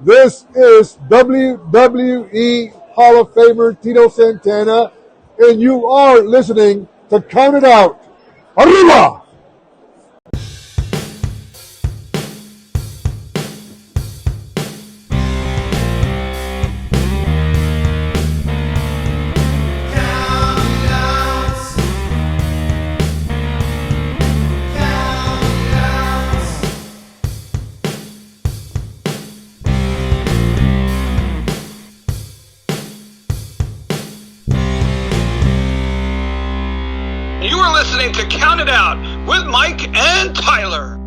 This is WWE Hall of Famer Tito Santana, and you are listening to Count It Out. Arriba! Listening to Count It Out with Mike and Tyler.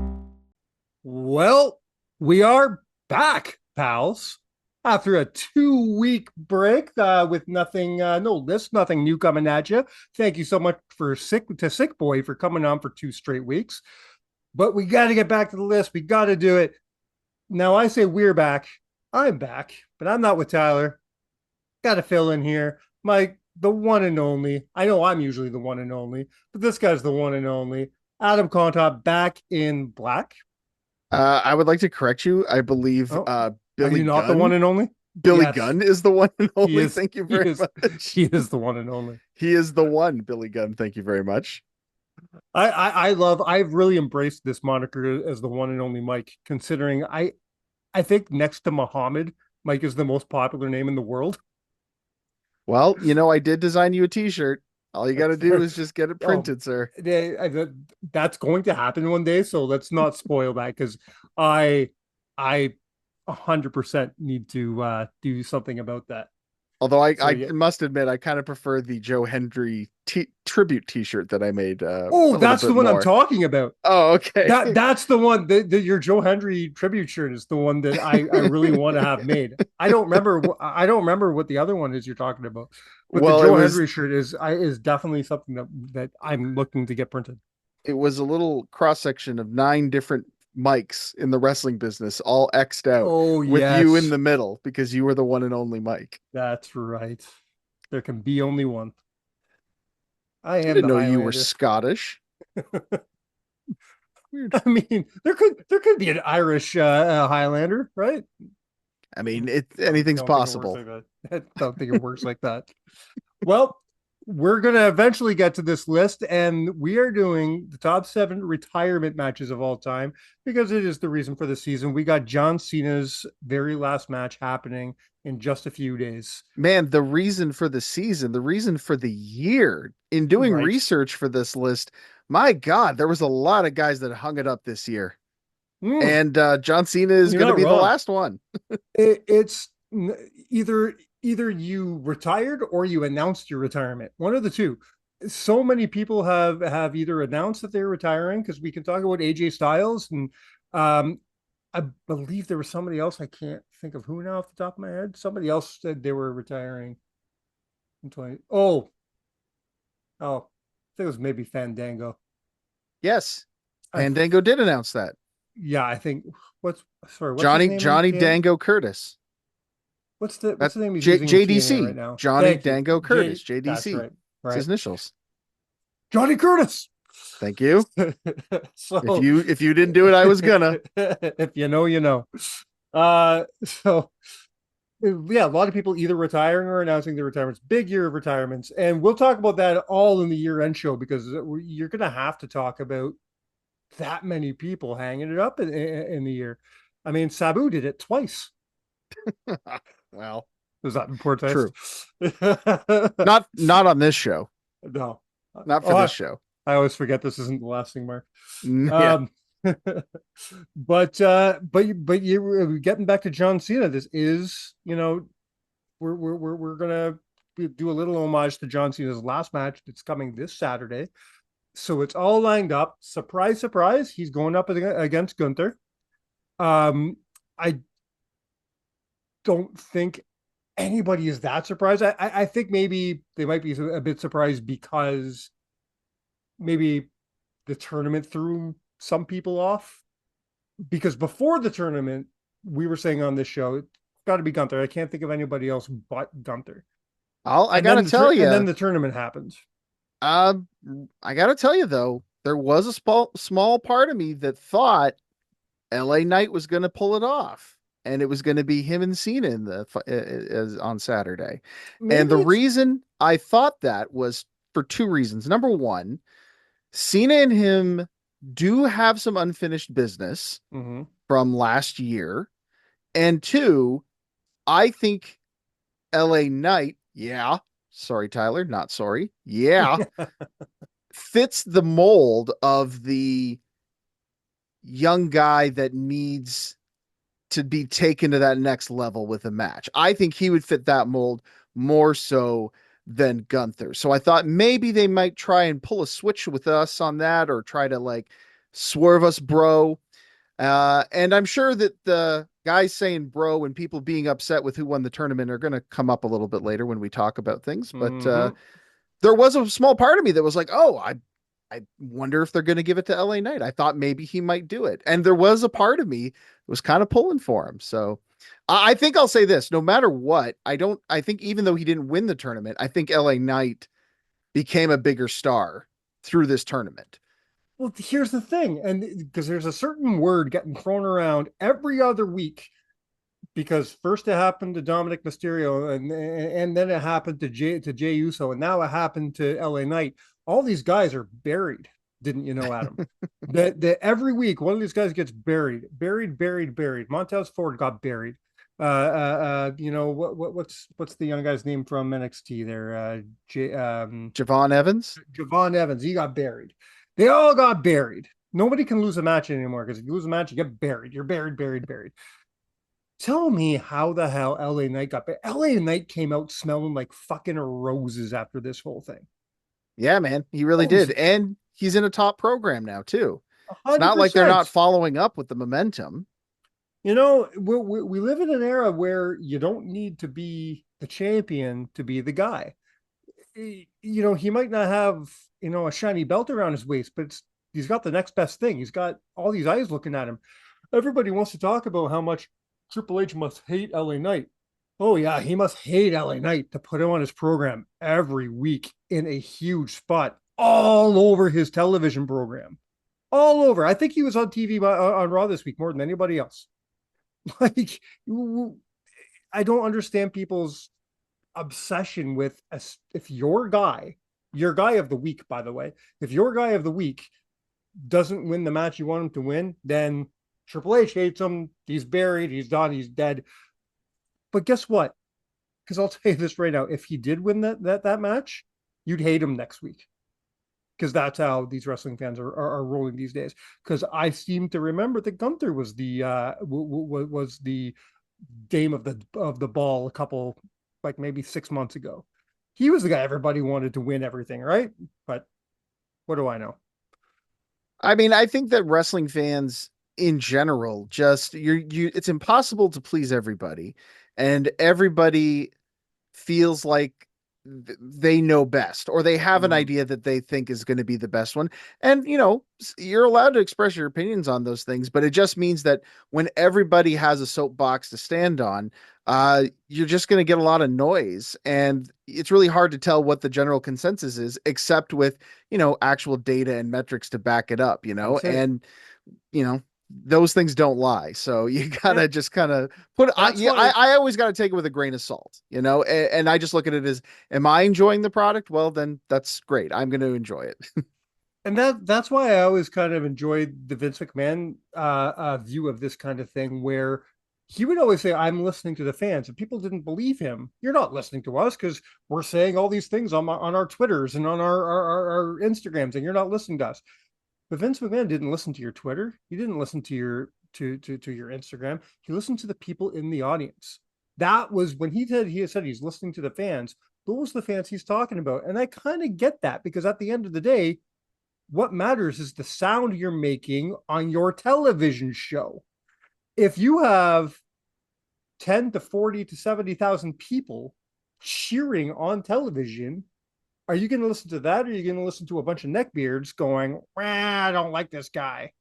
Well, we are back, pals. After a 2-week break with nothing, no list, nothing new coming at you. Thank you so much for Sick Boy for coming on for 2 straight weeks. But we got to get back to the list. We got to do it. Now, I say we're back. I'm back, but I'm not with Tyler. Got to fill in here. Mike, the one and only. I know I'm usually the one and only, but this guy's the one and only. Adam Contant back in black. I would like to correct you. I believe Billy Are you not Gunn, the one and only? Billy Yes. Gunn is the one and only. Thank you very much. He is the one and only. He is the one, Billy Gunn. Thank you very much. I've really embraced this moniker as the one and only Mike, considering I think next to Muhammad, Mike is the most popular name in the world. Well, I did design you a t-shirt. All you got to do is just get it printed, sir. That's going to happen one day. So let's not spoil that, because I 100% need to do something about that. Although I must admit, I kind of prefer the Joe Hendry tribute t-shirt that I made. That's the one I'm talking about. Oh, okay. That's the one. Your Joe Hendry tribute shirt is the one that I really want to have made. I don't remember what the other one is you're talking about. But the Joe Hendry shirt is definitely something that I'm looking to get printed. It was a little cross section of 9 different Mikes in the wrestling business, all X'd out. With you in the middle, because you were the one and only Mike. That's right. There can be only one. I didn't know you were Scottish. Weird. I mean, there could be an Irish Highlander, right? I mean, anything's possible. I don't think it works like that. Well, we're going to eventually get to this list, and we are doing the top 7 retirement matches of all time, because it is the reason for the season. We got John Cena's very last match happening in just a few days. Man, the reason for the season, the reason for the year, in doing research for this list, my God, there was a lot of guys that hung it up this year. And John Cena is going to be the last one. It's either you retired or you announced your retirement. One of the two. So many people have either announced that they're retiring, because we can talk about AJ Styles, and I believe there was somebody else. I can't think of who now off the top of my head. Somebody else said they were retiring. I think it was maybe Fandango. Yes, Fandango did announce that. Yeah, I think what's Johnny Dango Curtis. What's the name he's using JDC right now? Johnny Dango Curtis. JDC. That's right. It's his initials. Johnny Curtis. Thank you. So if you didn't do it, I was gonna. If you know, you know. So yeah, a lot of people either retiring or announcing their retirements. Big year of retirements, and we'll talk about that all in the year-end show, because you're going to have to talk about that many people hanging it up in the year. I mean, Sabu did it twice. Well, is that important? True. Not on this show. No, not for this show. I always forget this isn't the last thing, Mark. Yeah. But you're getting back to John Cena. This is, we're gonna do a little homage to John Cena's last match that's coming this Saturday. So it's all lined up. Surprise, surprise. He's going up against Gunther. I don't think anybody is that surprised. I think maybe they might be a bit surprised because maybe the tournament threw some people off. Because before the tournament, we were saying on this show, it's got to be Gunther. I can't think of anybody else but Gunther. I got to tell you. And then the tournament happened. I got to tell you, though, there was a small part of me that thought LA Knight was going to pull it off. and it was going to be him and Cena in as on Saturday. And Maybe the it's reason I thought that was for two reasons. Number one, Cena and him do have some unfinished business mhm. from last year. And two, I think LA Knight, yeah, sorry, Tyler, not sorry, yeah, fits the mold of the young guy that needs to be taken to that next level with a match. I think he would fit that mold more so than Gunther. So I thought maybe they might try and pull a switch with us on that or try to like swerve us, bro. And I'm sure that the guys saying bro and people being upset with who won the tournament are going to come up a little bit later when we talk about things. But Mhm. there was a small part of me that was like, oh, I wonder if they're going to give it to LA Knight. I thought maybe he might do it. And there was a part of me that was kind of pulling for him. So I think I'll say this, no matter what, I think even though he didn't win the tournament, I think LA Knight became a bigger star through this tournament. Well, here's the thing, and because there's a certain word getting thrown around every other week, because first it happened to Dominic Mysterio, and then it happened to Jay Uso, and now it happened to LA Knight. All these guys are buried. Didn't you know, Adam? That every week one of these guys gets buried. Montez Ford got buried. You know what's the young guy's name from NXT there? Javon Evans. Javon Evans. He got buried. They all got buried. Nobody can lose a match anymore because if you lose a match, you get buried. You're buried. Tell me how the hell LA Knight got buried. LA Knight came out smelling like fucking roses after this whole thing. Yeah, man, he really Roses, did. And he's in a top program now too. It's hundred not like they're not percent. following up with the momentum. You know, we live in an era where you don't need to be the champion to be the guy. You know, he might not have, you know, a shiny belt around his waist, but he's got the next best thing. He's got all these eyes looking at him. Everybody wants to talk about how much Triple H must hate LA Knight. Oh, yeah, he must hate LA Knight to put him on his program every week in a huge spot all over his television program. All over. I think he was on TV on Raw this week more than anybody else. Like, I don't understand people's obsession with if your guy of the week, by the way, if your guy of the week doesn't win the match you want him to win, then Triple H hates him. He's buried. He's done. He's dead. But guess what? Because I'll tell you this right now: if he did win that match, you'd hate him next week. Because that's how these wrestling fans are rolling these days. Because I seem to remember that Gunther was was the dame of the ball a couple, like maybe 6 months ago. He was the guy everybody wanted to win everything, right? But what do I know? I mean, I think that wrestling fans in general just it's impossible to please everybody, and everybody feels like they know best or they have an Mm. idea that they think is going to be the best one. And you're allowed to express your opinions on those things, but it just means that when everybody has a soapbox to stand on, you're just going to get a lot of noise, and it's really hard to tell what the general consensus is except with actual data and metrics to back it up. That's it. And you know those things don't lie, so you Yeah, gotta just kind of put that's why. I always got to take it with a grain of salt, and I just look at it as, am I enjoying the product? Well, then that's great, I'm going to enjoy it. And that's why I always kind of enjoyed the Vince McMahon view of this kind of thing, where he would always say, "I'm listening to the fans," and people didn't believe him. You're not listening to us because we're saying all these things on our Twitters and on our Instagrams, and you're not listening to us. But Vince McMahon didn't listen to your Twitter. He didn't listen to your to your Instagram. He listened to the people in the audience. That was when he said he's listening to the fans. Those are the fans he's talking about, and I kind of get that because at the end of the day what matters is the sound you're making on your television show. If you have 10 to 40 to 70,000 people cheering on television, are you going to listen to that? Or are you going to listen to a bunch of neckbeards going, I don't like this guy?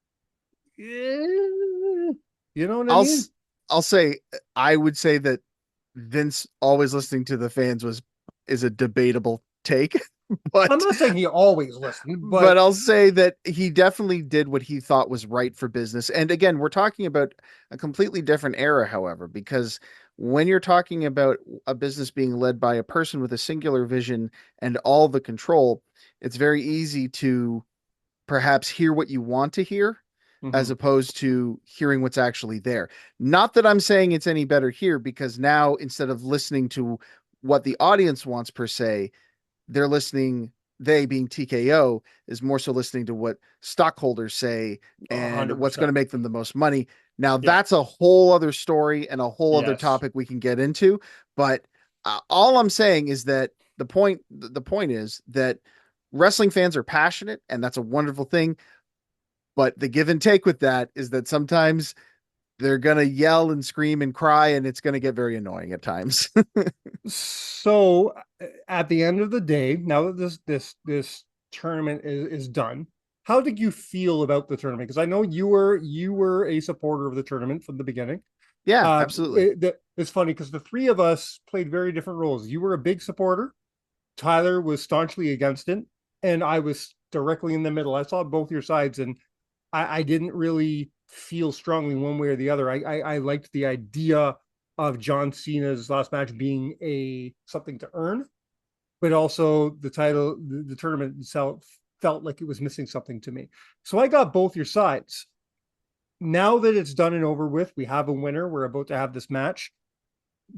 You know what I I'll mean? I'll say, I would say that Vince always listening to the fans is a debatable take. I'm but not saying he always listened, but but I'll say that he definitely did what he thought was right for business. And again, we're talking about a completely different era, however, because when you're talking about a business being led by a person with a singular vision and all the control, it's very easy to perhaps hear what you want to hear as Mhm. opposed to hearing what's actually there. Not that I'm saying it's any better here, because now instead of listening to what the audience wants per se, they're listening, they being TKO is more so listening to what stockholders say and what's going to 100%. make them the most money. Now Yeah. that's a whole other story and a whole other Yes. topic we can get into, but all I'm saying is that the point is that wrestling fans are passionate and that's a wonderful thing, but the give and take with that is that sometimes they're going to yell and scream and cry and it's going to get very annoying at times. So at the end of the day, now that this tournament is done, how did you feel about the tournament? Because I know you were a supporter of the tournament from the beginning. Yeah, absolutely. It's funny because the three of us played very different roles. You were a big supporter. Tyler was staunchly against it, and I was directly in the middle. I saw both your sides, and I didn't really feel strongly one way or the other. I liked the idea of John Cena's last match being a something to earn, but also the title, the tournament itself felt like it was missing something to me. So I got both your sides. Now that it's done and over with, we have a winner. We're about to have this match.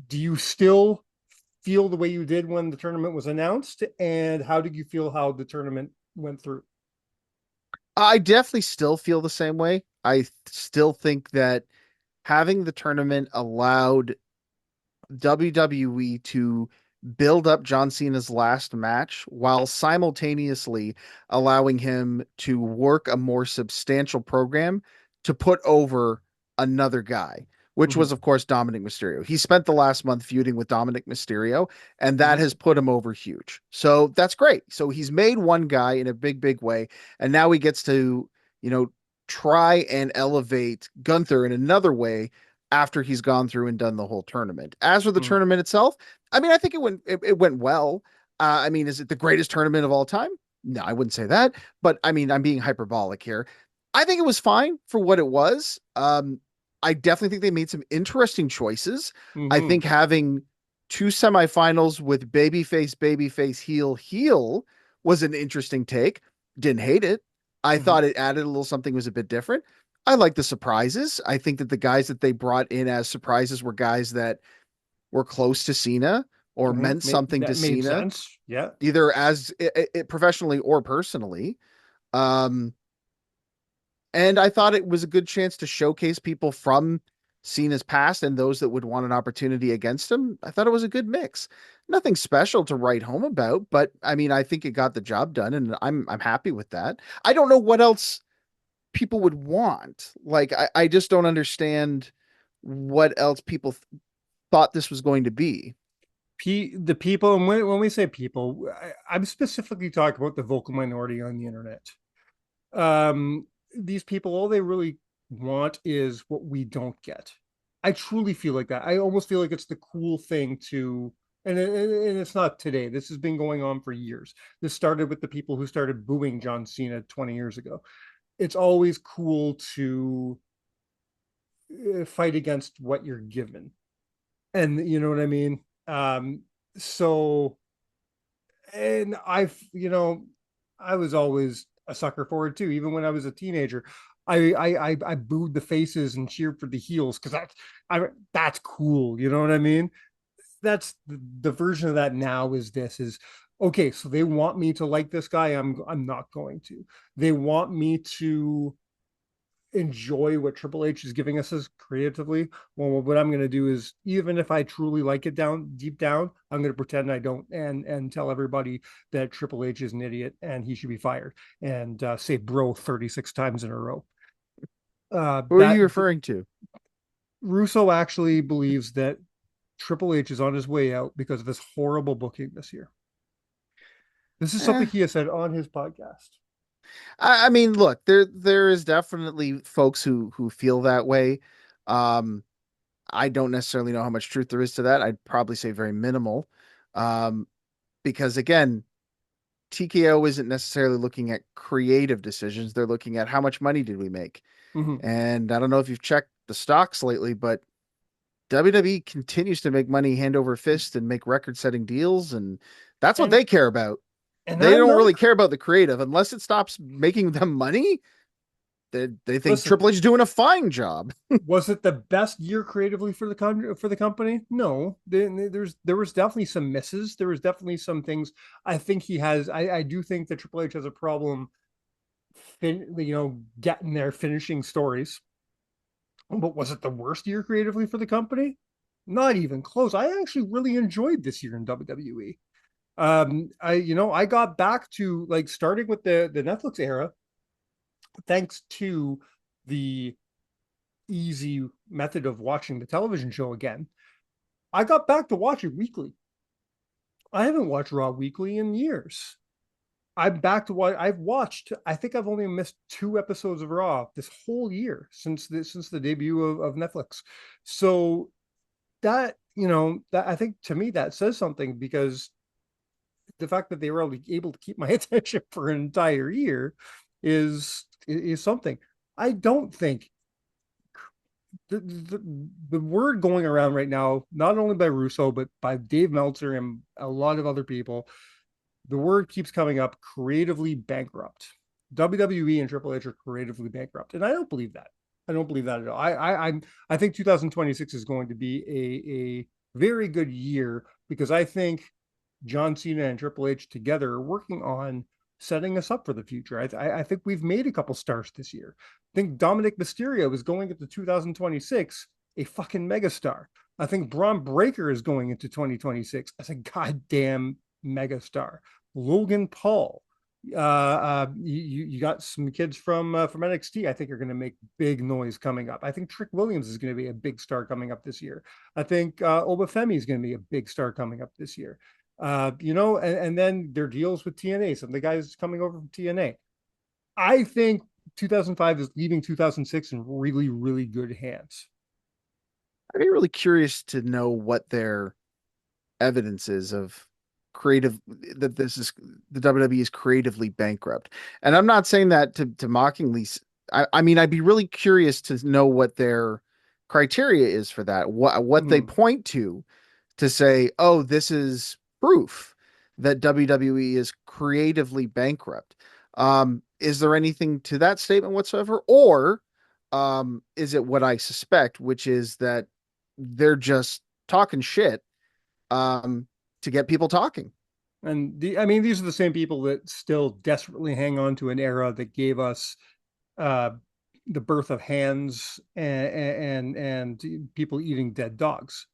Do you still feel the way you did when the tournament was announced? And how did you feel how the tournament went through? I definitely still feel the same way. I still think that having the tournament allowed WWE to build up John Cena's last match while simultaneously allowing him to work a more substantial program to put over another guy, which Mm-hmm. was, of course, Dominic Mysterio. He spent the last month feuding with Dominic Mysterio, and that Mm-hmm. has put him over huge. So that's great. So he's made one guy in a big, big way, and now he gets to, you know, try and elevate Gunther in another way after he's gone through and done the whole tournament. As for the Mm-hmm. tournament itself, I mean, I think it went well. I mean, is it the greatest tournament of all time? No, I wouldn't say that, but I mean, I'm being hyperbolic here. I think it was fine for what it was. I definitely think they made some interesting choices. I Mm-hmm. think having two semifinals with babyface, heel was an interesting take. Didn't hate it. I Mm-hmm. thought it added a little something was a bit different. I like the surprises. I think that the guys that they brought in as surprises were guys that were close to Cena or meant something to That made Cena, sense. Yeah. either as professionally or personally. Um, and I thought it was a good chance to showcase people from Cena's past and those that would want an opportunity against him. I thought it was a good mix. Nothing special to write home about, but I mean, I think it got the job done, and I'm happy with that. I don't know what else people would want. Like, I just don't understand what else people thought this was going to be. The people, and when we say people, I'm specifically talking about the vocal minority on the internet. These people, all they really want is what we don't get. I truly feel like that. I almost feel like it's the cool thing to, and it's not today. This has been going on for years. This started with the people who started booing John Cena 20 years ago. It's always cool to fight against what you're given. And you know what I mean? So, and I was always a sucker for it too. Even when I was a teenager, I booed the faces and cheered for the heels because that's cool. You know what I mean? That's the version of that now is okay. So they want me to like this guy. I'm not going to. They want me to enjoy what Triple H is giving us as creatively. Well, what I'm going to do is, even if I truly like it down deep down, I'm going to pretend I don't, and tell everybody that Triple H is an idiot and he should be fired, and say bro 36 times in a row. Who are That you referring to? Russo actually believes that Triple H is on his way out because of his horrible booking this year. This is Eh, something he has said on his podcast. I mean, look, there is definitely folks who feel that way. Um, I don't necessarily know how much truth there is to that. I'd probably say very minimal. Um, because again, TKO isn't necessarily looking at creative decisions. They're looking at how much money did we make. Mhm. And I don't know if you've checked the stocks lately, but WWE continues to make money hand over fist and make record-setting deals, and that's what And they care about. and They I'm don't not really care about the creative unless it stops making them money. They think listen. Triple H is doing a fine job. Was it the best year creatively for the company? No, there was definitely some misses. There was definitely some things. I think he has. I do think that Triple H has a problem, getting there, finishing stories. But was it the worst year creatively for the company? Not even close. I actually really enjoyed this year in WWE. I got back to like starting with the Netflix era, thanks to the easy method of watching the television show again. I got back to watching weekly. I haven't watched Raw weekly in years. I'm back to what I've watched. I think I've only missed 2 episodes of Raw this whole year since the debut of Netflix. So that that I think to me that says something, because the fact that they were able to keep my attention for an entire year is something. I don't think the word going around right now, not only by Russo, but by Dave Meltzer and a lot of other people, the word keeps coming up: creatively bankrupt. WWE and Triple H are creatively bankrupt, and I don't believe that. I don't believe that at all. I think 2026 is going to be a very good year, because I think John Cena and Triple H together are working on setting us up for the future. I think we've made a couple stars this year. I think Dominic Mysterio is going into 2026 a fucking megastar. I think Braun Breaker is going into 2026 as a goddamn megastar. Logan Paul. You got some kids from NXT. I think are going to make big noise coming up. I think Trick Williams is going to be a big star coming up this year. I think Obafemi is going to be a big star coming up this year. And then their deals with TNA. Some of the guys coming over from TNA. I think 2005 is leaving 2006 in really, really good hands. I'd be really curious to know what their evidence is of creative that this is the WWE is creatively bankrupt. And I'm not saying that to mockingly. I mean, I'd be really curious to know what their criteria is for that. What they point to say, oh, this is proof that WWE is creatively bankrupt. Is there anything to that statement whatsoever? Or is it what I suspect, which is that they're just talking shit to get people talking? And I mean, these are the same people that still desperately hang on to an era that gave us uh, the birth of hands and people eating dead dogs.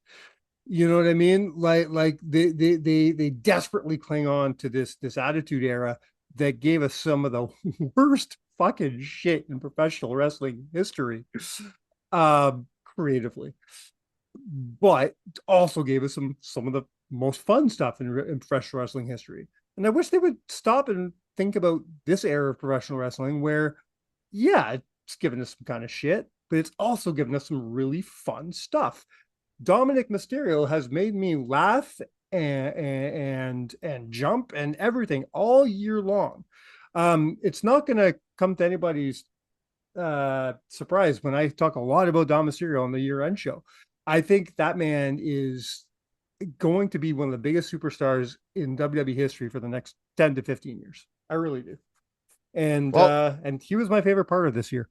You know what I mean? Like they desperately cling on to this attitude era that gave us some of the worst fucking shit in professional wrestling history, creatively, but also gave us some of the most fun stuff in professional wrestling history. And I wish they would stop and think about this era of professional wrestling where, yeah, it's giving us some kind of shit, but it's also giving us some really fun stuff. Dominic Mysterio has made me laugh and jump and everything all year long. It's not going to come to anybody's surprise when I talk a lot about Dom Mysterio on the year-end show. I think that man is going to be one of the biggest superstars in WWE history for the next 10 to 15 years. I really do. Well, And he was my favorite part of this year.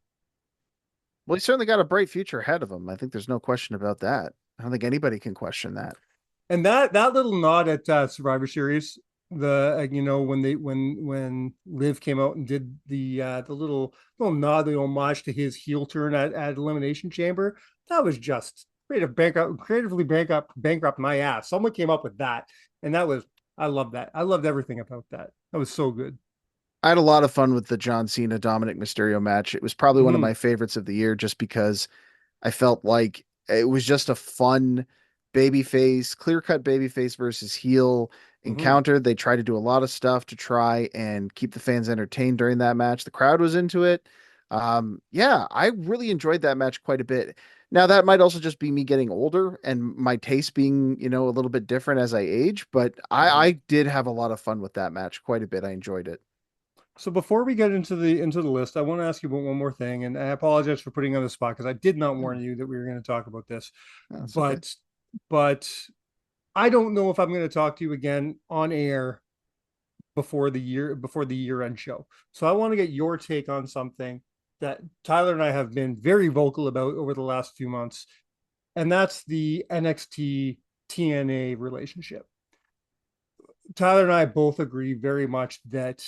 well, he's certainly got a bright future ahead of him. I think there's no question about that. I don't think anybody can question that. And that little nod at Survivor Series, when Liv came out and did the little nod, the homage to his heel turn at Elimination Chamber, that was just creatively bankrupt my ass. Someone came up with that, and I love that. I loved everything about that. That was so good. I had a lot of fun with the John Cena Dominic Mysterio match. It was probably one of Mhm. my favorites of the year just because I felt like it was just a fun babyface, clear-cut babyface versus heel Mhm. encounter. They tried to do a lot of stuff to try and keep the fans entertained during that match. The crowd was into it. Yeah, I really enjoyed that match quite a bit. Now that might also just be me getting older and my taste being, a little bit different as I age, but I did have a lot of fun with that match, quite a bit. I enjoyed it. So before we get into the list, I want to ask you about one more thing, and I apologize for putting you on the spot because I did not warn you that we were going to talk about this. That's okay. But I don't know if I'm going to talk to you again on air before the year end show. So I want to get your take on something that Tyler and I have been very vocal about over the last few months, and that's the NXT TNA relationship. Tyler and I both agree very much that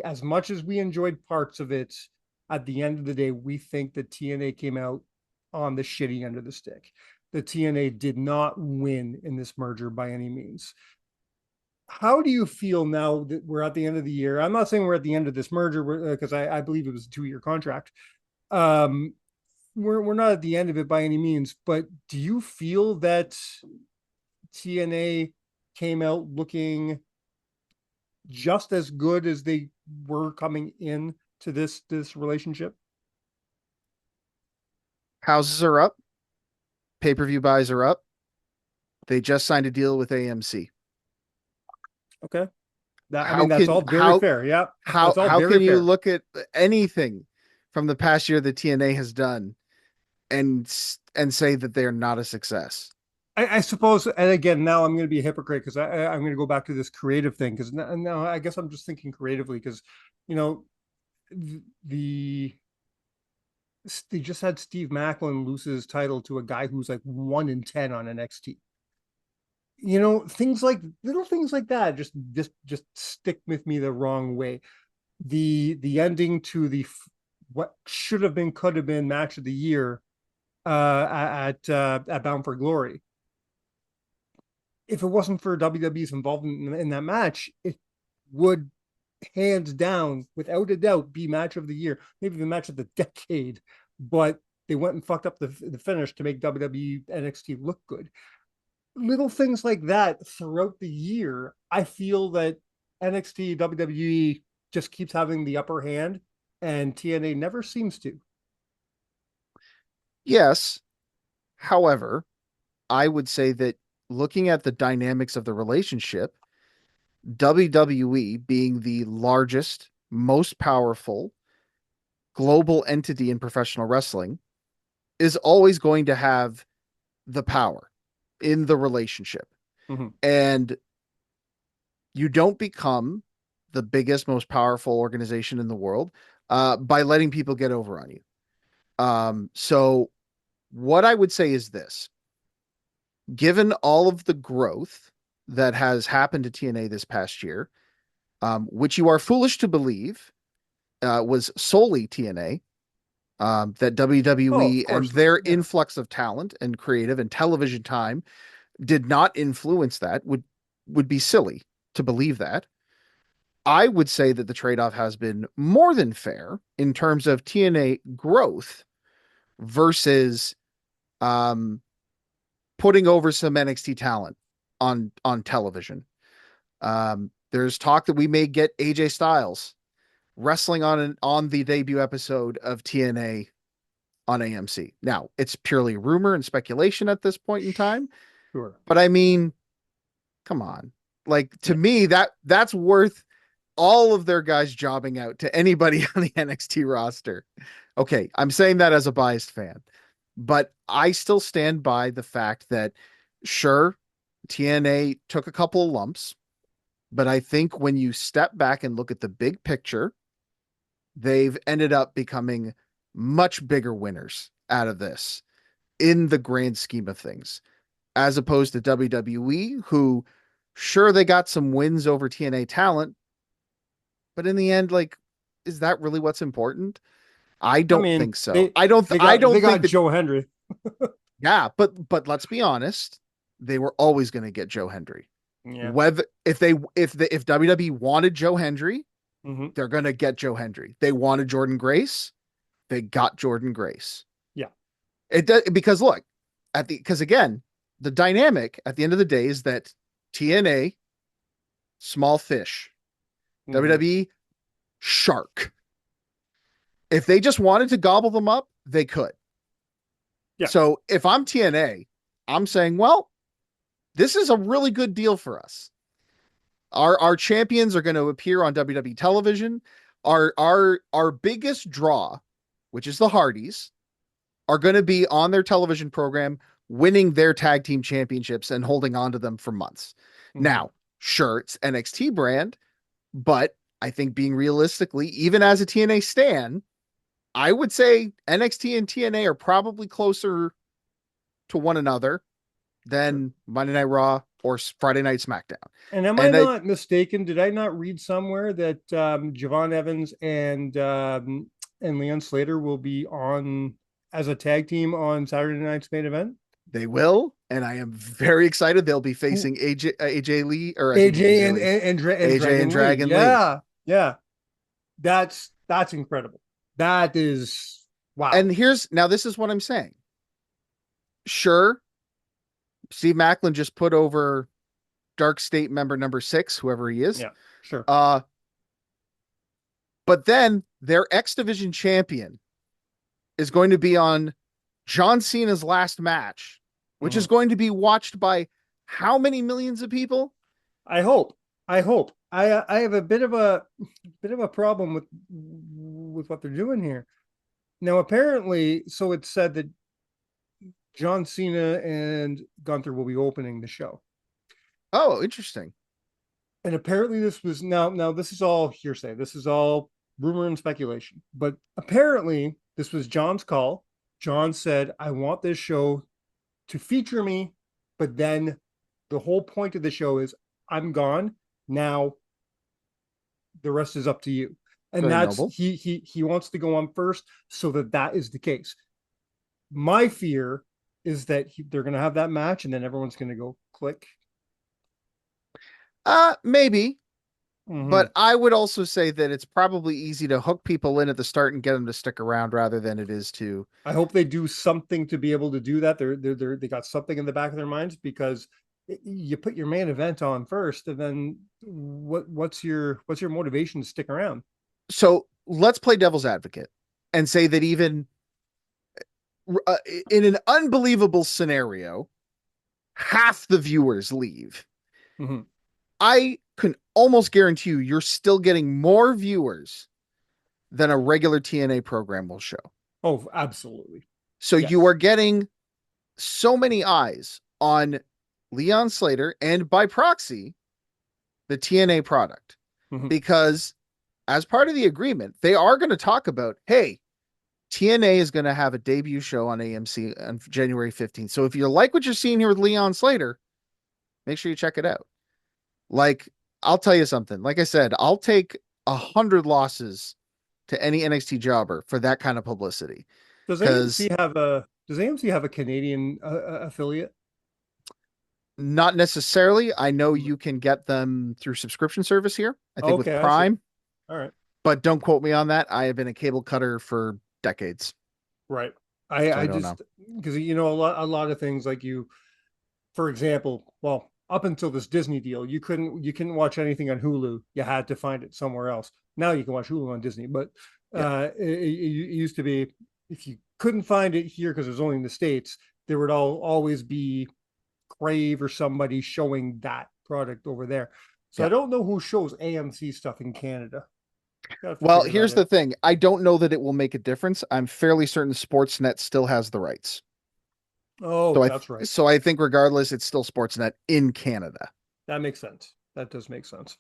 as much as we enjoyed parts of it, at the end of the day, we think that TNA came out on the shitty end of the stick. The TNA did not win in this merger by any means. How do you feel now that we're at the end of the year? I'm not saying we're at the end of this merger because I believe it was a 2-year contract. Um, we're not at the end of it by any means, but do you feel that TNA came out looking just as good as they were coming in to this relationship? Houses are up, pay-per-view buys are up. They just signed a deal with AMC. Okay. I How mean, that's all can very fair. Yeah. how That's all how very can you fair. look at anything from the past year that TNA has done and say that they're not a success? I suppose, and again, now I'm going to be a hypocrite because I'm going to go back to this creative thing because now I guess I'm just thinking creatively because, you know, the they just had Steve Macklin lose his title to a guy who's like 1-10 on NXT. Things like little things like that just stick with me the wrong way. The ending to the what should have been could have been match of the year at Bound for Glory. If it wasn't for WWE's involvement in that match, it would hands down, without a doubt, be match of the year, maybe the match of the decade. But they went and fucked up the finish to make WWE NXT look good. Little things like that throughout the year, I feel that NXT WWE just keeps having the upper hand, and TNA never seems to. Yes. However, I would say that looking at the dynamics of the relationship, WWE being the largest, most powerful global entity in professional wrestling is always going to have the power in the relationship. Mm-hmm. And you don't become the biggest, most powerful organization in the world by letting people get over on you. So what I would say is this: given all of the growth that has happened to TNA this past year, which you are foolish to believe was solely TNA, that Oh, of WWE and course not. their Yeah. influx of talent and creative and television time did not influence that would be silly to believe that. I would say that the trade-off has been more than fair in terms of TNA growth versus um, putting over some NXT talent on television. There's talk that we may get AJ Styles wrestling on the debut episode of TNA on AMC. Now, it's purely rumor and speculation at this point in time, Sure. but I mean, come on. Like to Yeah. me that's worth all of their guys jobbing out to anybody on the NXT roster. Okay, I'm saying that as a biased fan, but I still stand by the fact that sure, TNA took a couple of lumps, but I think when you step back and look at the big picture, they've ended up becoming much bigger winners out of this in the grand scheme of things, as opposed to WWE, who sure they got some wins over TNA talent, but in the end, like, is that really what's important? I I don't mean, think so. they they I got they don't think got that. Joe Hendry. Yeah, but let's be honest, they were always going to get Joe Hendry. Yeah. Whether if WWE wanted Joe Hendry, Mm-hmm. they're going to get Joe Hendry. They wanted Jordan Grace, they got Jordan Grace. Yeah. It does because look, because again, the dynamic at the end of the day is that TNA small fish, Mm-hmm. WWE shark. If they just wanted to gobble them up, they could. Yeah. So if I'm TNA, I'm saying, well, this is a really good deal for us. Our champions are going to appear on WWE television. Our biggest draw, which is the Hardys, are going to be on their television program, winning their tag team championships and holding on to them for months. Now, sure, it's NXT brand, but I think being realistically, even as a TNA stan, I would say NXT and TNA are probably closer to one another than Monday Night Raw or Friday Night SmackDown. And am I not mistaken? Did I not read somewhere that Javon Evans and Leon Slater will be on as a tag team on Saturday night's main event? They will, and I am very excited. They'll be facing AJ Lee or AJ and Dragon Lee. Yeah, yeah, that's incredible. That is wow. And this is what I'm saying. Sure, Steve Macklin just put over Dark State member number 6, whoever he is. Yeah, sure. But then their X Division champion is going to be on John Cena's last match, which is going to be watched by how many millions of people? I hope. I have a bit of a problem with what they're doing here. Now, apparently, so it's said that John Cena and Gunther will be opening the show. Oh, interesting. And apparently this was now this is all hearsay. This is all rumor and speculation. But apparently this was John's call. John said, I want this show to feature me, but then the whole point of the show is I'm gone. Now the rest is up to you. And Very that's noble. He wants to go on first so that is the case. My fear is that they're going to have that match and then everyone's going to go click. Maybe. But I would also say that it's probably easy to hook people in at the start and get them to stick around rather than it is to. I hope they do something to be able to do that. They got something in the back of their minds, because you put your main event on first, and then what's your motivation to stick around? So let's play devil's advocate and say that even in an unbelievable scenario, half the viewers leave. I can almost guarantee you're still getting more viewers than a regular TNA program will show. Oh, absolutely. So yes. You are getting so many eyes on Leon Slater and by proxy, the TNA product, because as part of the agreement, they are going to talk about, hey, TNA is going to have a debut show on AMC on January 15th. So if you like what you're seeing here with Leon Slater, make sure you check it out. Like, I'll tell you something. Like I said, I'll take 100 losses to any NXT jobber for that kind of publicity. Does AMC have a Canadian affiliate? Not necessarily. I know you can get them through subscription service here. I think with Prime. All right. But don't quote me on that. I have been a cable cutter for decades. Right. I just know. Because a lot of things, like for example, well, up until this Disney deal, you couldn't watch anything on Hulu. You had to find it somewhere else. Now you can watch Hulu on Disney, but it used to be, if you couldn't find it here because it was only in the States, there would always be Crave or somebody showing that product over there. So I don't know who shows AMC stuff in Canada. Well, here's the thing. I don't know that it will make a difference. I'm fairly certain Sportsnet still has the rights. Oh, so that's right. So I think regardless, it's still Sportsnet in Canada. That makes sense. That does make sense.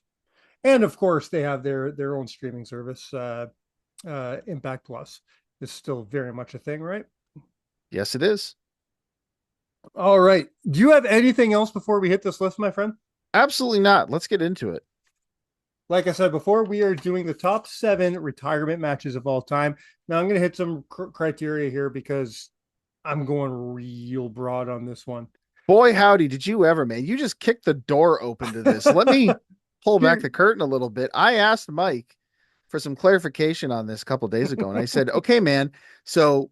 And of course, they have their own streaming service. Impact Plus is still very much a thing, right? Yes, it is. All right. Do you have anything else before we hit this list, my friend? Absolutely not. Let's get into it. Like I said before, we are doing the top 7 retirement matches of all time. Now I'm going to hit some criteria here because I'm going real broad on this one. Boy, howdy, did you ever, man. You just kicked the door open to this. Let me pull back the curtain a little bit. I asked Mike for some clarification on this a couple days ago, and I said, okay, man, so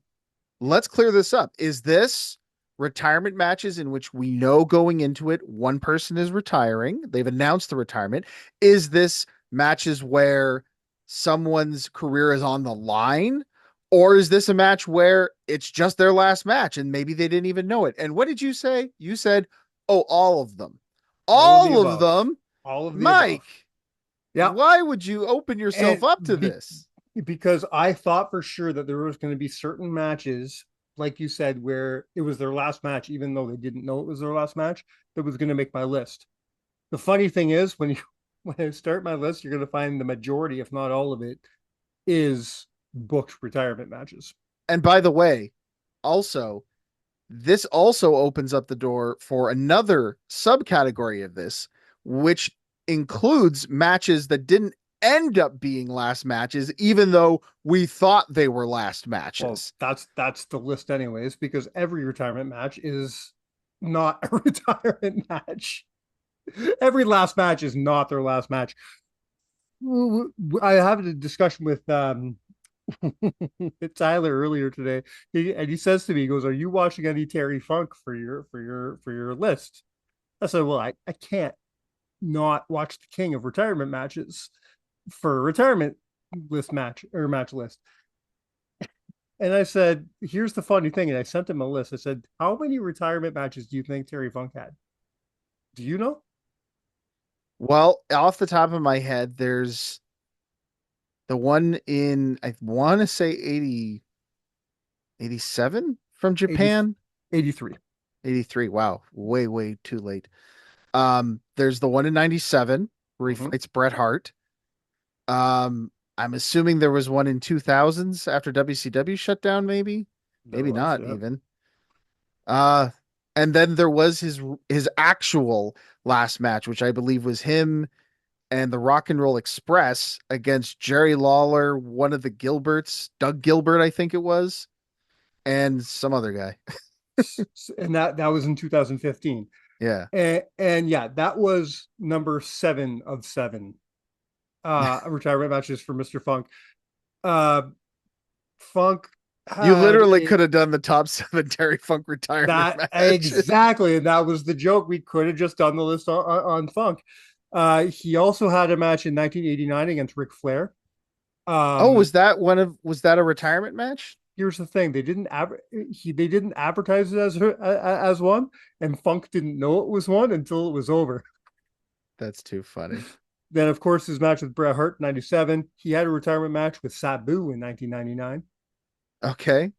let's clear this up. Is this retirement matches in which we know going into it, one person is retiring? They've announced the retirement. Is this matches where someone's career is on the line? Or is this a match where it's just their last match and maybe they didn't even know it? And what did you say? You said, oh, all of them. All of the All of above. them? All of the above. Mike, Yeah. why would you open yourself And up to this? because I thought for sure that there was going to be certain matches, like you said, where it was their last match, even though they didn't know it was their last match, that was going to make my list. The funny thing is, when I start my list, you're going to find the majority, if not all of it, is booked retirement matches. And by the way, also, this also opens up the door for another subcategory of this, which includes matches that didn't end up being last matches, even though we thought they were last matches. Well, that's the list anyways, because every retirement match is not a retirement match. Every last match is not their last match. I have a discussion with Tyler earlier today. He says to me, he goes, "Are you watching any Terry Funk for your list?" I said, "Well, I can't not watch the king of retirement matches for a retirement list match or match list." And I said, "Here's the funny thing." And I sent him a list. I said, "How many retirement matches do you think Terry Funk had? Do you know?" Well, off the top of my head, there's the one in, I want to say 80, 87 from 80, Japan. 83. 83. Wow. Way, way too late. There's the one in 97 where he fights Bret Hart. I'm assuming there was one in 2000s after WCW shut down, maybe. Maybe not even. And then there was his actual last match, which I believe was him and the Rock and Roll Express against Jerry Lawler, one of the Gilberts, Doug Gilbert, I think it was, and some other guy. And that was in 2015. Yeah. And yeah, that was number 7 of 7 retirement matches for Mr. Funk. Funk You literally could have done the top 7 Terry Funk retirement that matches. exactly, and that was the joke. We could have just done the list on Funk. He also had a match in 1989 against Ric Flair. Was that a retirement match? Here's the thing: they didn't advertise it as one, and Funk didn't know it was one until it was over. That's too funny. Then, of course, his match with Bret Hart in '97. He had a retirement match with Sabu in 1999. Okay.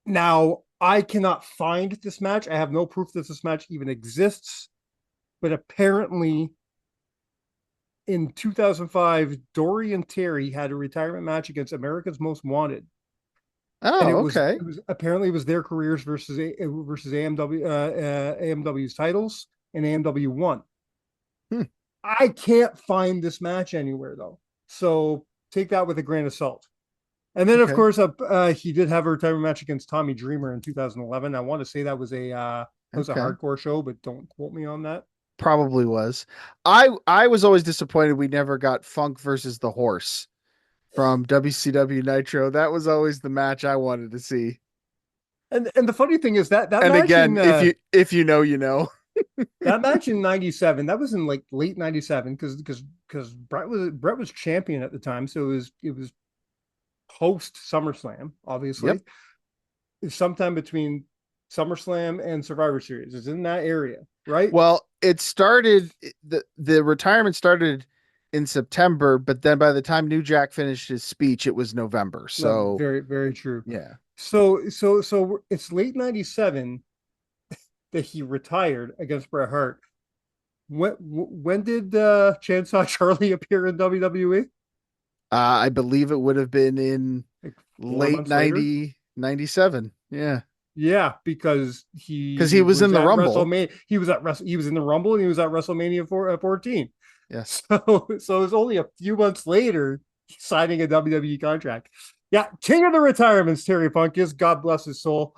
Now, I cannot find this match. I have no proof that this match even exists. But apparently, in 2005, Dory and Terry had a retirement match against America's Most Wanted. Oh, and okay. It was their careers versus AMW's titles, and AMW won. I can't find this match anywhere though, so take that with a grain of salt. And then, of course, he did have a retirement match against Tommy Dreamer in 2011. I want to say that was a hardcore show, but don't quote me on that. Probably was. I was always disappointed we never got Funk versus the Horse from WCW Nitro. That was always the match I wanted to see. And the funny thing is that and match again, if you know, you know. That match in '97, that was in like late '97 because Bret was champion at the time, so it was post SummerSlam, obviously. Yep. It's sometime between SummerSlam and Survivor Series. It's in that area, right? Well, it started the retirement started in September, but then by the time New Jack finished his speech, it was November. So very, very true. Yeah. So it's late '97 that he retired against Bret Hart. When did Chainsaw Charlie appear in WWE? I believe it would have been in like late 97. Yeah. Yeah, because he was in the Rumble. He was in the Rumble and he was at WrestleMania 14. Yes. So it was only a few months later signing a WWE contract. Yeah, king of the retirements, Terry Funk is. God bless his soul.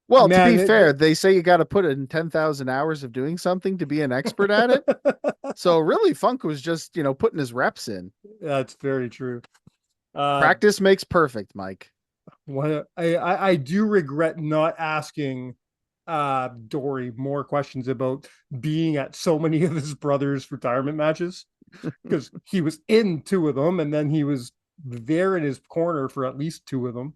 Well, to be fair, they say you got to put in 10,000 hours of doing something to be an expert at it. So really, Funk was just, putting his reps in. That's very true. Practice makes perfect, Mike. I do regret not asking Dory more questions about being at so many of his brother's retirement matches because he was in 2 of them and then he was there in his corner for at least two of them.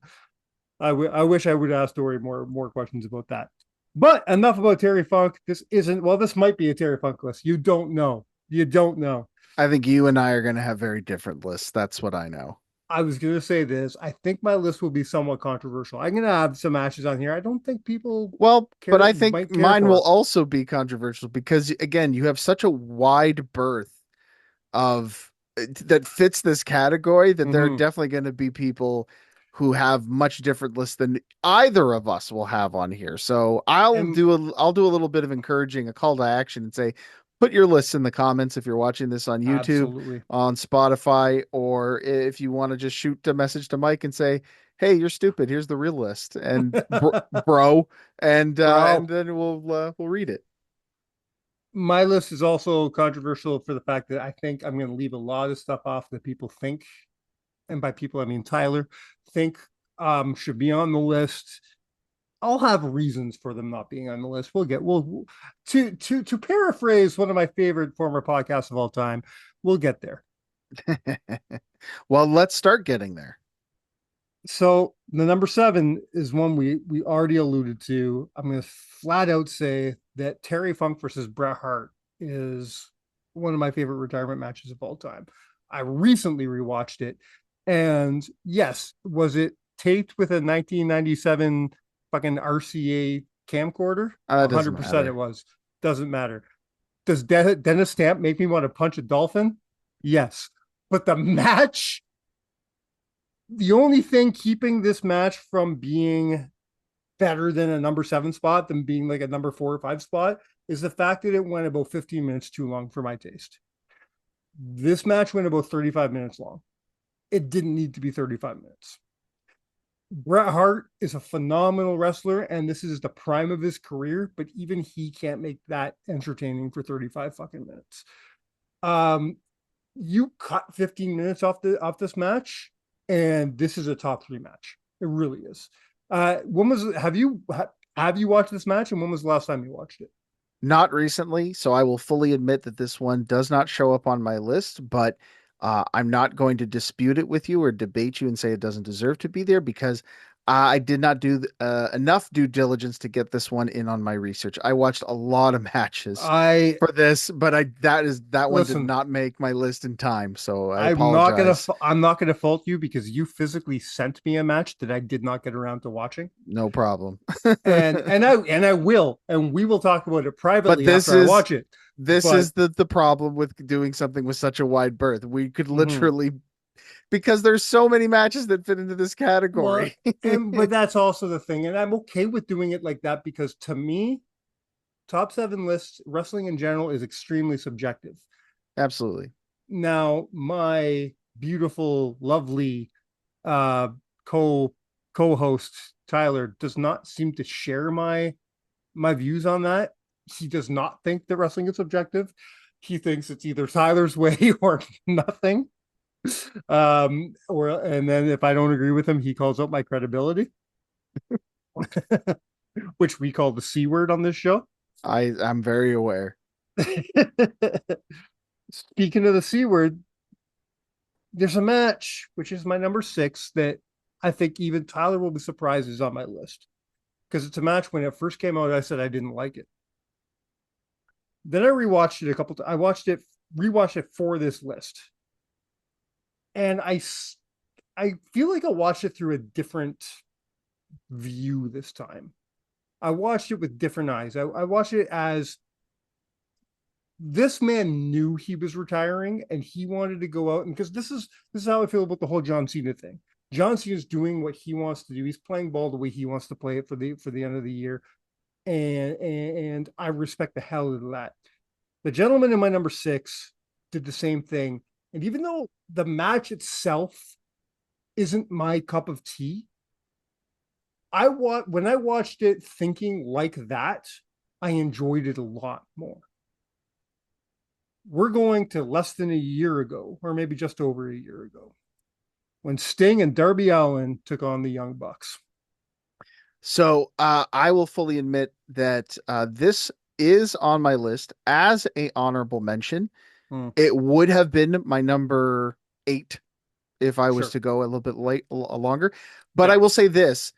I wish I would ask Dory more questions about that. But enough about Terry Funk. This isn't, well, this might be a Terry Funk list. You don't know. You don't know. I think you and I are going to have very different lists. That's what I know. I was going to say this. I think my list will be somewhat controversial. I'm going to have some matches on here. I don't think people Well, but I might think care mine for. will also be controversial because, again, you have such a wide berth of that fits this category that there are definitely going to be people who have much different lists than either of us will have on here. So I'll do a little bit of encouraging, a call to action, and say, put your lists in the comments if you're watching this on YouTube, Absolutely. on Spotify, or if you want to just shoot a message to Mike and say, "Hey, you're stupid. Here's the real list," and bro, and then we'll read it. My list is also controversial for the fact that I think I'm going to leave a lot of stuff off that people think, and by people I mean Tyler, think should be on the list. I'll have reasons for them not being on the list. We'll to paraphrase one of my favorite former podcasts of all time, we'll get there. Well, let's start getting there. So the number 7 is one we already alluded to. I'm going to flat out say that Terry Funk versus Bret Hart is one of my favorite retirement matches of all time. I recently rewatched it, and yes, was it taped with a 1997 fucking RCA camcorder? 100% it was. Doesn't matter. Does Dennis Stamp make me want to punch a dolphin? Yes. But the match, the only thing keeping this match from being better than a number 7 spot, than being like a number 4 or 5 spot, is the fact that it went about 15 minutes too long for my taste. This match went about 35 minutes long. It didn't need to be 35 minutes. Bret Hart is a phenomenal wrestler, and this is the prime of his career, but even he can't make that entertaining for 35 fucking minutes. You cut 15 minutes off this match, and this is a top 3 match. It really is. Have you watched this match, and when was the last time you watched it? Not recently, so I will fully admit that this one does not show up on my list, but I'm not going to dispute it with you or debate you and say it doesn't deserve to be there because I did not do enough due diligence to get this one in on my research. I watched a lot of matches for this, but that one did not make my list in time. So I apologize. I'm not gonna fault you because you physically sent me a match that I did not get around to watching. No problem. and I will, and we will talk about it privately after I watch it. This is the problem with doing something with such a wide berth. We could literally, because there's so many matches that fit into this category. But that's also the thing. And I'm okay with doing it like that because to me, top 7 lists, wrestling in general, is extremely subjective. Absolutely. Now, my beautiful, lovely co-host Tyler does not seem to share my views on that. He does not think that wrestling is subjective. He thinks it's either Tyler's way or nothing. And then if I don't agree with him, he calls out my credibility, which we call the C word on this show. I'm very aware. Speaking of the C word, there's a match, which is my number 6, that I think even Tyler will be surprised is on my list. Because it's a match when it first came out, I said I didn't like it. Then I rewatched it a couple times. I rewatched it for this list. And I feel like I watched it through a different view this time. I watched it with different eyes. I watched it as this man knew he was retiring and he wanted to go out, and because this is how I feel about the whole John Cena thing. John Cena is doing what he wants to do. He's playing ball the way he wants to play it for the end of the year. And I respect the hell out of that. The gentleman in my number 6 did the same thing. And even though the match itself isn't my cup of tea, when I watched it thinking like that, I enjoyed it a lot more. We're going to less than a year ago, or maybe just over a year ago, when Sting and Darby Allin took on the Young Bucks. So I will fully admit that this is on my list as a honorable mention. It would have been my number 8 if I was Sure. to go a little bit longer. But Yeah. I will say this,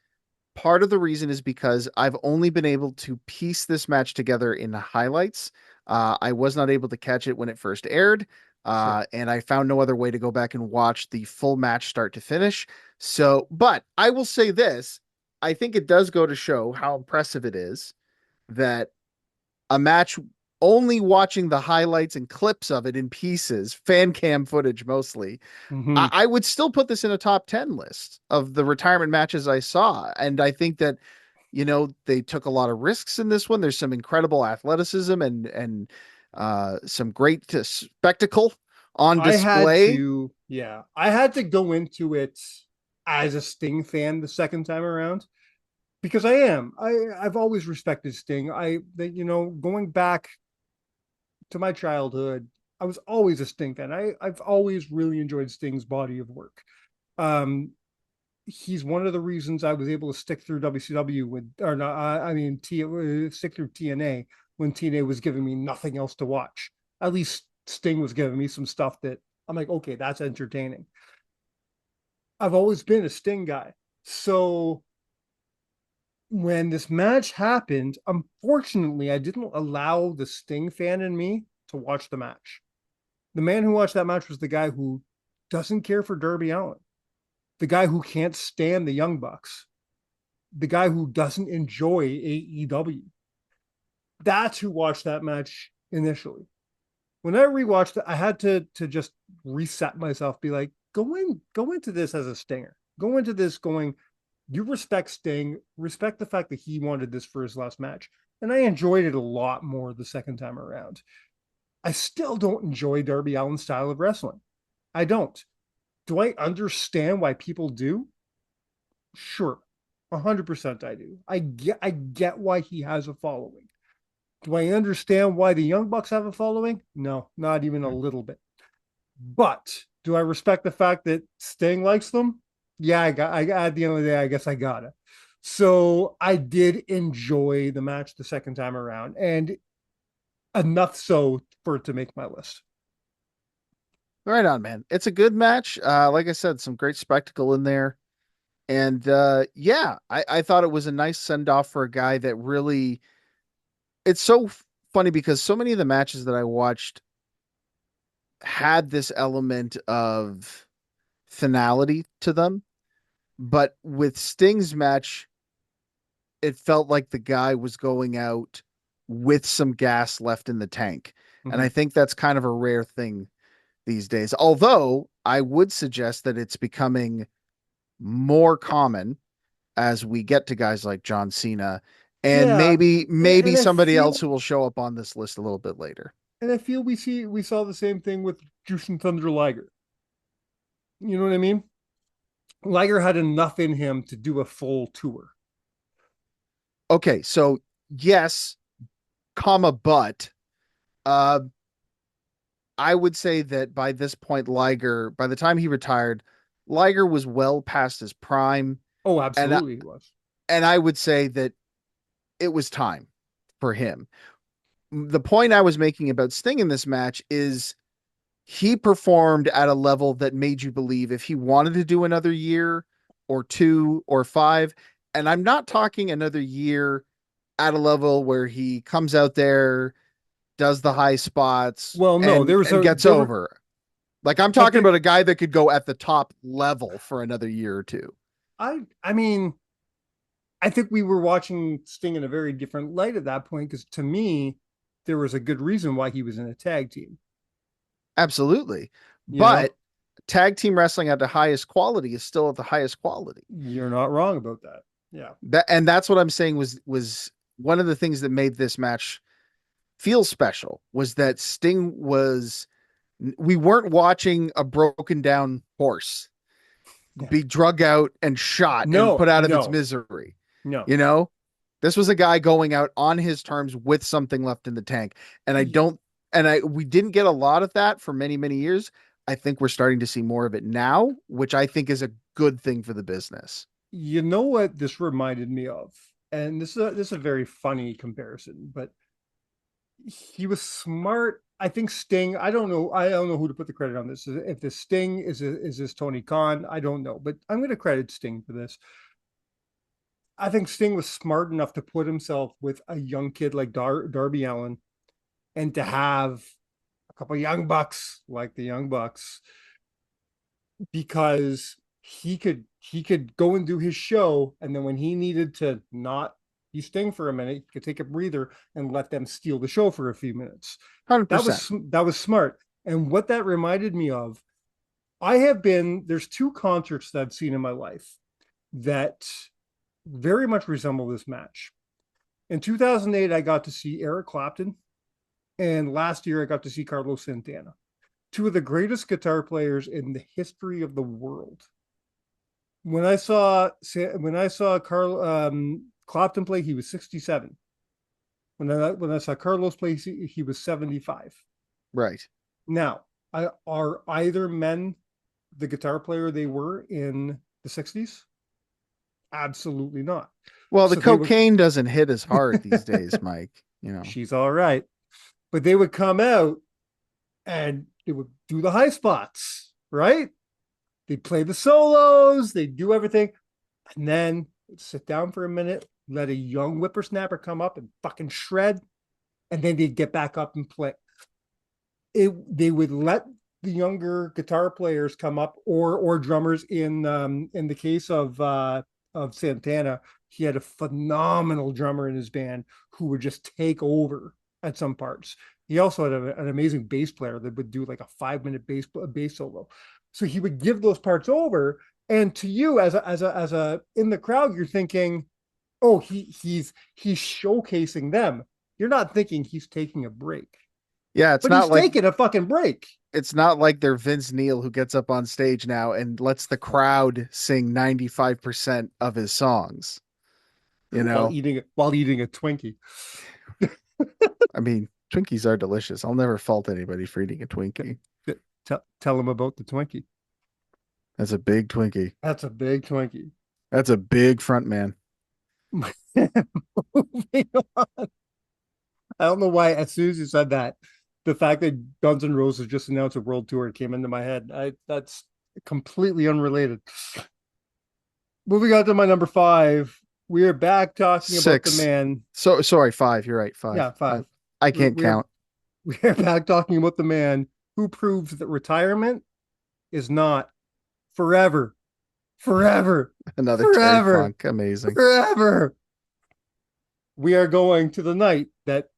part of the reason is because I've only been able to piece this match together in the highlights. I was not able to catch it when it first aired. Sure. And I found no other way to go back and watch the full match start to finish. So, but I will say this, I think it does go to show how impressive it is that a match, only watching the highlights and clips of it in pieces, fan cam footage mostly, Hmm. I would still put this in a top 10 list of the retirement matches I saw. And I think that, they took a lot of risks in this one. There's some incredible athleticism and some great spectacle on display. I had to go into it as a Sting fan the second time around because I've always respected Sting. Going back to my childhood, I was always a Sting fan. I've always really enjoyed Sting's body of work. Um, he's one of the reasons I was able to stick through WCW or not, stick through TNA when TNA was giving me nothing else to watch. At least Sting was giving me some stuff that I'm like, okay, that's entertaining. I've always been a Sting guy. So when this match happened, unfortunately, I didn't allow the Sting fan in me to watch the match. The man who watched that match was the guy who doesn't care for Darby Allin, the guy who can't stand the Young Bucks, the guy who doesn't enjoy AEW. That's who watched that match initially. When I rewatched it, I had to just reset myself, be like, go into this as a Stinger. Go into this going, you respect Sting, respect the fact that he wanted this for his last match. And I enjoyed it a lot more the second time around. I still don't enjoy Darby Allin's style of wrestling. I don't. Do I understand why people do? Sure. 100% I do. I get why he has a following. Do I understand why the Young Bucks have a following? No, not even a little bit. But do I respect the fact that Sting likes them? Yeah, I at the end of the day, I guess I gotta. So I did enjoy the match the second time around, and enough so for it to make my list. Right on, man. It's a good match. Like I said, some great spectacle in there. And yeah, I thought it was a nice send off for a guy that really, it's so funny because so many of the matches that I watched had this element of finality to them. But with Sting's match, it felt like the guy was going out with some gas left in the tank. And Mm-hmm. I think that's kind of a rare thing these days. Although I would suggest that it's becoming more common as we get to guys like John Cena and Yeah, maybe and I somebody else feel who will show up on this list a little bit later. and I feel we saw the same thing with Jushin Thunder Liger. You know what I mean? Liger had enough in him to do a full tour. Okay, so yes, comma but uh I would say that by this point Liger, by the time he retired, Liger was well past his prime, Oh, and absolutely, he was. I would say that it was time for him. The point I was making about Sting in this match is he performed at a level that made you believe if he wanted to do another year or two or five, and I'm not talking another year at a level where he comes out there, does the high spots Well, no, and gets there were, over. Like I'm but talking about a guy that could go at the top level for another year or two. I mean, I think we were watching Sting in a very different light at that point because to me, there was a good reason why he was in a tag team. Absolutely. You know, But tag team wrestling at the highest quality is still at the highest quality. you're not wrong about that. Yeah. That's what I'm saying was one of the things that made this match feel special was that Sting was, we weren't watching a broken down horse Yeah. be drug out and shot and No, put out of its no, misery. no. You know, this was a guy going out on his terms with something left in the tank. And I don't, and we didn't get a lot of that for many, many years. I think we're starting to see more of it now, which I think is a good thing for the business. You know what this reminded me of? And this is a very funny comparison, but he was smart. I think Sting. I don't know. I don't know who to put the credit on this. If the Sting is this Tony Khan, I don't know. But I'm going to credit Sting for this. I think Sting was smart enough to put himself with a young kid like Darby Allin, and to have a couple of young bucks like the Young Bucks, because he could go and do his show, and then when he needed to not be Sting for a minute, he could take a breather and let them steal the show for a few minutes. 100%. That was smart. And what that reminded me of, there's two concerts that I've seen in my life that very much resemble this match. In 2008, I got to see Eric Clapton, and last year I got to see Carlos Santana, two of the greatest guitar players in the history of the world. When I saw Clapton play, he was 67. When I saw Carlos play, he was 75. Right. Now, are either men the guitar player they were in the 60s? Absolutely not. Well, the cocaine doesn't hit as hard these days, Mike. She's all right. But they would come out and they would do the high spots, right? They'd play the solos, they'd do everything, and then sit down for a minute, let a young whippersnapper come up and fucking shred, and then they'd get back up and play. They would let the younger guitar players come up, or drummers. In the case of Santana, he had a phenomenal drummer in his band who would just take over at some parts. He also had an amazing bass player that would do like a 5-minute bass solo. So he would give those parts over, and to you as a in the crowd, you're thinking, oh, he's showcasing them. You're not thinking he's taking a break. Yeah, but he's taking a fucking break. It's not like they're Vince Neil who gets up on stage now and lets the crowd sing 95% of his songs. While eating a Twinkie. I mean, Twinkies are delicious. I'll never fault anybody for eating a Twinkie. Tell them about the Twinkie. That's a big Twinkie. That's a big Twinkie. That's a big front man. Moving on. I don't know why, as soon as you said that, the fact that Guns N' Roses just announced a world tour came into my head. That's completely unrelated. Moving on to my number 5. We are back talking about the man. So sorry, 5. You're right. 5. Yeah, 5. I can't count. We are back talking about the man who proved that retirement is not forever. Another Terry Funk. Amazing. Forever. We are going to the night that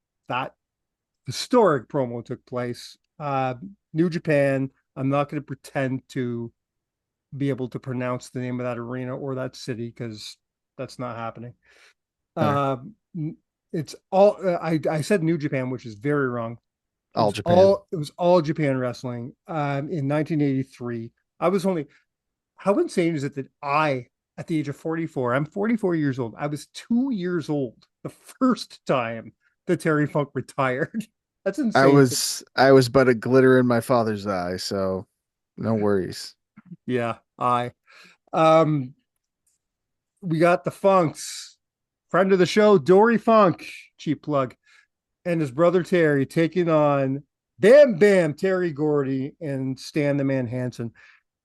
historic promo took place. New Japan. I'm not going to pretend to be able to pronounce the name of that arena or that city, because that's not happening. It's all I said New Japan, which is very wrong. All Japan. It was All Japan Wrestling in 1983. How insane is it that at the age of 44, I'm 44 years old. I was 2 years old the first time that Terry Funk retired. That's insane. I was but a glitter in my father's eye, so no worries. Yeah, we got the Funks, friend of the show, Dory Funk, cheap plug, and his brother Terry taking on Bam Bam Terry Gordy and Stan the Man Hansen.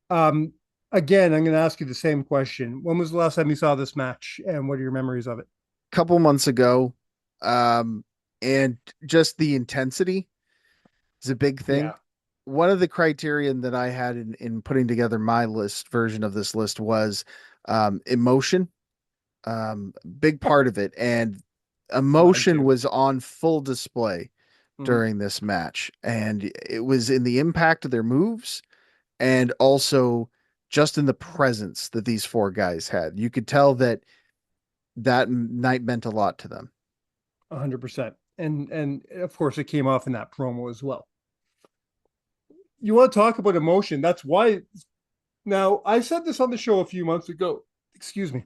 Again, I'm going to ask you the same question. When was the last time you saw this match, and what are your memories of it? A couple months ago, and just the intensity is a big thing. Yeah. One of the criterion that I had in putting together my version of this list was emotion. Big part of it, and emotion was on full display during this match, and it was in the impact of their moves, and also just in the presence that these 4 guys had. You could tell that night meant a lot to them. 100%. And of course it came off in that promo as well. You want to talk about emotion? That's why. Now, I said this on the show a few months ago. Excuse me.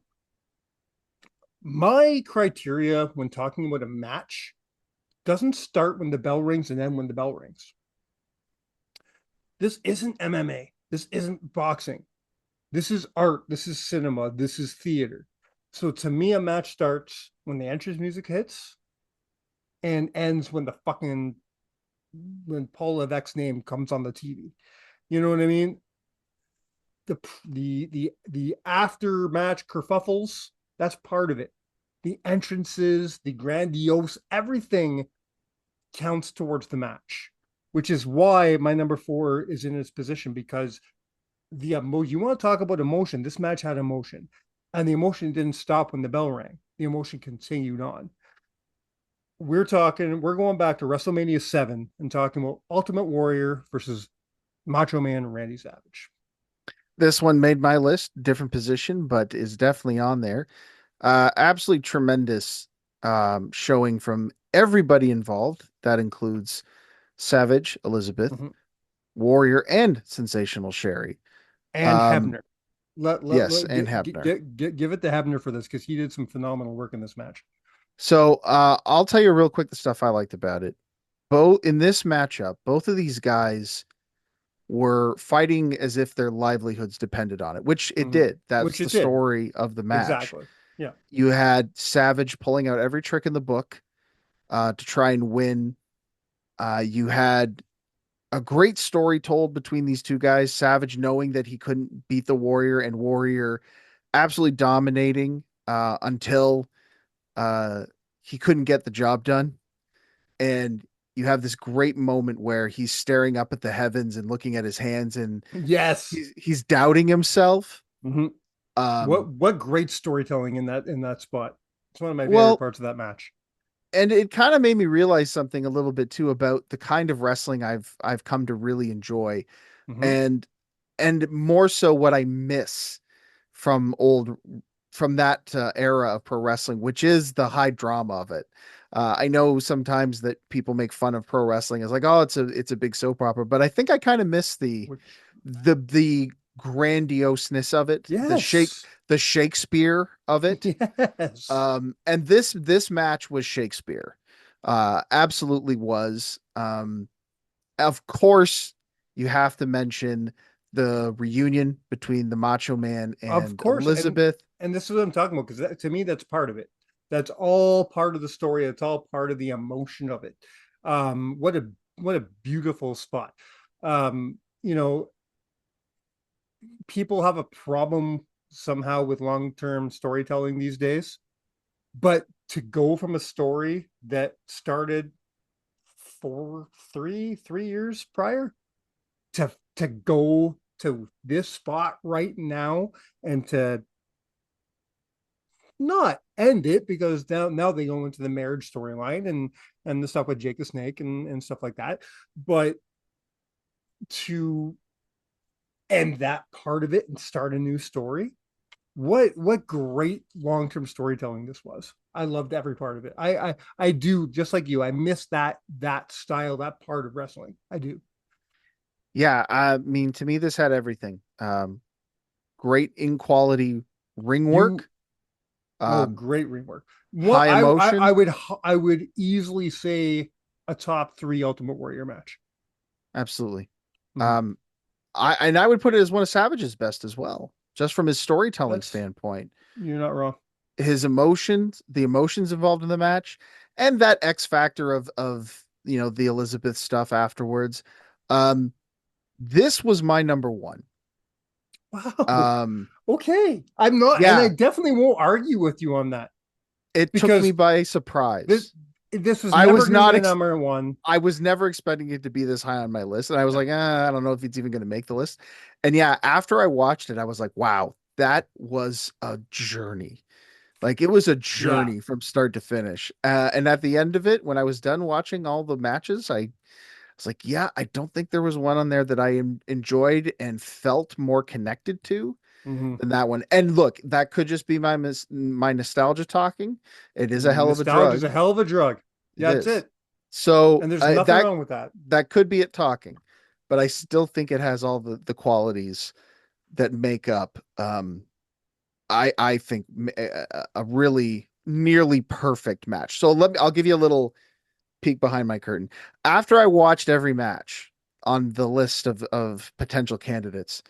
My criteria when talking about a match doesn't start when the bell rings and end when the bell rings. This isn't MMA. This isn't boxing. This is art. This is cinema. This is theater. So to me, a match starts when the entrance music hits and ends when the fucking when Paul Levesque's name comes on the TV. You know what I mean? The after match kerfuffles, that's part of it. The entrances, the grandiose, everything counts towards the match, which is why my number 4 is in its position, because you want to talk about emotion. This match had emotion, and the emotion didn't stop when the bell rang. The emotion continued on. We're going back to WrestleMania 7 and talking about Ultimate Warrior versus Macho Man Randy Savage. This one made my list, different position, but is definitely on there. Absolutely tremendous showing from everybody involved. That includes Savage, Elizabeth, Mm-hmm. Warrior, and Sensational Sherry. And Hebner. Yes, and Hebner. Give it to Hebner for this, because he did some phenomenal work in this match. So I'll tell you real quick the stuff I liked about it. Both in this matchup, both of these guys were fighting as if their livelihoods depended on it, which it Mm-hmm. did. That's Which the it did. story of the match. Exactly. Yeah. You had Savage pulling out every trick in the book to try and win. You had a great story told between these two guys. Savage knowing that he couldn't beat the Warrior, and Warrior absolutely dominating until uh, he couldn't get the job done. And you have this great moment where he's staring up at the heavens and looking at his hands, and Yes. he's doubting himself. Mm-hmm. Um, What great storytelling in that spot. It's one of my favorite well, parts of that match. and it kind of made me realize something a little bit too about the kind of wrestling I've come to really enjoy, Mm-hmm. and more so what I miss from old from that era of pro wrestling, which is the high drama of it. I know sometimes that people make fun of pro wrestling as like, oh, it's a big soap opera, but I think I kind of miss Which the grandioseness of it, yes. the Shakespeare of it. Yes. And this match was Shakespeare. Absolutely was. Of course, you have to mention the reunion between the Macho Man Of and course. Elizabeth. And this is what I'm talking about, because to me that's part of it. That's all part of the story. It's all part of the emotion of it. What a beautiful spot. You know, people have a problem somehow with long-term storytelling these days, but to go from a story that started 3 years prior to go to this spot right now, and to not end it, because now they go into the marriage storyline and the stuff with Jake the Snake and stuff like that, but to end that part of it and start a new story. What great long-term storytelling this was. I loved every part of it. I do, just like you. I miss that style, that part of wrestling. I do. Yeah, I mean, to me, this had everything. Great in quality ring You work, Oh, um, great rework. What high emotion. I would easily say a top 3 Ultimate Warrior match. Absolutely. Mhm. Um, I would put it as one of Savage's best as well, just from his storytelling That's standpoint. You're not wrong. His emotions, the emotions involved in the match, and that X factor of the Elizabeth stuff afterwards. Um, this was my number one. Wow. Um, Okay. I'm not, and I yeah, definitely won't argue with you on that, it took me because by this surprise. this was I never was going to be not a ex- number one. I was never expecting it to be this high on my list, and I was No. like, I don't know if it's even going to make the list. And yeah, after I watched it, I was like, wow, that was a journey. Like it was a Yeah. journey from start to finish. And at the end of it, when I was done watching all the matches, I was like, yeah, I don't think there was one on there that I enjoyed and felt more connected to Mm-hmm. than that one. And look, that could just be my nostalgia talking. It is a hell of a Nostalgia is drug. a hell of a drug. It Yeah, that's is. it. So And there's nothing wrong with that. that could be it talking, but I still think it has all the qualities that make up I think a really nearly perfect match. So I'll give you a little peek behind my curtain. After I watched every match on the list of potential candidates,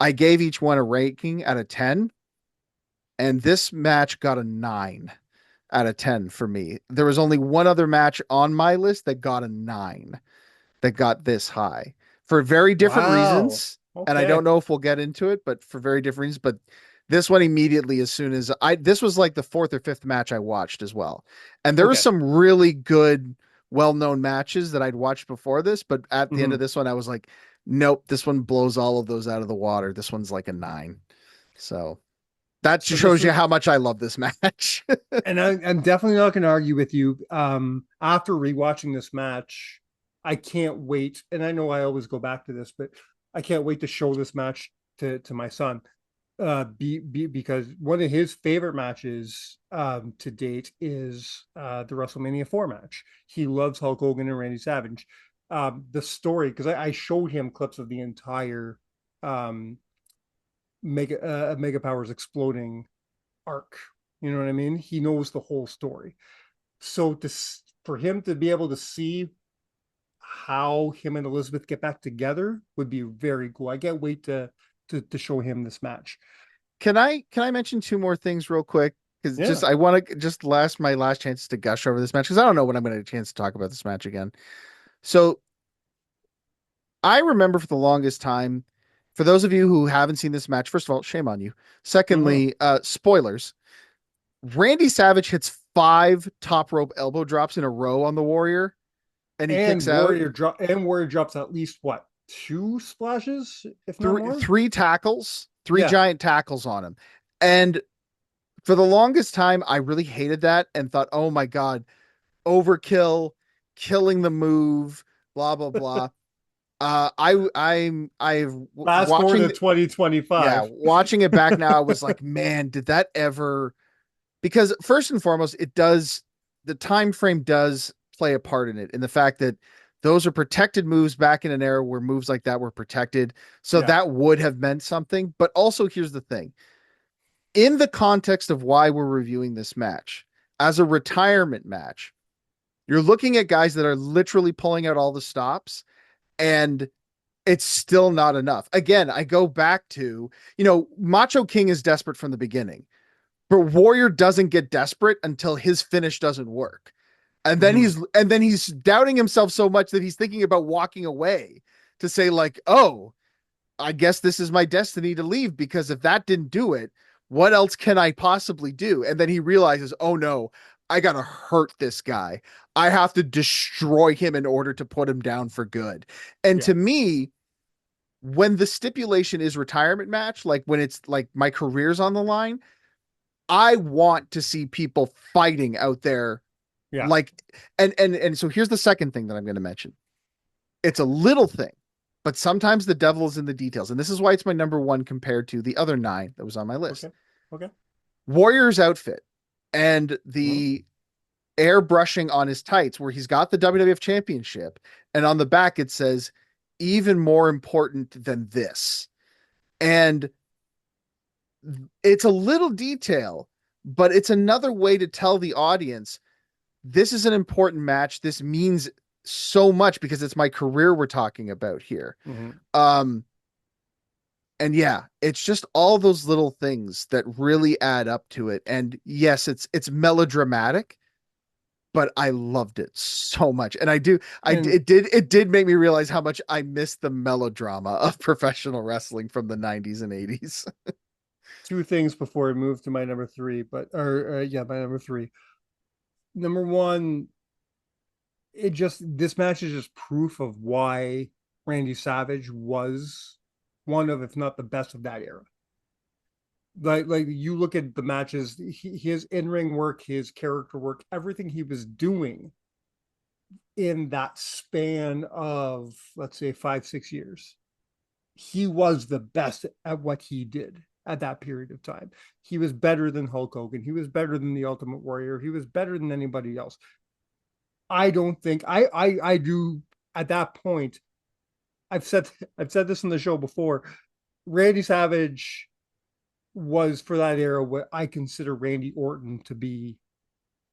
I gave each one a ranking out of 10, and this match got a 9. out of 10 for me. There was only one other match on my list that got a 9, that got this high for very different Wow. reasons. And I Okay. don't know if we'll get into it, but for very different reasons. But this one immediately, as soon as this was like the fourth or fifth match I watched as well. And there was Okay. some really good, well-known matches that I'd watched before this, but at the end of Mhm. this one, I was like, nope, this one blows all of those out of the water. This one's like a 9. So that So this shows you was, how much I love this match. and I'm definitely not going to argue with you. After rewatching this match, I can't wait. And I know I always go back to this, but I can't wait to show this match to my son. Because one of his favorite matches to date is the WrestleMania 4 match. He loves Hulk Hogan and Randy Savage. The story, because I showed him clips of the entire um, Mega Powers exploding arc. You know what I mean? He knows the whole story. So for him to be able to see how him and Elizabeth get back together would be very cool. I can't wait to show him this match. Can I mention two more things real quick? Because Yeah. just I want to just my last chance to gush over this match because I don't know when I'm going to get a chance to talk about this match again. So I remember for the longest time, for those of you who haven't seen this match, first of all, shame on you. Mm-hmm. Secondly, spoilers. Randy Savage hits 5 top rope elbow drops in a row on the Warrior, and he kicks out Warrior drops at least what, two splashes, if not more. three tackles, three Yeah. giant tackles on him, and for the longest time, I really hated that and thought, oh my God, overkill, killing the move, blah, blah, blah. I've Fast forward to watching, yeah, 2025. watching it back now, I was like, man, did that ever, because first and foremost, the time frame does play a part in it, in the fact that those are protected moves back in an era where moves like that were protected. So Yeah. that would have meant something. But also, here's the thing, in the context of why we're reviewing this match as a retirement match, you're looking at guys that are literally pulling out all the stops, and it's still not enough. Again, I go back to, Macho King is desperate from the beginning, but Warrior doesn't get desperate until his finish doesn't work. And then Mm-hmm. he's doubting himself so much that he's thinking about walking away to say like, "Oh, I guess this is my destiny to leave, because if that didn't do it, what else can I possibly do?" And then he realizes, oh no, I got to hurt this guy. I have to destroy him in order to put him down for good. And Yeah. to me, when the stipulation is retirement match, like when it's like my career's on the line, I want to see people fighting out there. Yeah. Like, and so here's the second thing that I'm going to mention. It's a little thing, but sometimes the devil is in the details. And this is why it's my number one compared to the other 9 that was on my list. Okay. Okay. Warrior's outfit and Mm-hmm. the airbrushing on his tights, where he's got the WWF championship. And on the back, it says, even more important than this. And it's a little detail, but it's another way to tell the audience, this is an important match. This means so much because it's my career we're talking about here. Mm-hmm. Um, and yeah, it's just all those little things that really add up to it. And yes, it's melodramatic, but I loved it so much. And And it did make me realize how much I missed the melodrama of professional wrestling from the 90s and 80s. two things before I move to my number three, my number three. Number one, this match is just proof of why Randy Savage was one of, if not the best of that era. Like you look at the matches, his in-ring work, his character work, everything he was doing in that span of, let's say, 5-6 years, he was the best at what he did at that period of time. He was better than Hulk Hogan. He was better than the Ultimate Warrior. He was better than anybody else. I don't think I do at that point. I've said this in the show before. Randy Savage was, for that era, what I consider Randy Orton to be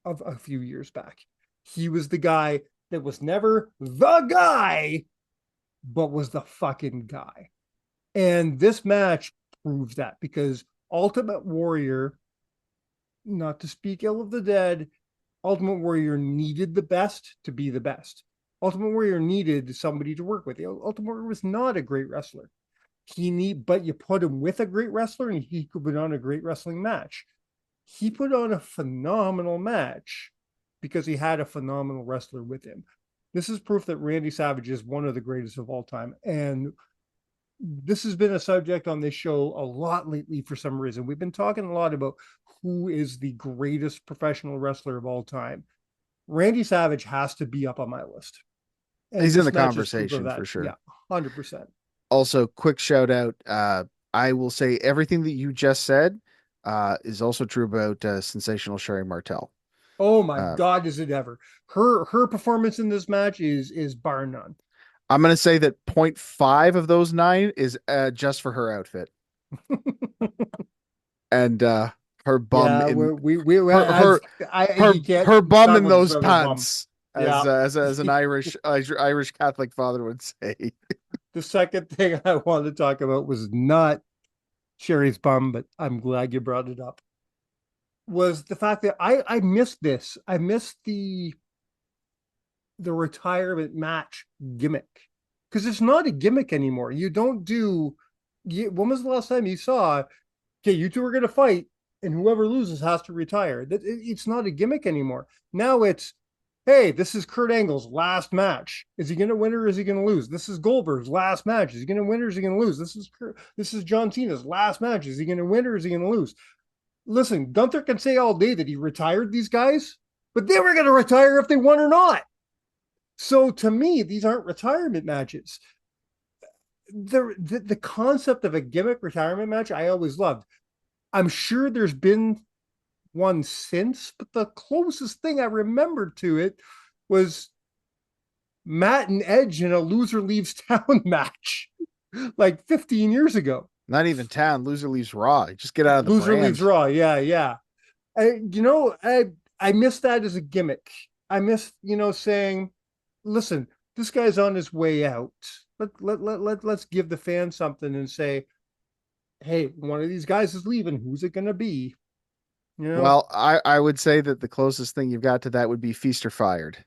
of a few years back. He was the guy that was never the guy, but was the fucking guy. And this match proves that, because Ultimate Warrior not to speak ill of the dead, Ultimate Warrior needed the best to be the best. Ultimate Warrior needed somebody to work with. Ultimate Warrior was not a great wrestler. But you put him with a great wrestler and he could put on a great wrestling match. He put on a phenomenal match because he had a phenomenal wrestler with him. This is proof that Randy Savage is one of the greatest of all time. And this has been a subject on this show a lot lately for some reason. We've been talking a lot about who is the greatest professional wrestler of all time. Randy Savage has to be up on my list. And he's in the match is proof of conversation that. for sure. Yeah, 100%. Also, quick shout out. I will say everything that you just said is also true about sensational Sherry Martel. Oh my God, is it ever? Her performance in this match is bar none. I'm going to say that 0.5 of those 9 is just for her outfit. And her bum Yeah, in her bum in those pants, yeah. as an Irish Catholic father would say. The second thing I wanted to talk about was not Sherry's bum, but I'm glad you brought it up. Was the fact that I missed this. I missed the retirement match gimmick, because it's not a gimmick anymore. You don't do. When was the last time you saw? Okay, you two are going to fight, and whoever loses has to retire. It's not a gimmick anymore. Now it's, hey, this is Kurt Angle's last match. Is he going to win or is he going to lose? This is Goldberg's last match. Is he going to win or is he going to lose? This is John Cena's last match. Is he going to win or is he going to lose? Listen, Gunther can say all day that he retired these guys, but they were going to retire if they won or not. So to me, these aren't retirement matches. The concept of a gimmick retirement match, I always loved. I'm sure there's been one since, but the closest thing I remember to it was Matt and Edge in a loser leaves town match like 15 years ago. Not even town. Loser leaves Raw. Just get out of the Loser brand. leaves Raw. Yeah. I miss that as a gimmick. I miss, saying, listen, this guy's on his way out. Let's give the fans something and say, hey, one of these guys is leaving. Who's it going to be? Well, I would say that the closest thing you've got to that would be Feast or Fired.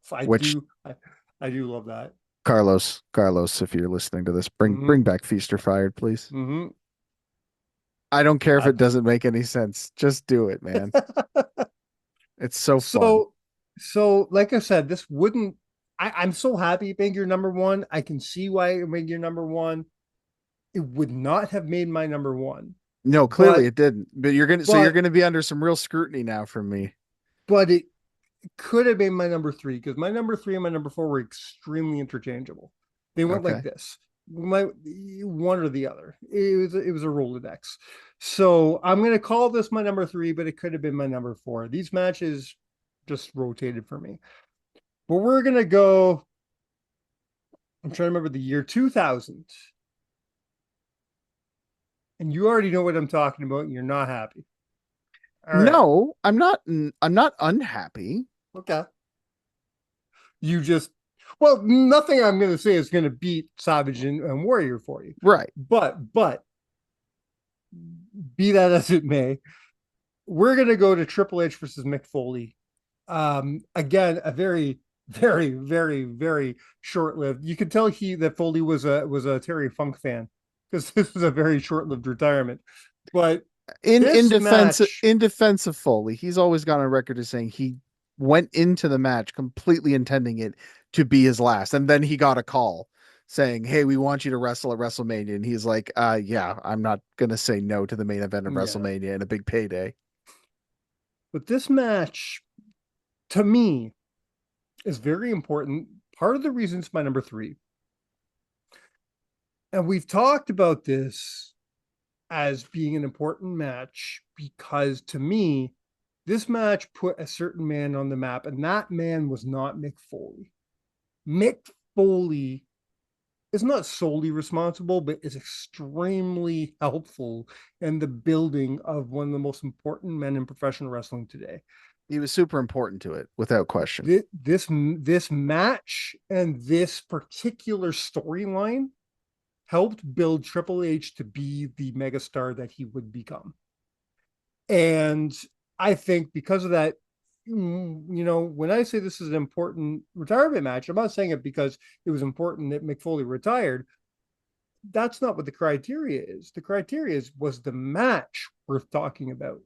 I do love that. Carlos, if you're listening to this, bring back Feast or Fired, please. Mm-hmm. I don't care if it doesn't make any sense. Just do it, man. It's so fun. So like I said, this wouldn't. I'm so happy it made your number one. I can see why it made your number one. It would not have made my number one. No, clearly it didn't. But you're gonna be under some real scrutiny now from me. But it could have been my number 3, because my number 3 and my number 4 were extremely interchangeable. They went like this. One or the other. It was a Rolodex. So I'm gonna call this my number 3, but it could have been my number 4. These matches just rotated for me. But we're gonna go. I'm trying to remember the year 2000. And you already know what I'm talking about, and you're not happy. No, I'm not unhappy. Okay. Nothing I'm going to say is going to beat Savage and Warrior for you. Right. But be that as it may, we're going to go to Triple H versus Mick Foley. Again, a very, very, very, very short-lived. You could tell that Foley was a Terry Funk fan, because this was a very short-lived retirement. But in defense of Foley, he's always gone on record as saying he went into the match completely intending it to be his last, and then he got a call saying, "Hey, we want you to wrestle at WrestleMania," and he's like, "Yeah, I'm not gonna say no to the main event of WrestleMania and a big payday." But this match, to me, is very important. Part of the reason it's my number 3, and we've talked about this as being an important match, because to me, this match put a certain man on the map, and that man was not Mick Foley. Mick Foley is not solely responsible, but is extremely helpful in the building of one of the most important men in professional wrestling today. He was super important to it, without question. This match and this particular storyline helped build Triple H to be the megastar that he would become. And I think because of that, when I say this is an important retirement match, I'm not saying it because it was important that Mick Foley retired. That's not what the criteria is. The criteria was the match worth talking about.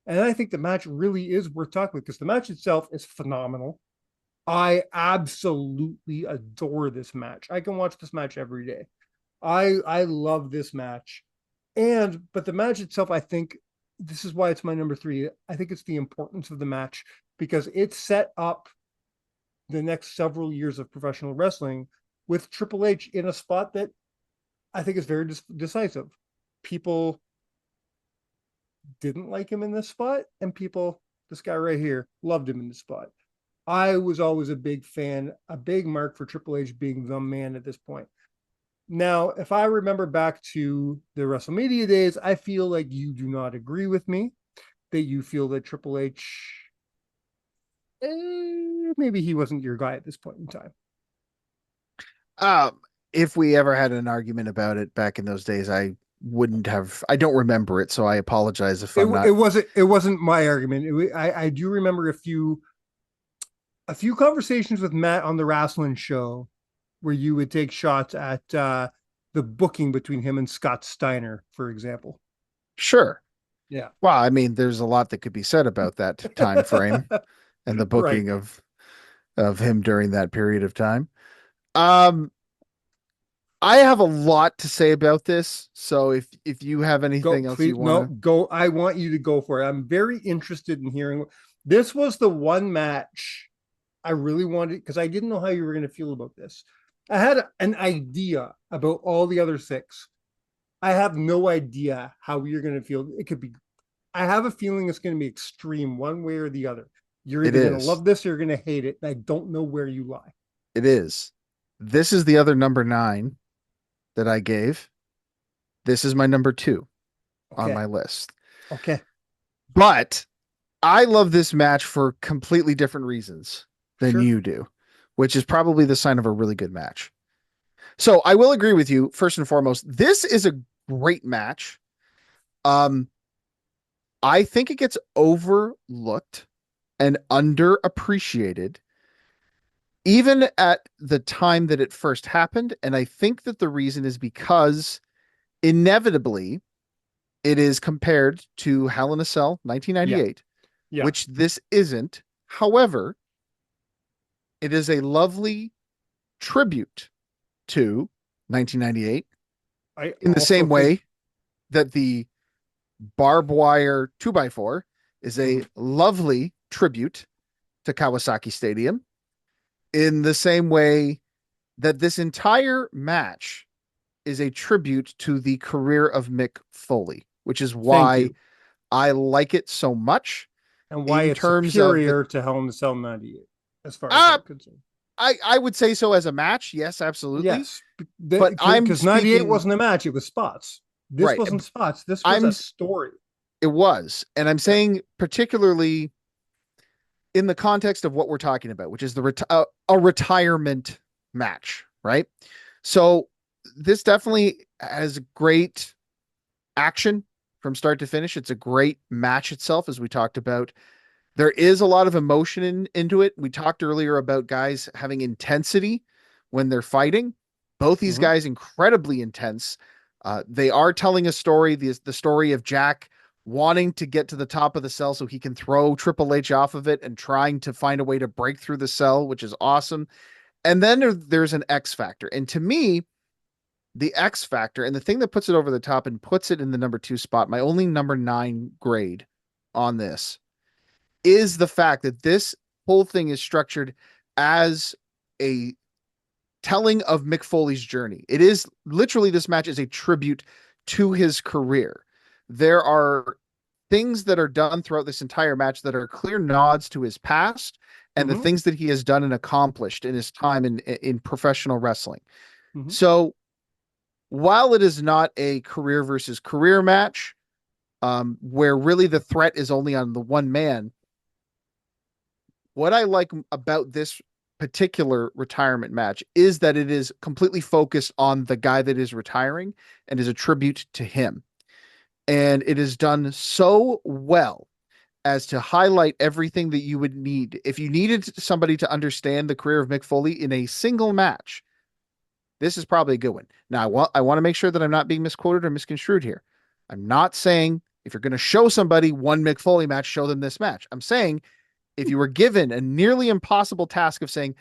And I think the match really is worth talking about because the match itself is phenomenal. I absolutely adore this match. I can watch this match every day. I love this match. But the match itself, I think this is why it's my number 3. I think it's the importance of the match because it set up the next several years of professional wrestling with Triple H in a spot that I think is very decisive. People didn't like him in this spot, and this guy right here, loved him in this spot. I was always a big fan, a big mark for Triple H being the man at this point. Now, if I remember back to the WrestleMania days, I feel like you do not agree with me, that you feel that Triple H, maybe he wasn't your guy at this point in time. If we ever had an argument about it back in those days, I wouldn't have. I don't remember it, so I apologize if I'm not. It wasn't my argument. I do remember a few conversations with Matt on the wrestling show where you would take shots at the booking between him and Scott Steiner, for example. Sure. Yeah. Well, I mean, there's a lot that could be said about that time frame and the booking Right. of him during that period of time. I have a lot to say about this, so if you have anything else you want to go. I want you to go for it. I'm very interested in hearing. This was the one match I really wanted because I didn't know how you were going to feel about this. I had an idea about all the other 6. I have no idea how you're going to feel. It could be. I have a feeling it's going to be extreme one way or the other. You're It either going to is. love this or you're going to hate it. And I don't know where you lie. It is. This is the other number 9 that I gave. This is my number 2 on my list. Okay. But I love this match for completely different reasons than you do, which is probably the sign of a really good match. So I will agree with you. First and foremost, this is a great match. I think it gets overlooked and underappreciated even at the time that it first happened. And I think that the reason is because inevitably it is compared to Hell in a Cell 1998, which this isn't. However, it is a lovely tribute to 1998 in the same way that the barbed wire 2x4 is a lovely tribute to Kawasaki Stadium, in the same way that this entire match is a tribute to the career of Mick Foley, which is why I like it so much. And why it's superior to Hell in a Cell 98, as far as I'm concerned. I would say so as a match. Yes, absolutely. Yes. But because 98 wasn't a match, it was spots. This wasn't spots. This was a story. It was. And I'm saying particularly in the context of what we're talking about, which is a retirement match, right? So this definitely has great action from start to finish. It's a great match itself, as we talked about. There is a lot of emotion into it. We talked earlier about guys having intensity when they're fighting. Both these guys incredibly intense. They are telling a story, the story of Jack wanting to get to the top of the cell so he can throw Triple H off of it and trying to find a way to break through the cell, which is awesome. And then there's an X factor. And to me, the X factor and the thing that puts it over the top and puts it in the number 2 spot, my only number 9 grade on this, is the fact that this whole thing is structured as a telling of Mick Foley's journey. It is literally, this match is a tribute to his career. There are things that are done throughout this entire match that are clear nods to his past and the things that he has done and accomplished in his time in professional wrestling. So while it is not a career versus career match, where really the threat is only on the one man, what I like about this particular retirement match is that it is completely focused on the guy that is retiring and is a tribute to him. and it is done so well as to highlight everything that you would need. If you needed somebody to understand the career of Mick Foley in a single match, this is probably a good one. Now, I want to make sure that I'm not being misquoted or misconstrued here. I'm not saying if you're going to show somebody one Mick Foley match, show them this match. I'm saying if you were given a nearly impossible task of saying,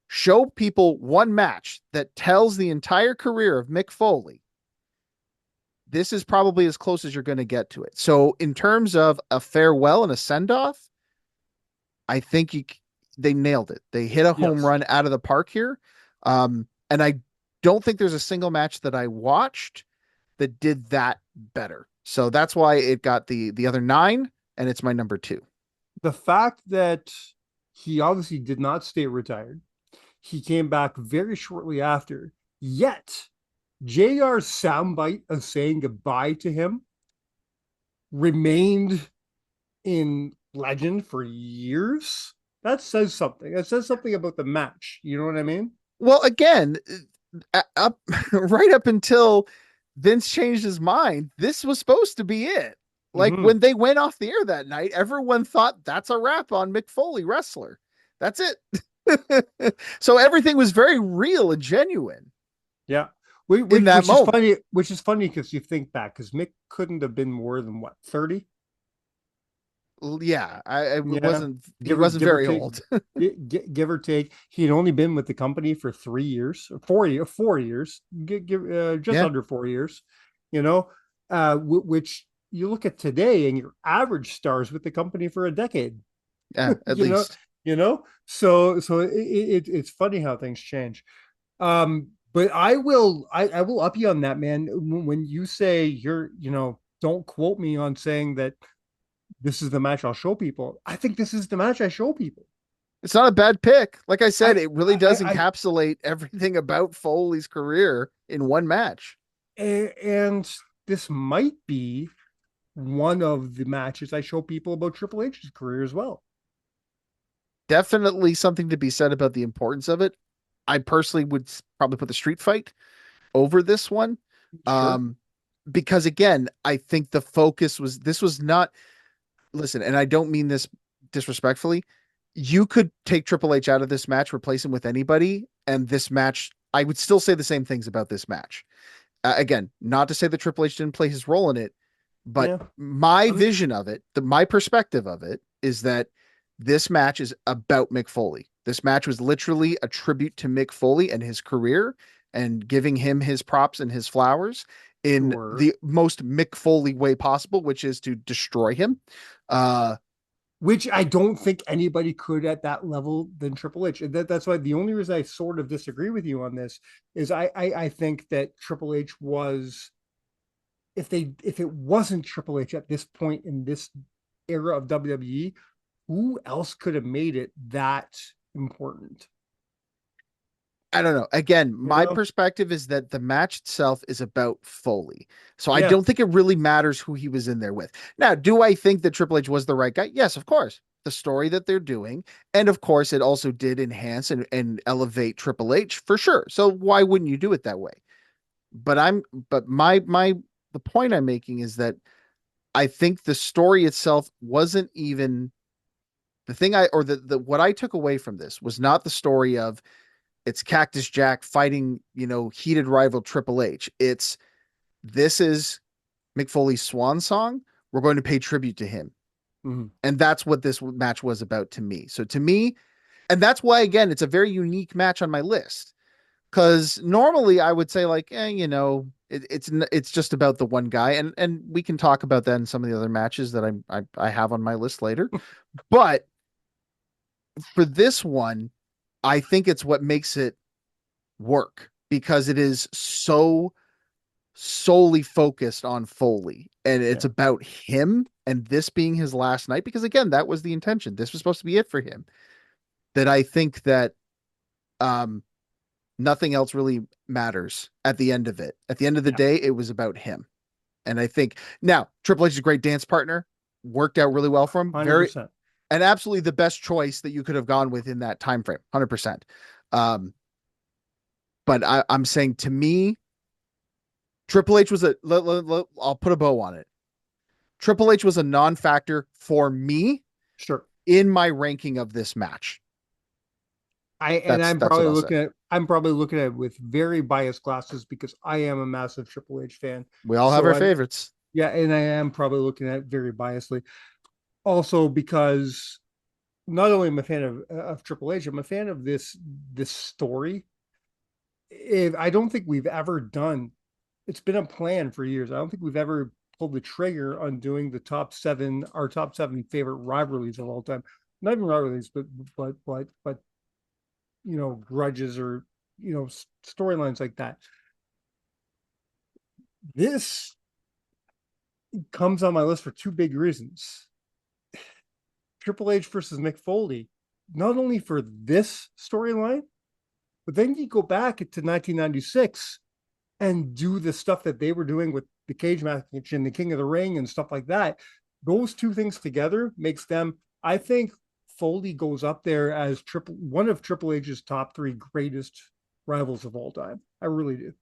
show people one match that tells the entire career of Mick Foley, this is probably as close as you're going to get to it. So in terms of a farewell and a send-off, I think they nailed it. They hit a home run out of the park here. And I don't think there's a single match that I watched that did that better. So that's why it got the other 9, and it's my number 2. The fact that he obviously did not stay retired, he came back very shortly after, yet JR's soundbite of saying goodbye to him remained in legend for years. That says something. That says something about the match. You know what I mean? Well, again, right up until Vince changed his mind, this was supposed to be it. Like when they went off the air that night, everyone thought that's a wrap on Mick Foley, wrestler. That's it. So everything was very real and genuine. Yeah. Which Is funny because you think back, because Mick couldn't have been more than what, 30? Yeah, he wasn't very old. Give or take. He had only been with the company for 3 years, 4 years, under 4 years, which you look at today and your average stars with the company for a decade. Yeah, at least. So it's funny how things change. But I will up you on that, man. When you say don't quote me on saying that this is the match I'll show people. I think this is the match I show people. It's not a bad pick. Like I said, it really does encapsulate everything about Foley's career in one match. And this might be one of the matches I show people about Triple H's career as well. Definitely something to be said about the importance of it. I personally would probably put the street fight over this one. Sure. Because again, I think the focus was not, listen, and I don't mean this disrespectfully. You could take Triple H out of this match, replace him with anybody, and this match, I would still say the same things about this match. Again, not to say that Triple H didn't play his role in it, but my vision of it, my perspective of it is that this match is about Mick Foley. This match was literally a tribute to Mick Foley and his career and giving him his props and his flowers in the most Mick Foley way possible, which is to destroy him. Which I don't think anybody could at that level than Triple H. That's why the only reason I sort of disagree with you on this is I think that Triple H was, if it wasn't Triple H at this point in this era of WWE, who else could have made it that important? I don't know. Again, my perspective is that the match itself is about Foley. So I don't think it really matters who he was in there with. Now, do I think that Triple H was the right guy? Yes, of course. The story that they're doing. And of course, it also did enhance and elevate Triple H for sure. So why wouldn't you do it that way? But the point I'm making is that I think the story itself wasn't even the thing what I took away from this was not the story of it's Cactus Jack fighting, heated rival Triple H. This is Mick Foley's swan song. We're going to pay tribute to him. Mm-hmm. And that's what this match was about to me. So to me, and that's why, again, it's a very unique match on my list. Because normally I would say it's just about the one guy. And we can talk about that in some of the other matches that I have on my list later. But for this one, I think it's what makes it work because it is so solely focused on Foley and it's about him and this being his last night. Because again, that was the intention. This was supposed to be it for him. That I think that nothing else really matters at the end of it. At the end of the day, it was about him. And I think now Triple H is a great dance partner, worked out really well for him. 100%. And absolutely the best choice that you could have gone with in that time frame, 100%. But I'm saying to me, Triple H was I'll put a bow on it. Triple H was a non-factor for me Sure. in my ranking of this match. I'm probably looking at it with very biased glasses because I am a massive Triple H fan. We all have our favorites. Yeah, and I am probably looking at it very biasedly. Also, because not only am I a fan of Triple H, I'm a fan of this story. I don't think we've ever done. It's been a plan for years. I don't think we've ever pulled the trigger on doing our top 7 favorite rivalries of all time. Not even rivalries, but grudges or storylines like that. This comes on my list for 2 big reasons. Triple H versus Mick Foley, not only for this storyline, but then you go back to 1996 and do the stuff that they were doing with the cage match and the King of the Ring and stuff like that. Those 2 things together makes them, I think Foley goes up there as one of Triple H's top 3 greatest rivals of all time. I really do.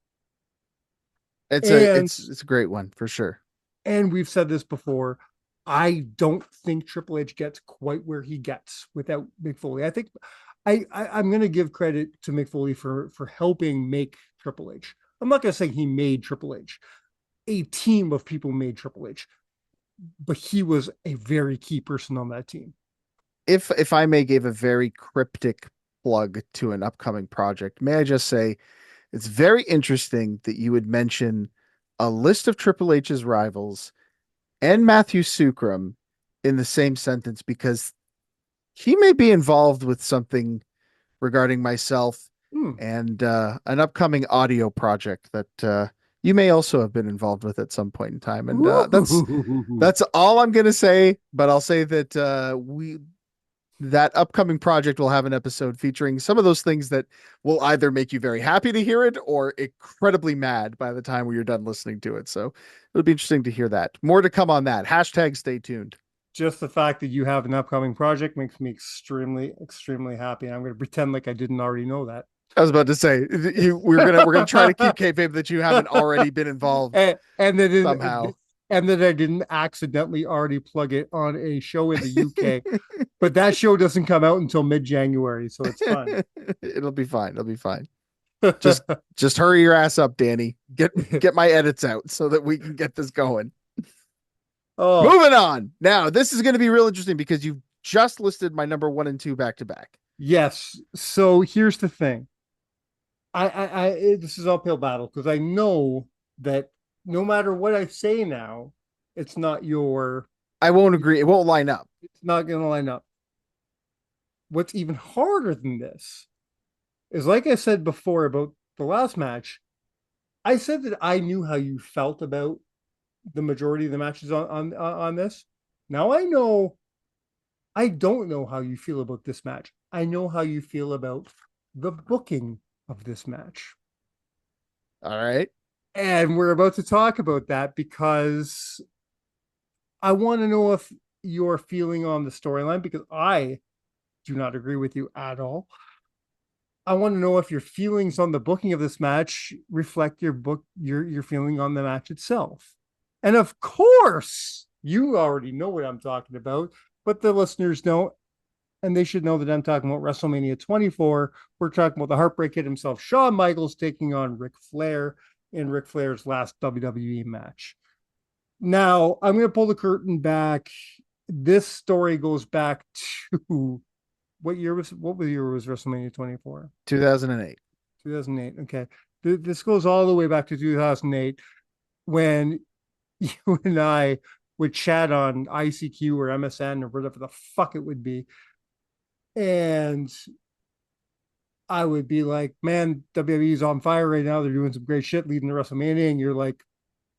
It's a great one for sure. And we've said this before. I don't think Triple H gets quite where he gets without Mick Foley. I think I'm going to give credit to Mick Foley for helping make Triple H. I'm not going to say he made Triple H. A team of people made Triple H, but he was a very key person on that team. If I may give a very cryptic plug to an upcoming project, may I just say it's very interesting that you would mention a list of Triple H's rivals and Matthew Sukram in the same sentence, because he may be involved with something regarding myself and an upcoming audio project that you may also have been involved with at some point in time. And that's all I'm going to say, but I'll say that that upcoming project will have an episode featuring some of those things that will either make you very happy to hear it or incredibly mad by the time you're done listening to it. So it'll be interesting to hear that. More to come on that. Hashtag stay tuned. Just the fact that you have an upcoming project makes me extremely, extremely happy. I'm going to pretend like I didn't already know that. I was about to say we're gonna try to keep kayfabe that you haven't already been involved and that somehow. And that I didn't accidentally already plug it on a show in the UK. But that show doesn't come out until mid-January, so it's fine. It'll be fine. It'll be fine. Just hurry your ass up, Danny. Get my edits out so that we can get this going. Oh. Moving on. Now, this is going to be real interesting because you've just listed my number 1 and 2 back to back. Yes. So here's the thing. This is uphill battle because I know that no matter what I say now, it's not your. I won't agree. It won't line up. It's not going to line up. What's even harder than this is, like I said before about the last match, I said that I knew how you felt about the majority of the matches on this. Now I know. I don't know how you feel about this match. I know how you feel about the booking of this match. All right. And we're about to talk about that because I want to know if your feeling on the storyline, because I do not agree with you at all. I want to know if your feelings on the booking of this match reflect your feeling on the match itself. And of course, you already know what I'm talking about, but the listeners don't. And they should know that I'm talking about WrestleMania 24. We're talking about the Heartbreak Kid himself, Shawn Michaels, taking on Ric Flair in Ric Flair's last WWE match. Now, I'm going to pull the curtain back. This story goes back to what year was WrestleMania 24? 2008. 2008. Okay. This goes all the way back to 2008 when you and I would chat on ICQ or MSN or whatever the fuck it would be. And I would be like, man, WWE's on fire right now. They're doing some great shit leading to WrestleMania. And you're like,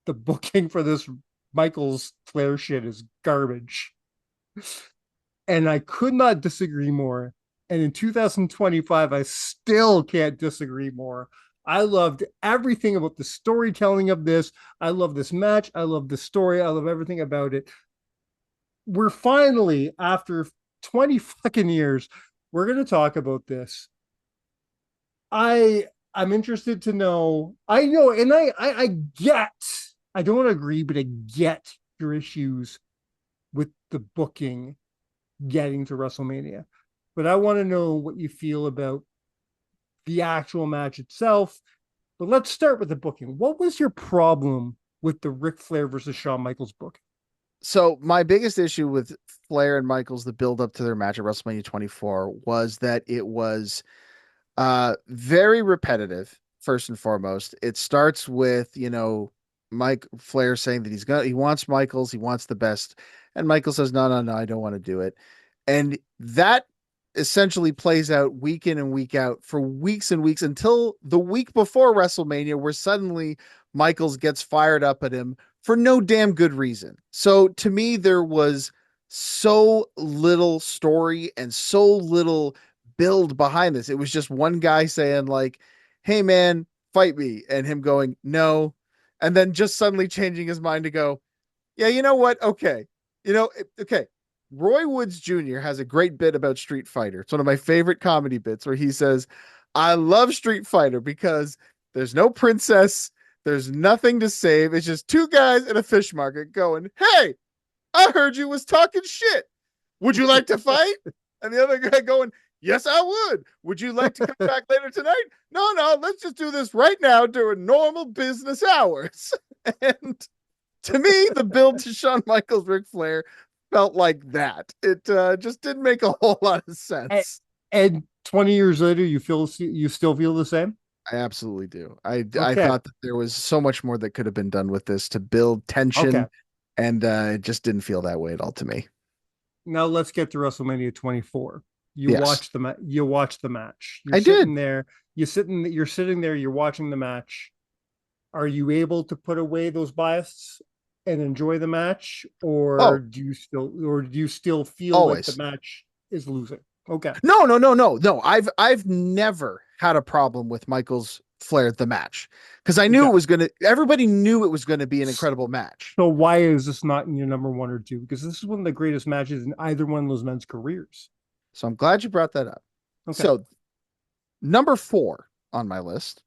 the booking for this Michaels Flair shit is garbage. And I could not disagree more. And in 2025, I still can't disagree more. I loved everything about the storytelling of this. I love this match. I love the story. I love everything about it. We're finally, after 20 fucking years, we're going to talk about this. I'm interested to know. I know, and I get, I don't agree, but I get major issues with the booking getting to WrestleMania. But I want to know what you feel about the actual match itself. But let's start with the booking. What was your problem with the Ric Flair versus Shawn Michaels book? So my biggest issue with Flair and Michaels, the build up to their match at WrestleMania 24, was that it was very repetitive. First and foremost, it starts with, Mike Flair saying that he wants Michaels, he wants the best, and Michael says, no, no, no, I don't want to do it. And that essentially plays out week in and week out for weeks and weeks until the week before WrestleMania, where suddenly Michaels gets fired up at him for no damn good reason. So to me, there was so little story and so little build behind this. It was just one guy saying like, hey man, fight me, and him going, no. And then just suddenly changing his mind to go, yeah, you know what? Okay. Okay. Roy Woods Jr. has a great bit about Street Fighter. It's one of my favorite comedy bits where he says, I love Street Fighter because there's no princess, there's nothing to save. It's just two guys in a fish market going, hey, I heard you was talking shit. Would you like to fight? And the other guy going, yes, I would. Would you like to come back later tonight? No, let's just do this right now during normal business hours. And to me, the build to Shawn Michaels, Ric Flair felt like that. It just didn't make a whole lot of sense. And 20 years later, you still feel the same? I absolutely do. I thought that there was so much more that could have been done with this to build tension, and it just didn't feel that way at all to me. Now let's get to WrestleMania 24. You watched the match. You're sitting there. You're sitting there. You're watching the match. Are you able to put away those biases and enjoy the match, or do you still feel always like the match is losing? Okay. No. I've never had a problem with Michaels Flair the match because I knew everybody knew it was going to be an incredible match. So why is this not in your number one or two? Because this is one of the greatest matches in either one of those men's careers. So I'm glad you brought that up. Okay. So number 4 on my list,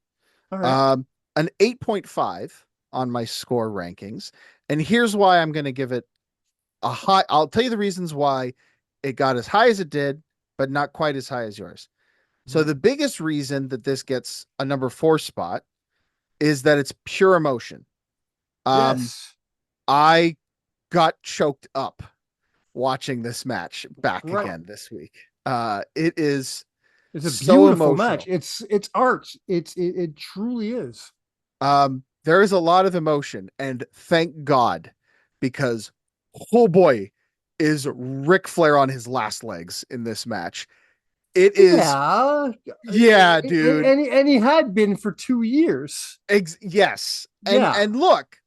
all right. An 8.5 on my score rankings. And here's why I'm going to give it a high. I'll tell you the reasons why it got as high as it did, but not quite as high as yours. So the biggest reason that this gets a number 4 spot is that it's pure emotion. Yes. I got choked up watching this match back again this week. It's a beautiful match. It's art. It truly is. There is a lot of emotion, and thank God, because oh boy, is Ric Flair on his last legs in this match. It is, yeah, dude, and he had been for 2 years. Yes, and look,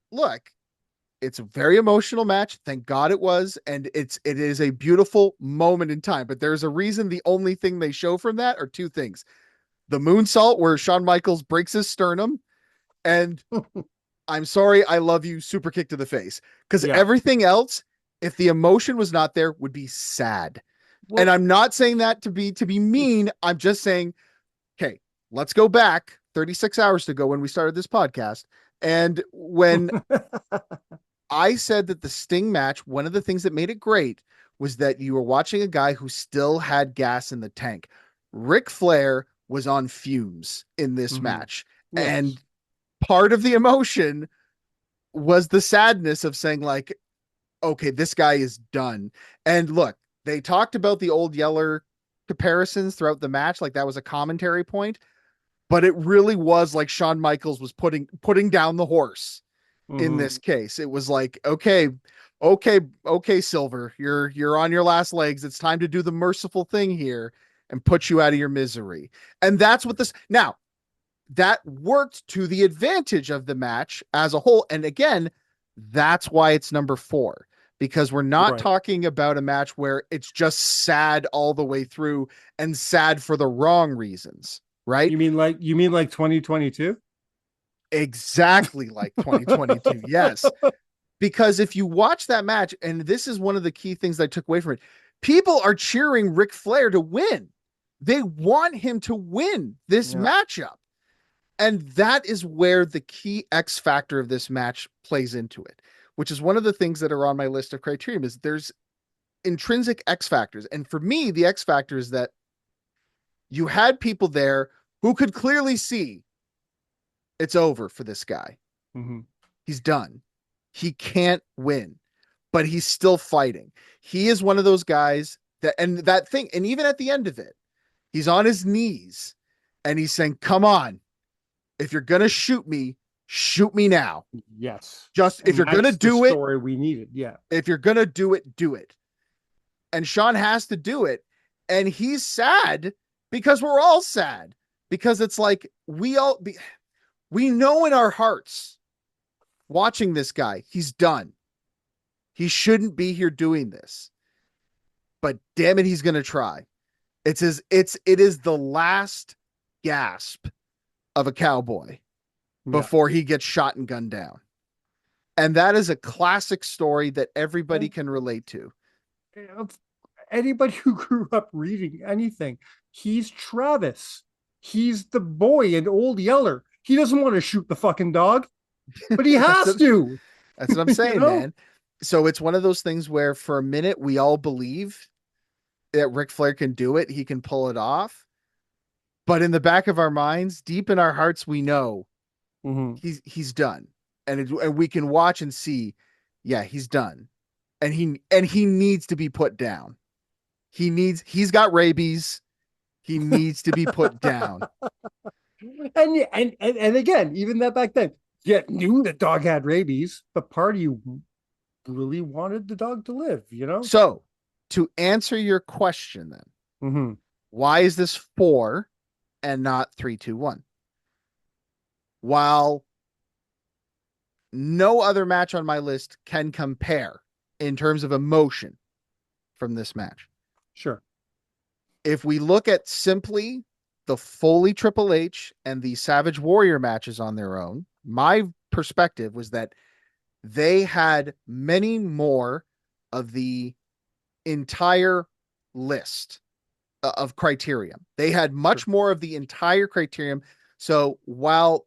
it's a very emotional match. Thank God it was, and it is a beautiful moment in time. But there's a reason. The only thing they show from that are 2 things: the moonsault where Shawn Michaels breaks his sternum, and I'm sorry, I love you, super kick to the face. Because everything else, if the emotion was not there, would be sad. Well, and I'm not saying that to be mean. I'm just saying, okay, let's go back 36 hours ago when we started this podcast. And when I said that the Sting match, one of the things that made it great was that you were watching a guy who still had gas in the tank. Ric Flair was on fumes in this match. Yes. And part of the emotion was the sadness of saying like, okay, this guy is done. And look, they talked about the Old Yeller comparisons throughout the match. Like that was a commentary point, but it really was like Shawn Michaels was putting down the horse in this case. It was like, okay, Silver, you're on your last legs. It's time to do the merciful thing here and put you out of your misery. And that's what now that worked to the advantage of the match as a whole. And again, that's why it's number 4, because we're not talking about a match where it's just sad all the way through and sad for the wrong reasons, right? You mean like 2022? Exactly like 2022. Yes. Because if you watch that match, and this is one of the key things that I took away from it, people are cheering Ric Flair to win. They want him to win this matchup. And that is where the key X factor of this match plays into it. which is one of the things that are on my list of criterion, is there's intrinsic X factors. And for me, the X factor is that you had people there who could clearly see it's over for this guy. Mm-hmm. He's done. He can't win, but he's still fighting. He is one of those guys and even at the end of it, he's on his knees and he's saying, come on, if you're going to shoot me now. Yes. Just if you're going to do it, story we needed. Yeah. If you're going to do it, do it. And Sean has to do it. And he's sad because we're all sad, because it's like we know in our hearts watching this guy, he's done. He shouldn't be here doing this, but damn it, he's going to try. It is the last gasp of a cowboy before he gets shot and gunned down. And that is a classic story that everybody can relate to. Anybody who grew up reading anything, he's Travis. He's the boy in Old Yeller. He doesn't want to shoot the fucking dog, but he has to. That's what I'm saying, man. So it's one of those things where for a minute we all believe that Ric Flair can do it. He can pull it off. But in the back of our minds, deep in our hearts, we know he's done. And we can watch and see, yeah, he's done. And he needs to be put down. He's got rabies. He needs to be put down. And again, even that back then, you knew the dog had rabies, but part of you really wanted the dog to live, you know? So to answer your question then, why is this 4 and not 3, 2, 1? While no other match on my list can compare in terms of emotion from this match. Sure. If we look at simply the Foley Triple H and the Savage Warrior matches on their own, my perspective was that they had many more of the entire list of criterion. They had much more of the entire criterion. So while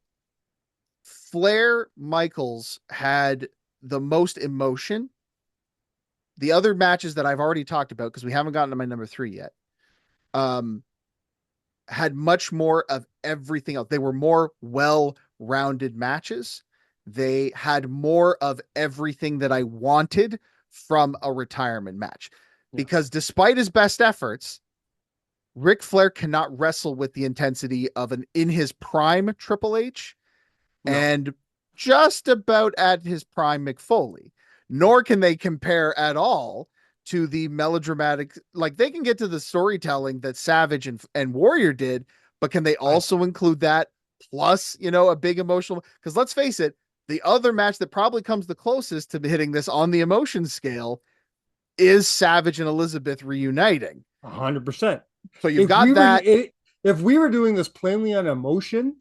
Flair Michaels had the most emotion, the other matches that I've already talked about, because we haven't gotten to my number 3 yet, had much more of everything else. They were more well-rounded matches. They had more of everything that I wanted from a retirement match. Because despite his best efforts, Ric Flair cannot wrestle with the intensity of an in his prime Triple H and just about at his prime Mick Foley. Nor can they compare at all to the melodramatic, like they can get to the storytelling that Savage and Warrior did, but can they also include that plus, a big emotional, because let's face it, the other match that probably comes the closest to hitting this on the emotion scale is Savage and Elizabeth reuniting. 100%. So you've got that. If we were doing this plainly on emotion,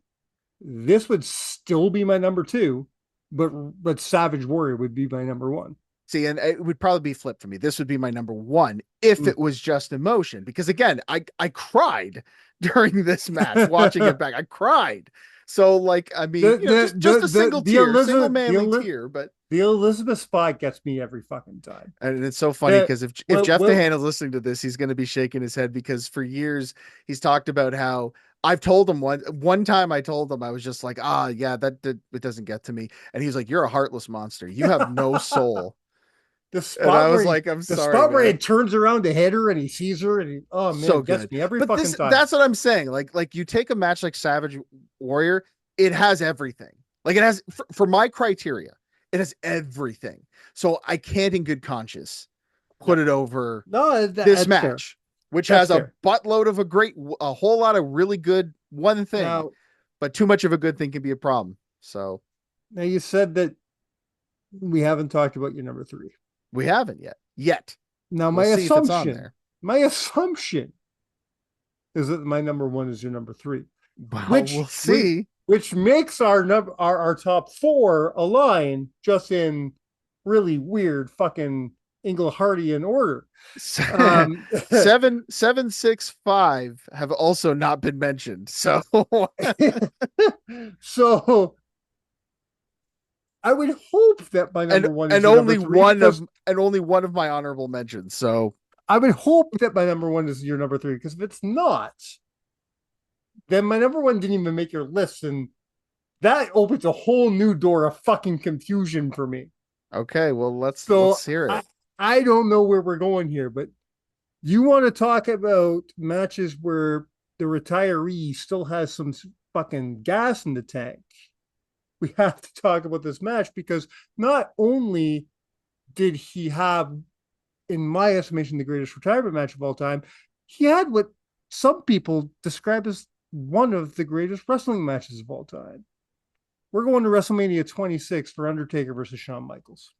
this would still be my number 2, but Savage Warrior would be my number 1. See, and it would probably be flipped for me. This would be my number 1 if it was just emotion. Because again, I cried during this match watching it back. I cried. So just a single tear, single manly tear. But the Elizabeth spot gets me every fucking time. And it's so funny because if Jeff DeHaan is listening to this, he's going to be shaking his head, because for years he's talked about how I've told him one time I told him, I was just like, it doesn't get to me. And he's like, you're a heartless monster. You have no soul. The spot I'm sorry. The spot where he turns around to hit her and he sees her and it gets me every fucking time. That's what I'm saying. Like you take a match like Savage Warrior, it has everything. Like it has, for my criteria, it has everything. So I can't in good conscience put it over this match, fair. Which has a buttload of a whole lot of really good one thing, but too much of a good thing can be a problem. So now you said that we haven't talked about your number 3. We haven't yet. Now my assumption is that my number 1 is your number 3. Well, we'll see. Which makes our top 4 align just in really weird fucking Englehardian order. 7, 6, 5 have also not been mentioned. So I would hope that my number one is and your number only three one because of my honorable mentions. So I would hope that my number one is your number three because if it's not, then my number one didn't even make your list, and that opens a whole new door of fucking confusion for me. okay, well So let's hear it. I don't know where we're going here, but you want to talk about matches where the retiree still has some fucking gas in the tank. We have to talk about this match because not only did he have, in my estimation, the greatest retirement match of all time, he had what some people describe as one of the greatest wrestling matches of all time. We're going to WrestleMania 26 for Undertaker versus Shawn Michaels.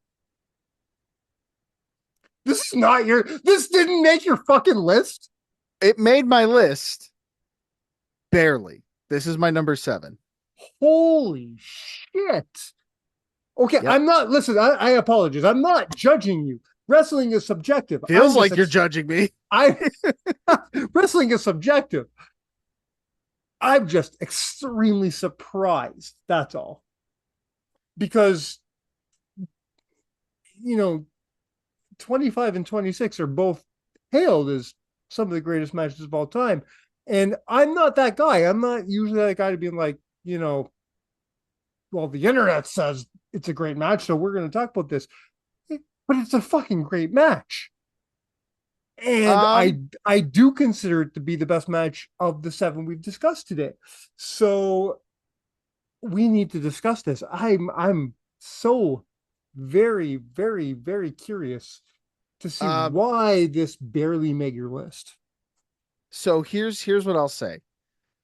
This didn't make your fucking list. It made my list barely. This is my number 7. Holy shit. Okay, Yep. I'm not, listen, I apologize. I'm not judging you. Wrestling is subjective. Feels like you're judging me. Wrestling is subjective. I'm just extremely surprised. That's all. Because, 25 and 26 are both hailed as some of the greatest matches of all time. And I'm not that guy. I'm not usually that guy to be like, well, the internet says it's a great match, so we're going to talk about this. But it's a fucking great match. And I do consider it to be the best match of the 7 we've discussed today. So we need to discuss this. I'm so very, very, very curious to see why this barely made your list. So here's what I'll say.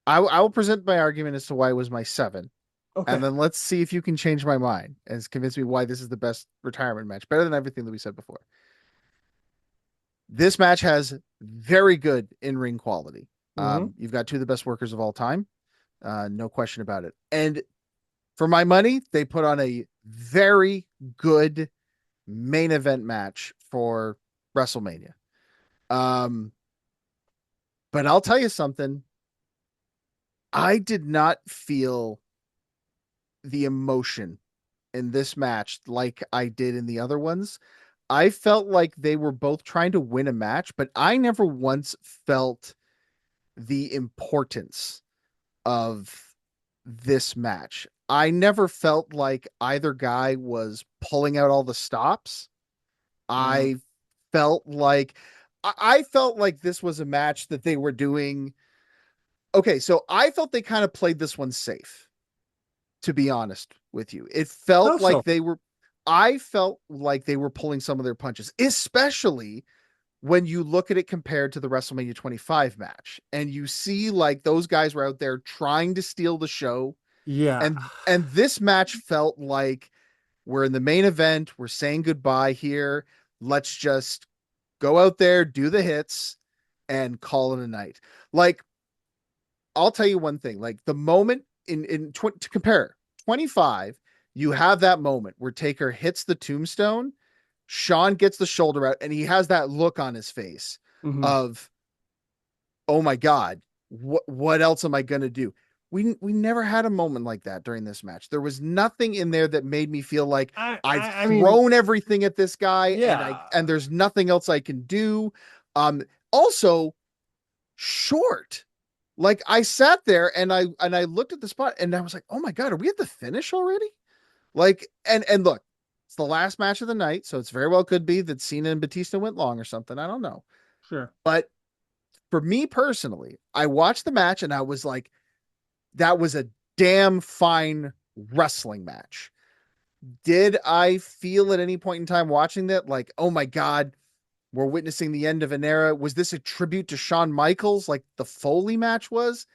I will present my argument as to why it was my 7. Okay. And then let's see if you can change my mind and convince me why this is the best retirement match, better than everything that we said before. This match has very good in-ring quality. You've got 2 of the best workers of all time. No question about it. And for my money, they put on a very good main event match for WrestleMania. But I'll tell you something. I did not feel the emotion in this match like I did in the other ones. I felt like they were both trying to win a match, but I never once felt the importance of this match. I never felt like either guy was pulling out all the stops. I felt like this was a match that they were doing. Okay, so I felt they kind of played this one safe, to be honest with you. It felt like I felt like they were pulling some of their punches, especially when you look at it compared to the WrestleMania 25 match and you see like those guys were out there trying to steal the show. Yeah. And this match felt like we're in the main event. We're saying goodbye here. Let's just go out there, do the hits and call it a night. Like, I'll tell you one thing, like the moment to compare 25, you have that moment where Taker hits the tombstone, Shawn gets the shoulder out, and he has that look on his face of, oh my God, what else am I going to do? We never had a moment like that during this match. There was nothing in there that made me feel like I've thrown everything at this guy and there's nothing else I can do. Also short. Like I sat there and I looked at the spot and I was like, oh my God, are we at the finish already? Like, and look, it's the last match of the night. So it's very well could be that Cena and Batista went long or something. I don't know. Sure. But for me personally, I watched the match and I was like, that was a damn fine wrestling match. Did I feel at any point in time watching that like, oh my God, we're witnessing the end of an era? Was this a tribute to Shawn Michaels like the Foley match was?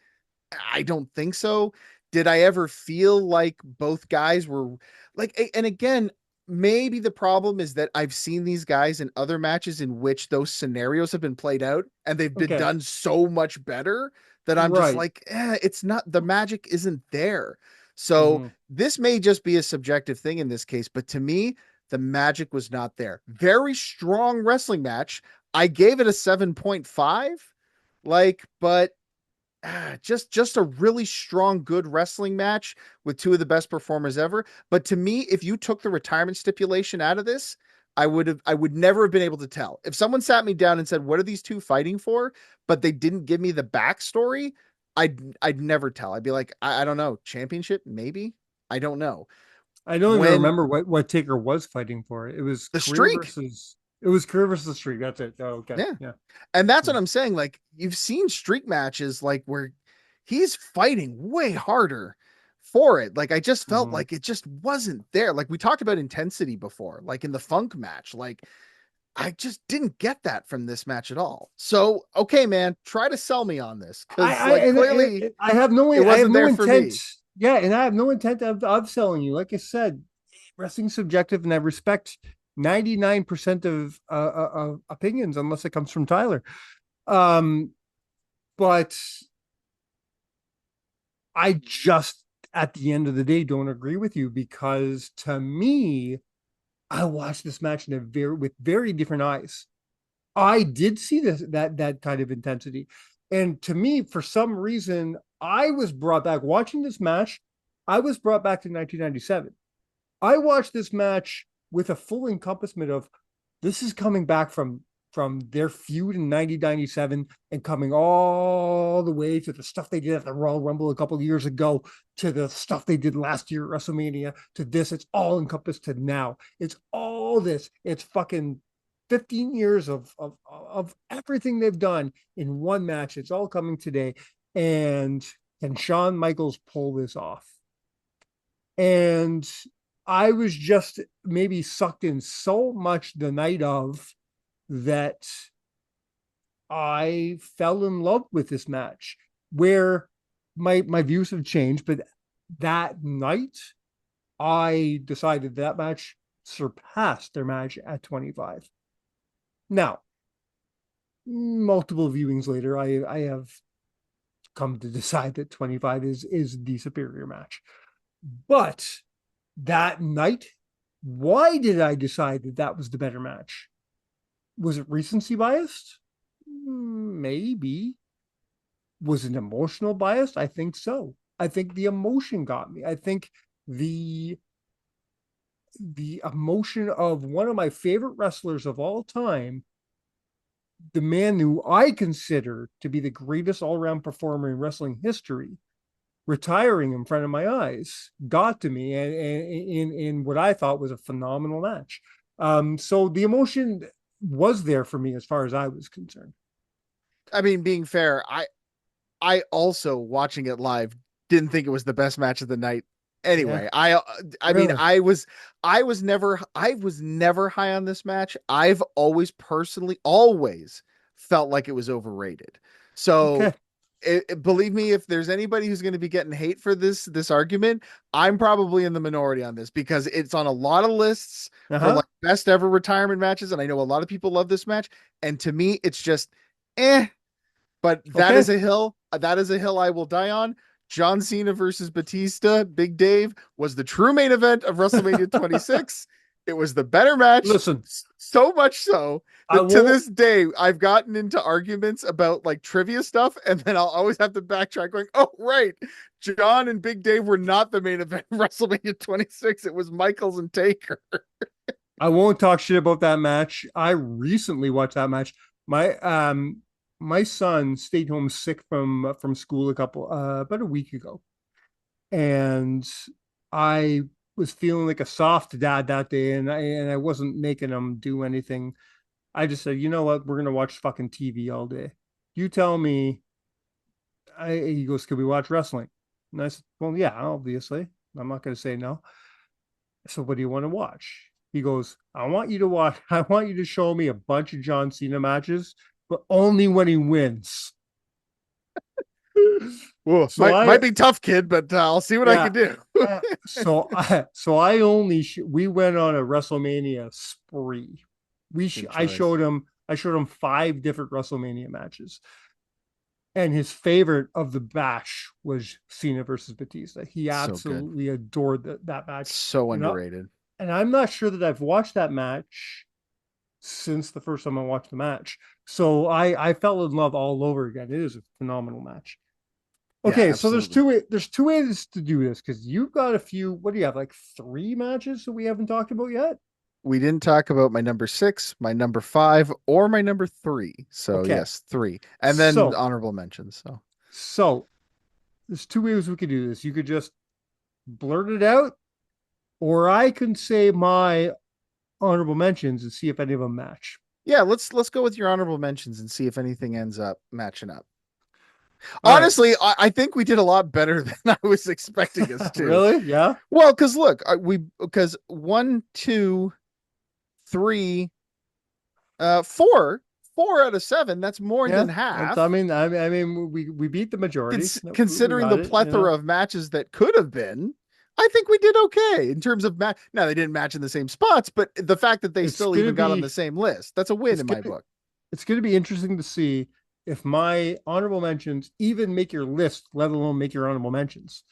I don't think so. Did I ever feel like both guys were like, and again, maybe the problem is that I've seen these guys in other matches in which those scenarios have been played out and they've been done so much better that I'm just like, it's not, the magic isn't there. So this may just be a subjective thing in this case, but to me, the magic was not there. Very strong wrestling match. I gave it a 7.5, like, but just a really strong, good wrestling match with two of the best performers ever. But to me, if you took the retirement stipulation out of this, I would never have been able to tell. If someone sat me down and said, "What are these two fighting for?" but they didn't give me the backstory, I'd never tell. I'd be like, I don't know, championship maybe. I don't know. I don't even When remember what Taker was fighting for. It was the career streak, versus it was career versus the streak. That's it. Oh, okay. yeah. Yeah. And that's Yeah. what I'm saying. Like, you've seen streak matches like where he's fighting way harder for it. Like, I just felt Mhm. like it just wasn't there. Like, we talked about intensity before, like in the Funk match. Like, I just didn't get that from this match at all. So, okay, man, try to sell me on this because, like, clearly I have no it I have wasn't no there for intent. me. Yeah, and I have no intent of selling you. Like I said, wrestling subjective, and I respect 99% of opinions unless it comes from Tyler. Um, but I just at the end of the day don't agree with you because to me, I watched this match in a with very different eyes. I did see that kind of intensity. And to me, for some reason, I was brought back watching this match. I was brought back to 1997. I watched this match with a full encompassment of this is coming back from their feud in 1997 and coming all the way to the stuff they did at the Royal Rumble a couple of years ago to the stuff they did last year at WrestleMania to this. It's all encompassed to now. It's all this. It's fucking 15 years of everything they've done in one match. It's all coming today. And can Shawn Michaels pull this off? And I was just maybe sucked in so much the night of that I fell in love with this match where my views have changed, but that night I decided that match surpassed their match at 25. Now, multiple viewings later, I have come to decide that 25 is the superior match. But that night, why did I decide that that was the better match? Was it recency biased? Maybe. Was it emotional biased? I think so. I think the emotion got me. I think the emotion of one of my favorite wrestlers of all time, the man who I consider to be the greatest all-around performer in wrestling history, retiring in front of my eyes, got to me and in what I thought was a phenomenal match. So the emotion was there for me as far as I was concerned. I mean, being fair, I also watching it live didn't think it was the best match of the night. Yeah, Anyway, I mean, really. I was never high on this match. I've always personally always felt like it was overrated. So Okay. believe me, if there's anybody who's going to be getting hate for this argument, I'm probably in the minority on this because it's on a lot of lists for Uh-huh. like best ever retirement matches, and I know a lot of people love this match. And to me, it's just eh. But Okay. that is a hill I will die on. John Cena versus Batista, Big Dave, was the true main event of WrestleMania 26. It was the better match, Listen, so much so I that to won't. this day I've gotten into arguments about like trivia stuff, and then I'll always have to backtrack, going, "Oh right, John and Big Dave were not the main event of WrestleMania 26. It was Michaels and Taker." I won't talk shit about that match. I recently watched that match. My my son stayed home sick from school a couple about a week ago, and I was feeling like a soft dad that day, and I wasn't making him do anything. I just said, you know what, we're gonna watch fucking TV all day. You tell me. He goes, can we watch wrestling? And I said, well, yeah, obviously. I'm not gonna say no. So what do you want to watch? He goes, I want you to watch, I want you to show me a bunch of John Cena matches, but only when he wins. Whoa, So might be tough, kid, but I'll see what I yeah. can do. So I only we went on a WrestleMania spree. Good choice. I showed him 5 different WrestleMania matches, and his favorite of the batch was Cena versus Batista. He So good. absolutely adored that match, So and underrated. I'm not sure that I've watched that match since the first time I watched the match. So I fell in love all over again. It is a phenomenal match. Okay, so absolutely. there's two ways to do this because you've got a few. What do you have? Like three matches that we haven't talked about yet? We didn't talk about my number 6, my number 5, or my number 3. So Okay, yes, 3. And then so honorable mentions. So so there's two ways we could do this. You could just blurt it out, or I can say my honorable mentions and see if any of them match. yeah, let's go with your honorable mentions and see if anything ends up matching up. All right. Honestly, I think we did a lot better than I was expecting us to. Really? Yeah. Well, because look, because 1, 2, 3, 4 out of 7. That's more Yeah. than half. I mean, we beat the majority. We Considering got the it. plethora of matches that could have been, I think we did okay in terms of match. Now they didn't match in the same spots, but the fact that they It's still gonna even got on the be same list, that's a win it's in my gonna book. it's gonna be interesting to see if my honorable mentions even make your list, let alone make your honorable mentions.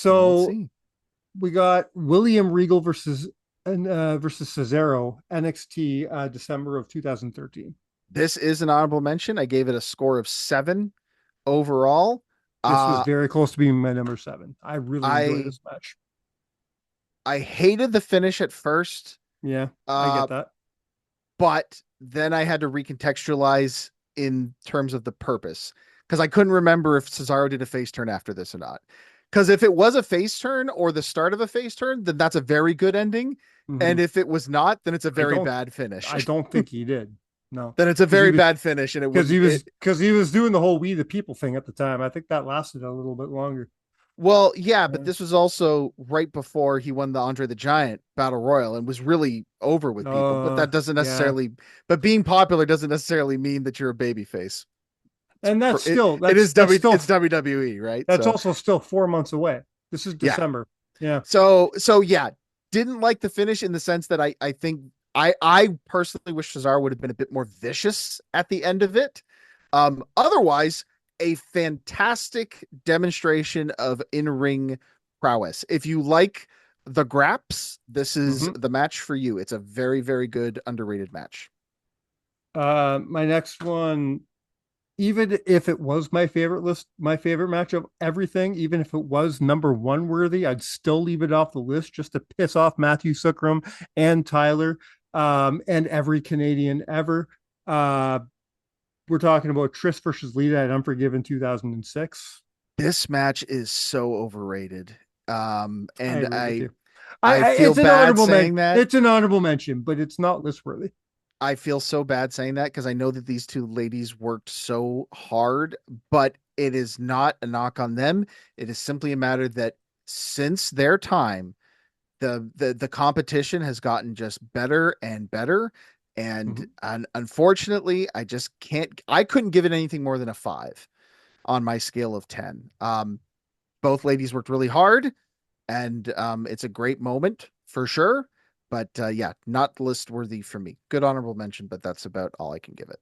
We will So see. we got William Regal versus Cesaro, NXT, December of 2013. This is an honorable mention. I gave it a score of 7 overall. This was Uh, very close to being my number 7. I really enjoyed I this match. I hated the finish at first, Yeah, I uh, get that. but then I had to recontextualize in terms of the purpose because I couldn't remember if Cesaro did a face turn after this or not. Because if it was a face turn or the start of a face turn, then that's a very good ending. And Mhm. if it was not, then it's a I very don't bad finish. I don't think he did. No, Then it's a because he very was bad finish, and it because wouldn't. he was because he was doing the whole "We the People" thing at the time. I think that lasted a little bit longer. Well, yeah, but Yeah. this was also right before he won the Andre the Giant Battle Royal and was really over with people. But that doesn't Yeah, necessarily. But being popular doesn't necessarily mean that you're a baby face. and that's It, still it is that's still it's WWE, right? that's So also still 4 months away. This is yeah. December. Yeah. So yeah, didn't like the finish in the sense that I think I personally wish Cesaro would have been a bit more vicious at the end of it. Otherwise, a fantastic demonstration of in-ring prowess. If you like the graps, this is Hmm. the match for you. It's a very, very good underrated match. My next one, even if it was my favorite match of everything, even if it was number one worthy, I'd still leave it off the list just to piss off Matthew Suckram and Tyler, and every Canadian ever. Uh, we're talking about Trish versus Lita at Unforgiven 2006. This match is so overrated. I And agree with you. I feel It's an bad honorable saying that. It's an honorable mention, but it's not list worthy. I feel so bad saying that because I know that these two ladies worked so hard, but it is not a knock on them. It is simply a matter that since their time, the competition has gotten just better and better. And Mhm. unfortunately, I couldn't give it anything more than a 5 on my scale of 10. Both ladies worked really hard, and it's a great moment for sure. But yeah, not list worthy for me. Good honorable mention, but that's about all I can give it.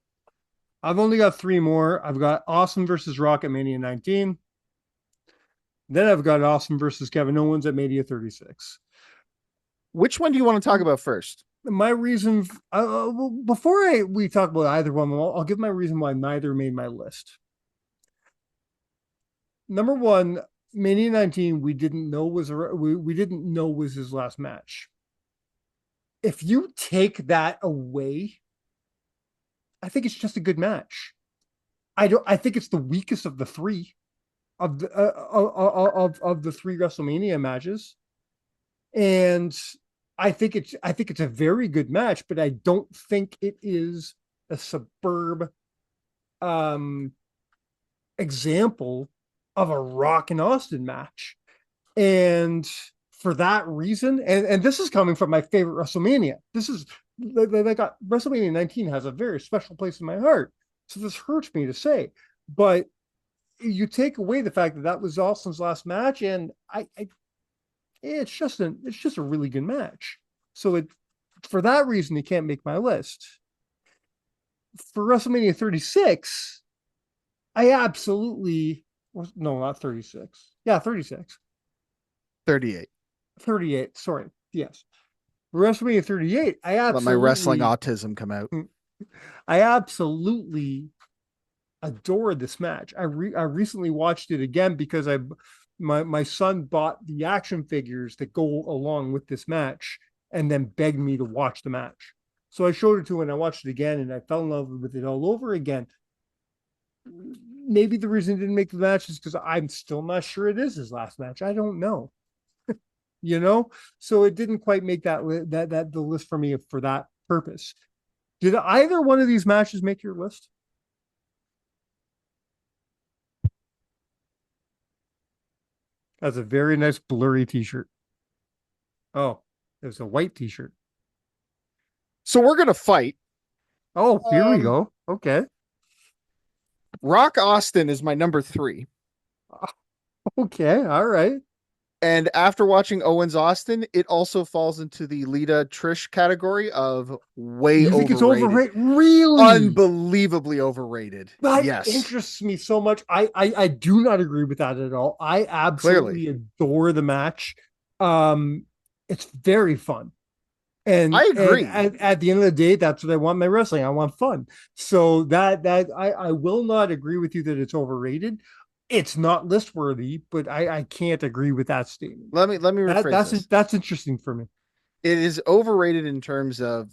I've only got three more. I've got Awesome versus Rocket Mania 19. Then I've got Awesome versus Kevin Owens at Mania 36. Which one do you want to talk about first? My reason, before we talk about either one, I'll give my reason why neither made my list. Number one, Mania 19, we didn't know was his last match. If you take that away, I think it's just a good match. I think it's the weakest of the three of the three WrestleMania matches, and I think it's a very good match, but I don't think it is a superb um example of a Rock and Austin match. And for that reason, and this is coming from my favorite WrestleMania. This is like WrestleMania 19 has a very special place in my heart. So this hurts me to say, but you take away the fact that that was Austin's last match, and it's just a really good match. So it for that reason, it can't make my list. For WrestleMania 36, I absolutely no, not 36. Yeah, 36. 38. 38. Sorry. Yes. WrestleMania 38. Let my wrestling autism come out. I absolutely adored this match. I recently watched it again because my son bought the action figures that go along with this match and then begged me to watch the match. So I showed it to him and I watched it again and I fell in love with it all over again. Maybe the reason it didn't make the match is because I'm still not sure it is his last match. I don't know. So it didn't quite make that the list for me for that purpose. Did either one of these matches make your list? That's a very nice blurry t-shirt. Oh, it was a white t-shirt. So we're gonna fight. Oh, here we go. Okay. Rock Austin is my number 3. Okay. All right. And after watching Owens Austin, it also falls into the Lita Trish category of way You think overrated. it's overrated? Really? Unbelievably overrated. That yes. interests me so much. I do not agree with that at all. I absolutely adore the match. It's very fun. And I agree. And at the end of the day, that's what I want my wrestling. I want fun. So that I will not agree with you that it's overrated. It's not list worthy, but I can't agree with that statement. Let me rephrase this. That's interesting for me. It is overrated in terms of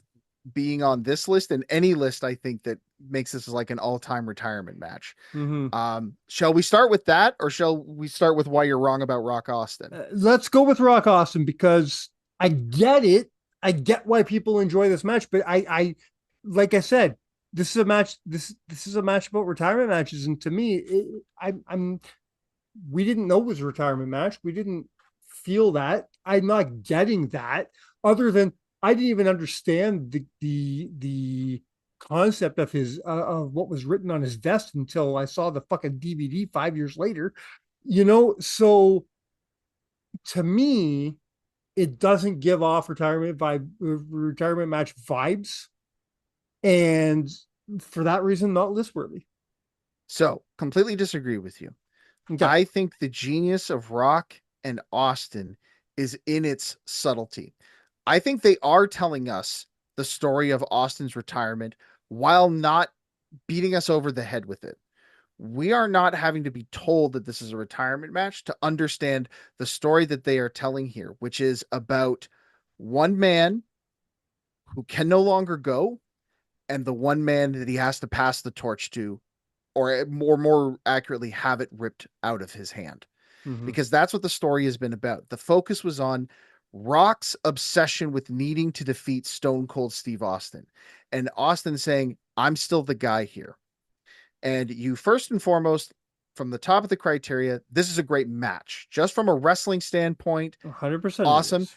being on this list and any list. I think that makes this like an all-time retirement match. Mm-hmm. Shall we start with that, or shall we start with why you're wrong about Rock Austin? Let's go with Rock Austin because I get it. I get why people enjoy this match, but I like I said, this is a match. This is a match about retirement matches, and to me, we didn't know it was a retirement match. We didn't feel that. I'm not getting that. Other than I didn't even understand the concept of his of what was written on his vest until I saw the fucking DVD 5 years later. So to me, it doesn't give off retirement match vibes, and for that reason, not list worthy. So completely disagree with you. Okay. I think the genius of Rock and Austin is in its subtlety. I think they are telling us the story of Austin's retirement while not beating us over the head with it. We are not having to be told that this is a retirement match to understand the story that they are telling here, which is about one man who can no longer go and the one man that he has to pass the torch to, or more accurately, have it ripped out of his hand. Mm-hmm. Because that's what the story has been about. The focus was on Rock's obsession with needing to defeat Stone Cold Steve Austin, and Austin saying, I'm still the guy here. And you first and foremost, from the top of the criteria, this is a great match. Just from a wrestling standpoint, 100% awesome.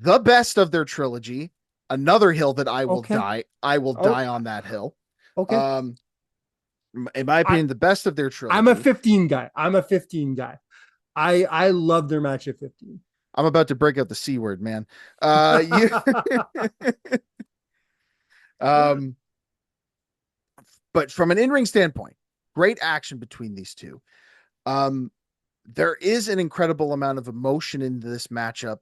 The best of their trilogy. Another hill that I will die. I will die on that hill. Okay. In my opinion, the best of their trilogy. I'm a 15 guy. I love their match at 15. I'm about to break out the C word, man. But from an in-ring standpoint, great action between these two. There is an incredible amount of emotion in this matchup,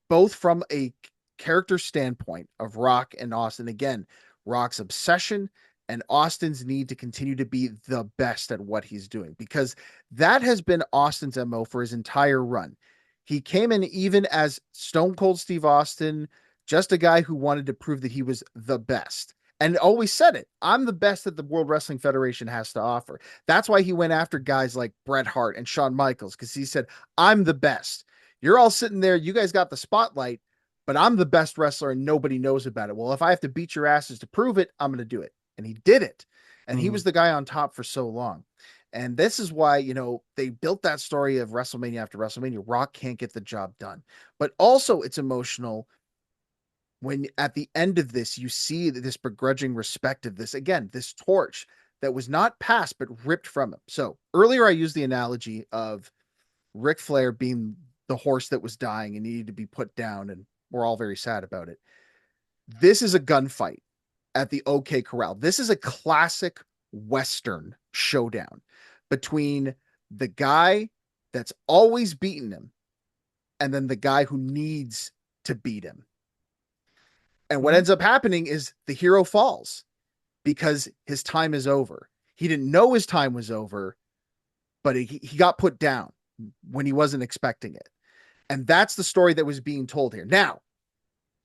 both from a character standpoint of Rock and Austin. Again, Rock's obsession and Austin's need to continue to be the best at what he's doing, because that has been Austin's MO for his entire run. He came in even as Stone Cold Steve Austin, just a guy who wanted to prove that he was the best. And always said it. I'm the best that the World Wrestling Federation has to offer. That's why he went after guys like Bret Hart and Shawn Michaels, because he said, I'm the best. You're all sitting there. You guys got the spotlight, but I'm the best wrestler and nobody knows about it. Well, if I have to beat your asses to prove it, I'm going to do it. And he did it. And he was the guy on top for so long. And this is why, they built that story of WrestleMania after WrestleMania. Rock can't get the job done. But also it's emotional when at the end of this, you see this begrudging respect of this, again, this torch that was not passed, but ripped from him. So earlier I used the analogy of Ric Flair being the horse that was dying and needed to be put down. And we're all very sad about it. This is a gunfight at the OK Corral. This is a classic Western showdown between the guy that's always beaten him and then the guy who needs to beat him. And what ends up happening is the hero falls because his time is over. He didn't know his time was over, but he got put down when he wasn't expecting it. And that's the story that was being told here. Now,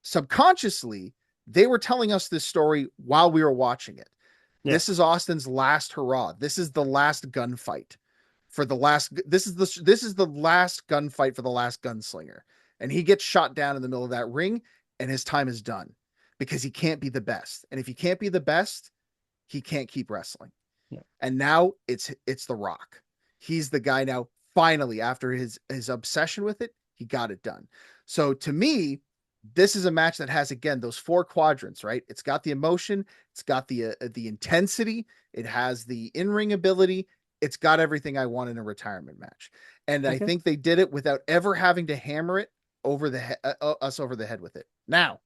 subconsciously, they were telling us this story while we were watching it. Yeah. This is Austin's last hurrah. This is the last gunfight for the last. This is the last gunfight for the last gunslinger, and he gets shot down in the middle of that ring, and his time is done because he can't be the best. And if he can't be the best, he can't keep wrestling. Yeah. And now it's The Rock. He's the guy now. Finally, after his obsession with it, he got it done. So to me, this is a match that has, again, those 4 quadrants, right? It's got the emotion, it's got the intensity, it has the in-ring ability, it's got everything I want in a retirement match. And okay. I think they did it without ever having to hammer it over us over the head with it. Now,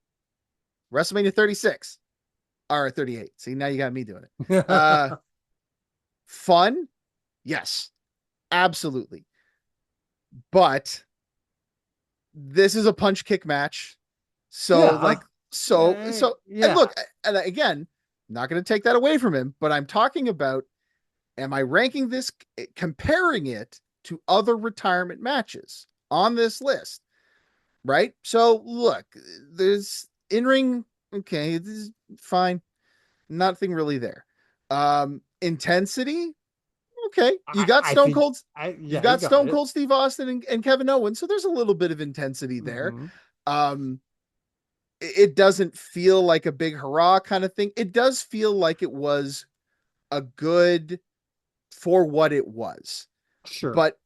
WrestleMania 36 or 38. See, now you got me doing it. Fun? Yes, absolutely. But this is a punch kick match. So and look, and again, I'm not going to take that away from him, but I'm talking about, am I ranking this, comparing it to other retirement matches on this list, right? So look, there's in-ring. Okay. This is fine. Nothing really there. Intensity. Okay. You got Stone Cold Steve Austin and Kevin Owens. So there's a little bit of intensity there. Mm-hmm. It doesn't feel like a big hurrah kind of thing. It does feel like it was a good for what it was. Sure. But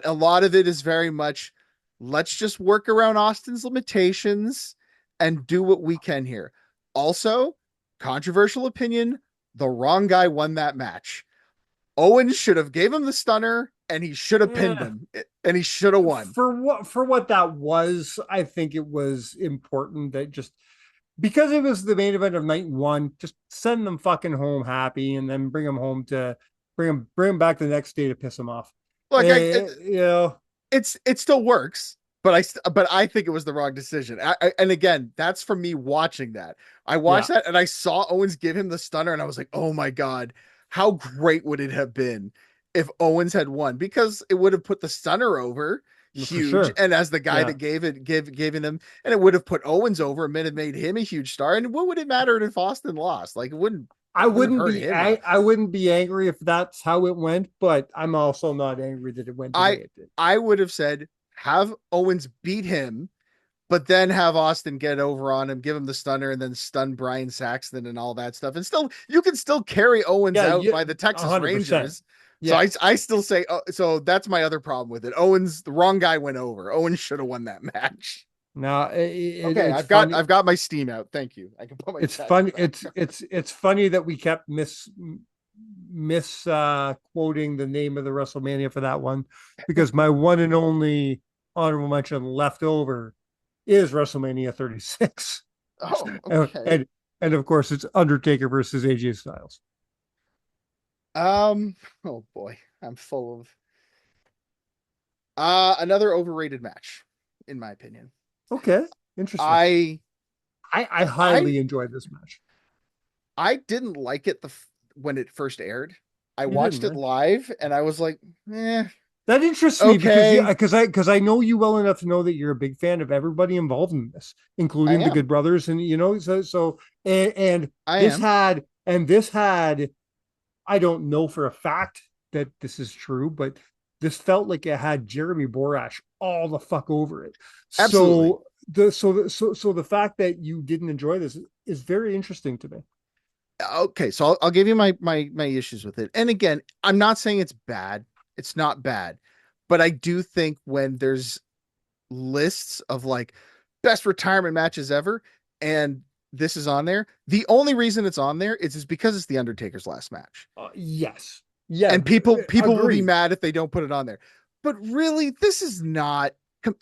a lot of it is very much, let's just work around Austin's limitations and do what we can here. Also, controversial opinion, the wrong guy won that match. Owens should have gave him the stunner and he should have pinned him and he should have won. For what that was, I think it was important that just because it was the main event of night 1, just send them fucking home happy and then bring them home to bring them back the next day to piss them off. Look, it still works, but I think it was the wrong decision. And again, that's from me watching that. I watched that and I saw Owens give him the stunner and I was like, oh my God, how great would it have been if Owens had won? Because it would have put the stunner over huge. Sure. And as the guy that gave him, and it would have put Owens over and made him a huge star. And what would it matter if Austin lost? Like, it wouldn't. I wouldn't be angry if that's how it went, but I'm also not angry that it went the way it did. I would have said, have Owens beat him, but then have Austin get over on him, give him the stunner, and then stun Brian Saxton and all that stuff. And still, you can still carry Owens out by the Texas 100%. Rangers. Yeah. So I still say, so that's my other problem with it. Owens, the wrong guy went over. Owens should have won that match. No, okay. I've got my steam out. Thank you. I can put my. It's funny. It's funny that we kept quoting the name of the WrestleMania for that one, because my one and only honorable mention left over is WrestleMania 36. Oh, okay. And of course it's Undertaker versus AJ Styles. Oh boy, I'm full of another overrated match, in my opinion. Okay, interesting. I highly enjoyed this match. I didn't like it when it first aired. I watched it live and I was like, That interests me because I know you well enough to know that you're a big fan of everybody involved in this, including the Good Brothers, and this had I don't know for a fact that this is true, but this felt like it had Jeremy Borash all the fuck over it. Absolutely. So the fact that you didn't enjoy this is very interesting to me. Okay, so I'll give you my issues with it. And again, I'm not saying it's bad. It's not bad. But I do think when there's lists of like best retirement matches ever, and this is on there, the only reason it's on there is because it's the Undertaker's last match. Yes. Yeah. And people will be mad if they don't put it on there. But really, this is not,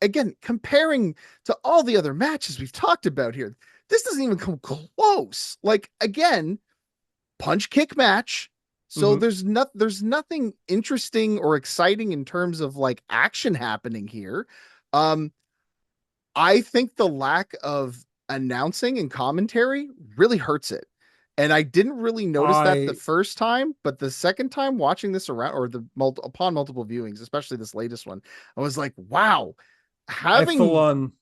again, comparing to all the other matches we've talked about here, this doesn't even come close. Like, again, punch kick match. So there's nothing interesting or exciting in terms of like action happening here. I think the lack of announcing and commentary really hurts it. And I didn't really notice that the I first time, but the second time watching this around, or upon multiple viewings, especially this latest one, I was like, wow, I full having on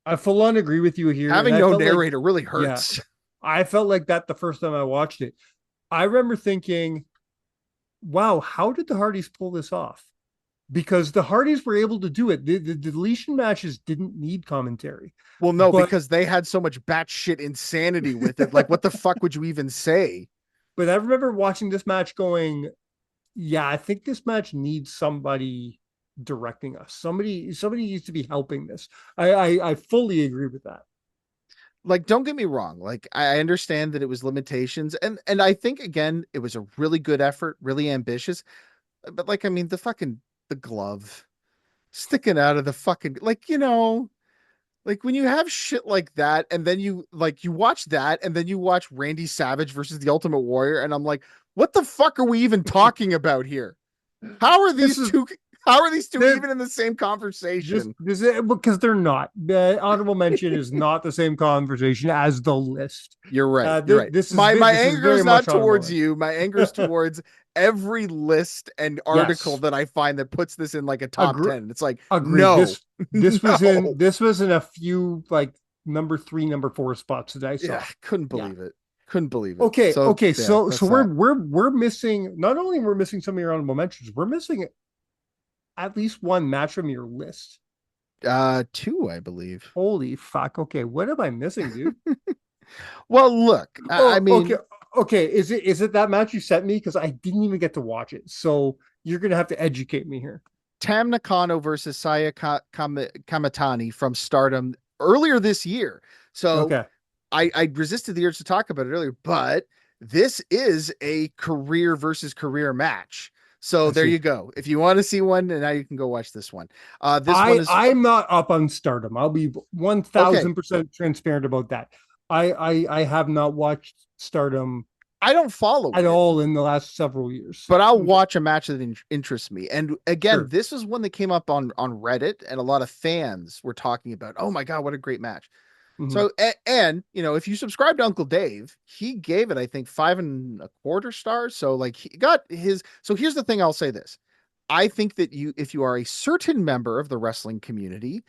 I full on agree with you here. And having I no felt like, narrator really yeah, hurts. I felt like that the first time I watched it. I remember thinking, wow, how did the Hardys pull this off? Because the Hardys were able to do it. The deletion matches didn't need commentary. Well, no, But because they had so much batshit insanity with it. Like, what the fuck would you even say? but I remember watching this match going, yeah, I think this match needs somebody directing us. Somebody needs to be helping this. I fully agree with that. Like, don't get me wrong. Like, I understand that it was limitations, and I think again it was a really good effort, really ambitious. But like, I mean, the glove sticking out of the fucking, like, like when you have shit like that, and then you watch that, and then you watch Randy Savage versus the Ultimate Warrior, and I'm like, what the fuck are we even talking about here? How are This these is two? How are these two this even in the same conversation? this is because they're not. The honorable mention is not the same conversation as the list. You're right. You're right. My This is anger very is not much honorable towards mention. you. My anger is towards every list and article Yes, that I find that puts this in like a top agree. 10. It's like, Agreed. no, no. This was in a few like number 3, number 4 spots that I Yeah, saw. couldn't Yeah. believe it. Couldn't believe it. Okay. So Okay. yeah, So that's that. we're missing, not only we're missing some of your honorable mentions, we're missing at least one match from your list. Two, I believe. Holy fuck. Okay. What am I missing, dude? Well, look, I Oh, okay. mean, Okay. Is it that match you sent me? Because I didn't even get to watch it. So you're gonna have to educate me here. Tam Nakano versus Kamatani from Stardom earlier this year. So Okay. I resisted the urge to talk about it earlier, but this is a career versus career match. So I there see. you go. If you want to see one, and now you can go watch this one. This one is I'm not up on Stardom. I'll be okay. 1000% transparent about that. I have not watched Stardom I don't follow at it, all in the last several years. but I'll watch a match that interests me. And again, Sure. this is one that came up on Reddit, and a lot of fans were talking about. Oh my god, what a great match! Mhm. So and if you subscribe to Uncle Dave, he gave it I think 5.25 stars. So like he got his. So here's the thing. I'll say this. I think that if you are a certain member of the wrestling community,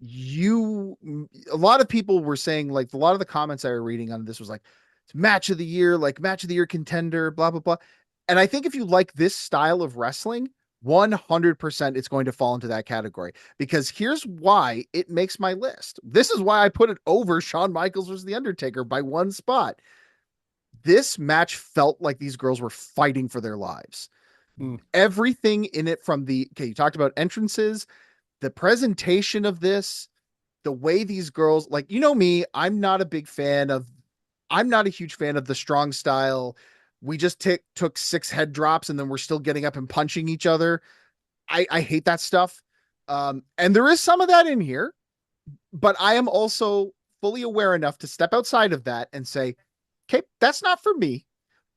a lot of people were saying, like, a lot of the comments I were reading on this was like, it's match of the year, like match of the year contender, blah blah blah. And I think if you like this style of wrestling, 100% it's going to fall into that category, because here's why it makes my list. This is why I put it over Shawn Michaels versus The Undertaker by one spot. This match felt like these girls were fighting for their lives. Mm. Everything in it, from you talked about entrances, the presentation of this, the way these girls, like, me, I'm not a huge fan of the strong style. We just took 6 head drops and then we're still getting up and punching each other. I hate that stuff. And there is some of that in here, but I am also fully aware enough to step outside of that and say, okay, that's not for me,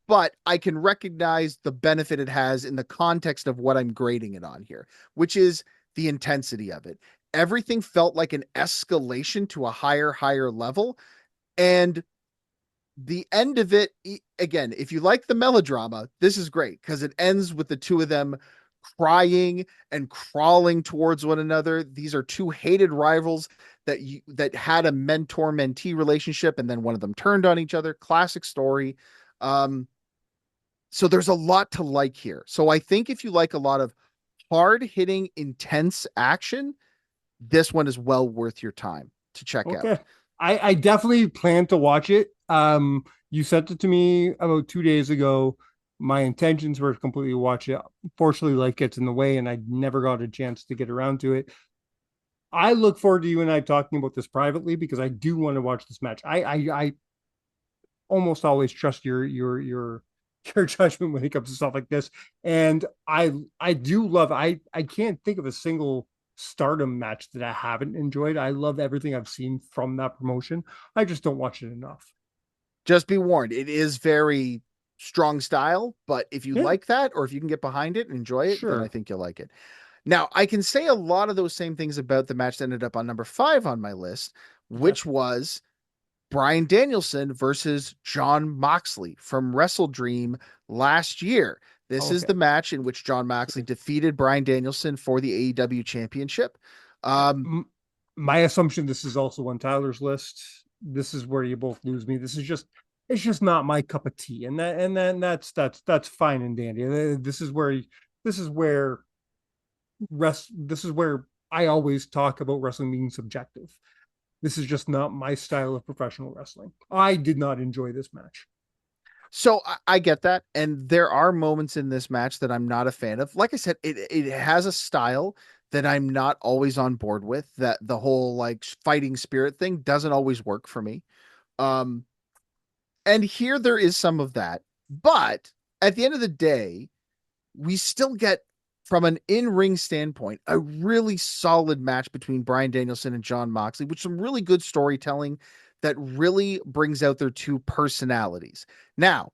but I can recognize the benefit it has in the context of what I'm grading it on here, which is the intensity of it. Everything felt like an escalation to a higher level. And the end of it, again, if you like the melodrama, this is great because it ends with the two of them crying and crawling towards one another. These are two hated rivals that had a mentor-mentee relationship, and then one of them turned on each other. Classic story. So there's a lot to like here. So I think if you like a lot of hard-hitting, intense action, this one is well worth your time to check Okay. out. I definitely plan to watch it. You sent it to me about 2 days ago. My intentions were to completely watch it. Fortunately, life gets in the way, and I never got a chance to get around to it. I look forward to you and I talking about this privately because I do want to watch this match. I almost always trust your your judgment when it comes to stuff like this, and I do love. I can't think of a single Stardom match that I haven't enjoyed. I love everything I've seen from that promotion. I just don't watch it enough. Just be warned, it is very strong style, but if you Yeah, like that, or if you can get behind it and enjoy it, then I sure. think you'll like it. Now, I can say a lot of those same things about the match that ended up on number 5 on my list, Okay. which was Bryan Danielson versus Jon Moxley from Wrestle Dream last year. This is Okay. the match in which Jon Moxley defeated Bryan Danielson for the AEW championship. Um, My assumption this is also on Tyler's list. This is where you both lose me. It's just not my cup of tea, that's fine and dandy. This is where this is where I always talk about wrestling being subjective. This is just not my style of professional wrestling. I did not enjoy this match. So I get that. And there are moments in this match that I'm not a fan of. Like I said, it has a style that I'm not always on board with. That the whole like fighting spirit thing doesn't always work for me. Um, and here there is some of that. But at the end of the day, we still get, from an in-ring standpoint, a really solid match between Bryan Danielson and Jon Moxley, with some really good storytelling that really brings out their two personalities. Now,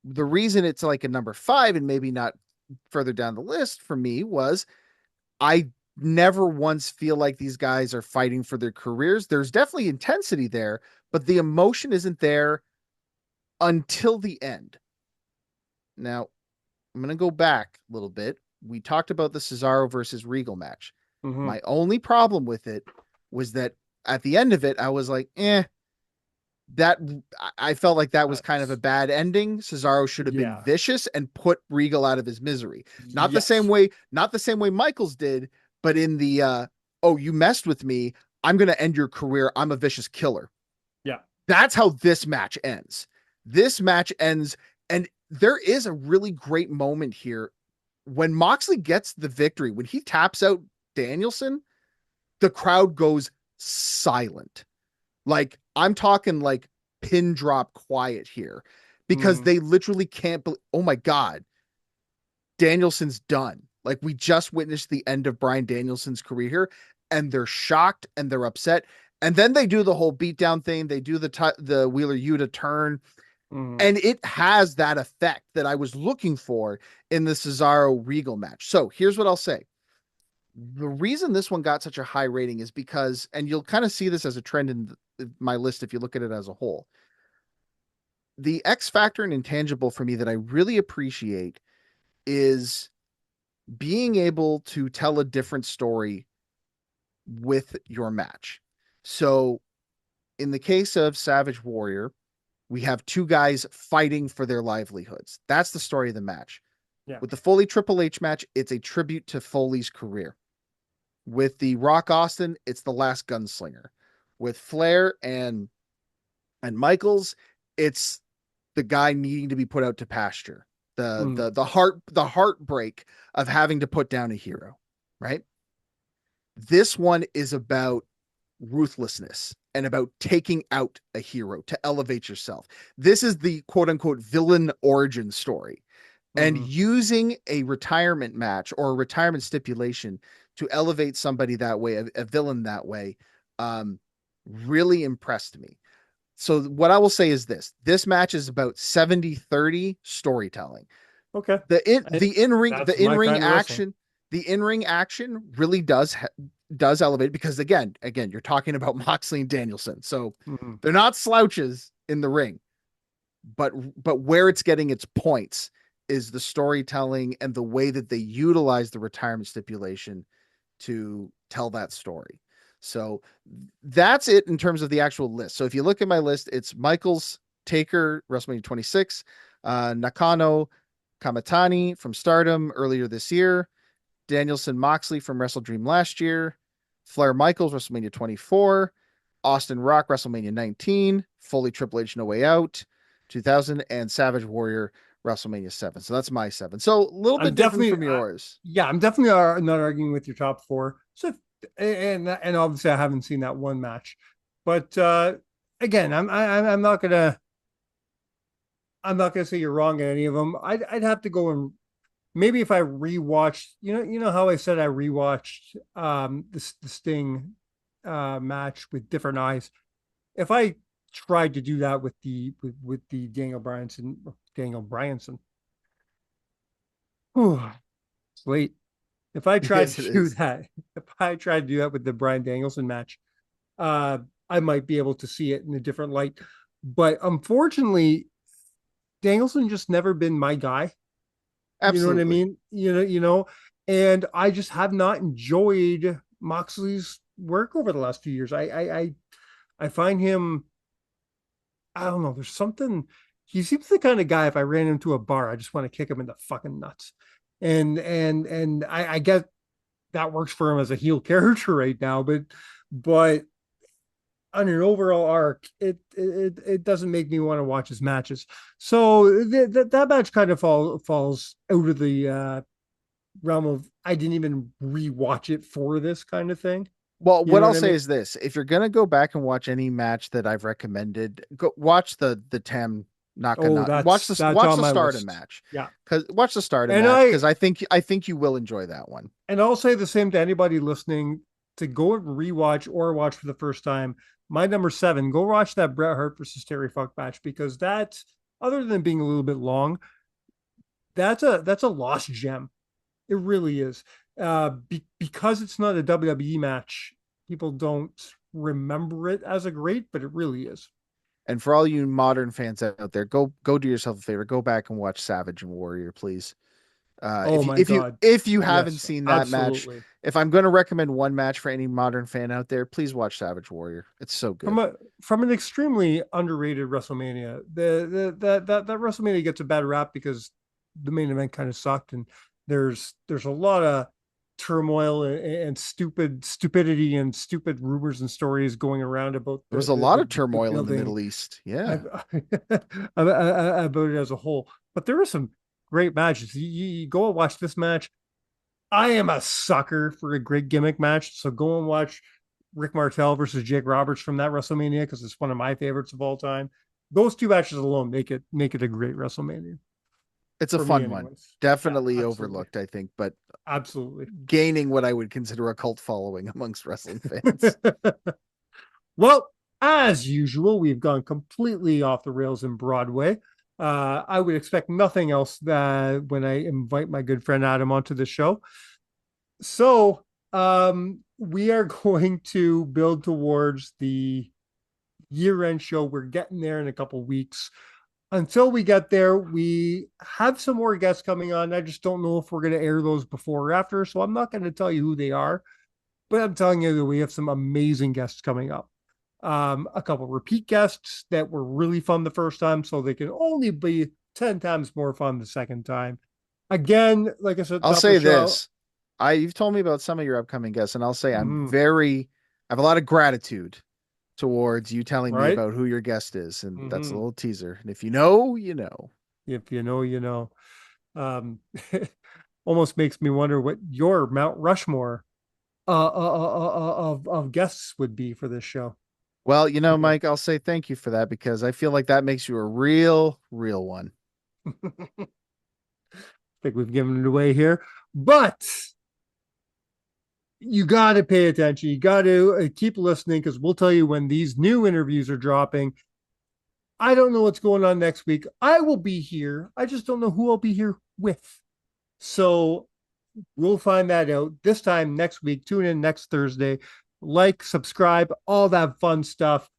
the reason it's like a number 5 and maybe not further down the list for me was I never once feel like these guys are fighting for their careers. There's definitely intensity there, but the emotion isn't there until the end. Now, I'm going to go back a little bit. We talked about the Cesaro versus Regal match. Mm-hmm. My only problem with it was that at the end of it, I was like, that I felt like that was kind of a bad ending. Cesaro should have been vicious and put Regal out of his misery. Not the same way Michaels did, but in the oh, you messed with me, I'm going to end your career. I'm a vicious killer. Yeah. That's how this match ends. This match ends, and there is a really great moment here when Moxley gets the victory. When he taps out Danielson, the crowd goes silent. Like, I'm talking like pin drop quiet here, because they literally can't believe, oh my God, Danielson's done. Like, we just witnessed the end of Bryan Danielson's career here, and they're shocked and they're upset. And then they do the whole beatdown thing. They do the Wheeler Yuta turn. And it has that effect that I was looking for in the Cesaro Regal match. So here's what I'll say. The reason this one got such a high rating is because, and you'll kind of see this as a trend in my list if you look at it as a whole, the X factor and intangible for me that I really appreciate is being able to tell a different story with your match. So in the case of Savage Warrior, we have two guys fighting for their livelihoods. That's the story of the match. Yeah. With the Foley Triple H match, it's a tribute to Foley's career. With the Rock Austin, it's the last gunslinger. With Flair and Michaels, it's the guy needing to be put out to pasture. The heartbreak of having to put down a hero, right? This one is about ruthlessness and about taking out a hero to elevate yourself. This is the quote unquote villain origin story. And using a retirement match or a retirement stipulation to elevate somebody that way, a villain that way, really impressed me. So what I will say is this match is about 70-30 storytelling. Okay. The in-ring action really does elevate, because again, you're talking about Moxley and Danielson. So they're not slouches in the ring, but where it's getting its points is the storytelling and the way that they utilize the retirement stipulation to tell that story. So that's it in terms of the actual list. So if you look at my list, it's Michaels, Taker, WrestleMania 26, Nakano, Kamatani from Stardom earlier this year, Danielson, Moxley from Wrestle Dream last year, Flair, Michaels, WrestleMania 24, Austin, Rock, WrestleMania 19, Foley, Triple H, No Way Out, 2000, and Savage Warrior, WrestleMania 7. So that's my 7. So a little bit different from yours. I'm definitely not arguing with your top 4. So, and obviously I haven't seen that one match, but again, I'm not gonna say you're wrong in any of them. I'd have to go and maybe if I rewatched, you know how I said I rewatched the Sting match with different eyes. If I tried to do that with the Daniel Bryanson, it's late. If I tried to do that with the Bryan Danielson match, I might be able to see it in a different light. But unfortunately, Danielson just never been my guy. You know what I Absolutely. mean? And I just have not enjoyed Moxley's work over the last few years. I find him, I don't know, there's something. He seems the kind of guy, if I ran into a bar, I just want to kick him in the fucking nuts. And I get that works for him as a heel character right now, but on an overall arc, it doesn't make me want to watch his matches. So that match kind of falls out of the realm of I didn't even rewatch it for this kind of thing. Well, You what know I'll what I say mean? is this: if you're gonna go back and watch any match that I've recommended, go watch the Tam Oh, Nakana. that's Watch on the my Stardom list. match, Yeah. because watch the Stardom And match I because I think you will enjoy that one. and I'll say the same to anybody listening to go and rewatch or watch for the first time. My number 7, go watch that Bret Hart versus Terry Funk match because that's other than being a little bit long, that's a lost gem. It really is. Because it's not a WWE match, people don't remember it as a great, but it really is. And for all you modern fans out there, go do yourself a favor. Go back and watch Savage and Warrior, please. Oh my If you God. if you haven't Yes, seen that match, absolutely. if I'm going to recommend one match for any modern fan out there, please watch Savage Warrior. It's so From good. a from an extremely underrated WrestleMania, that WrestleMania gets a bad rap because the main event kind of sucked, and there's a lot of turmoil and stupidity and stupid rumors and stories going around about There was a lot of the turmoil in the building Middle East. Yeah. I've, about it as a whole. But there were some great matches. You go and watch this match. I am a sucker for a great gimmick match. So go and watch Rick Martel versus Jake Roberts from that WrestleMania because it's one of my favorites of all time. Those two matches alone make it a great WrestleMania It's a for me, fun one. anyways. Yeah, Definitely absolutely, overlooked, I think, but absolutely. gaining what I would consider a cult following amongst wrestling fans. Well, as usual, we've gone completely off the rails in Broadway. I would expect nothing else that when I invite my good friend Adam onto the show. So we are going to build towards the year-end show. We're getting there in a couple weeks. Until we get there, we have some more guests coming on. I just don't know if we're going to air those before or after. So I'm not going to tell you who they are, but I'm telling you that we have some amazing guests coming up. A couple repeat guests that were really fun the first time, so they can only be 10 times more fun the second time. Again, like I said at the I'll top of the say show, this. You've told me about some of your upcoming guests, and I'll say mm, I have a lot of gratitude towards you telling me right? about who your guest is, and that's a Mm-hmm. little teaser. And if you know, you know. If you know, you know. Um, almost makes me wonder what your Mount Rushmore of guests would be for this show. Well, You know, Mike, I'll say thank you for that because I feel like that makes you a real, real one. I think we've given it away here, but you got to pay attention. You got to keep listening because we'll tell you when these new interviews are dropping. I don't know what's going on next week. I will be here. I just don't know who I'll be here with. So we'll find that out this time next week. Tune in next Thursday. Like, subscribe, all that fun stuff.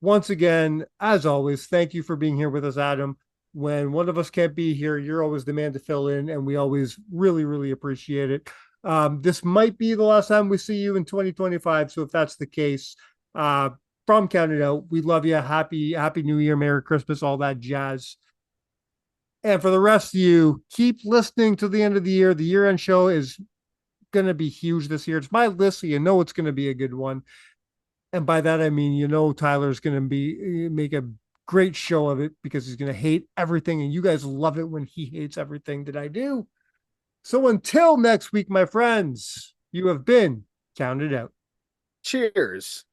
Once again, as always, thank you for being here with us, Adam. When one of us can't be here, you're always the man to fill in, and we always really, really appreciate it. This might be the last time we see you in 2025. So if that's the case, from Count It Out, we love you. Happy New Year, Merry Christmas, all that jazz. And for the rest of you, keep listening to the end of the year. The year end show is going to be huge this year. It's my list, so you know it's going to be a good one. And by that, I mean, Tyler's going to make a great show of it because he's going to hate everything. And you guys love it when he hates everything that I do. So until next week, my friends, you have been counted out. Cheers.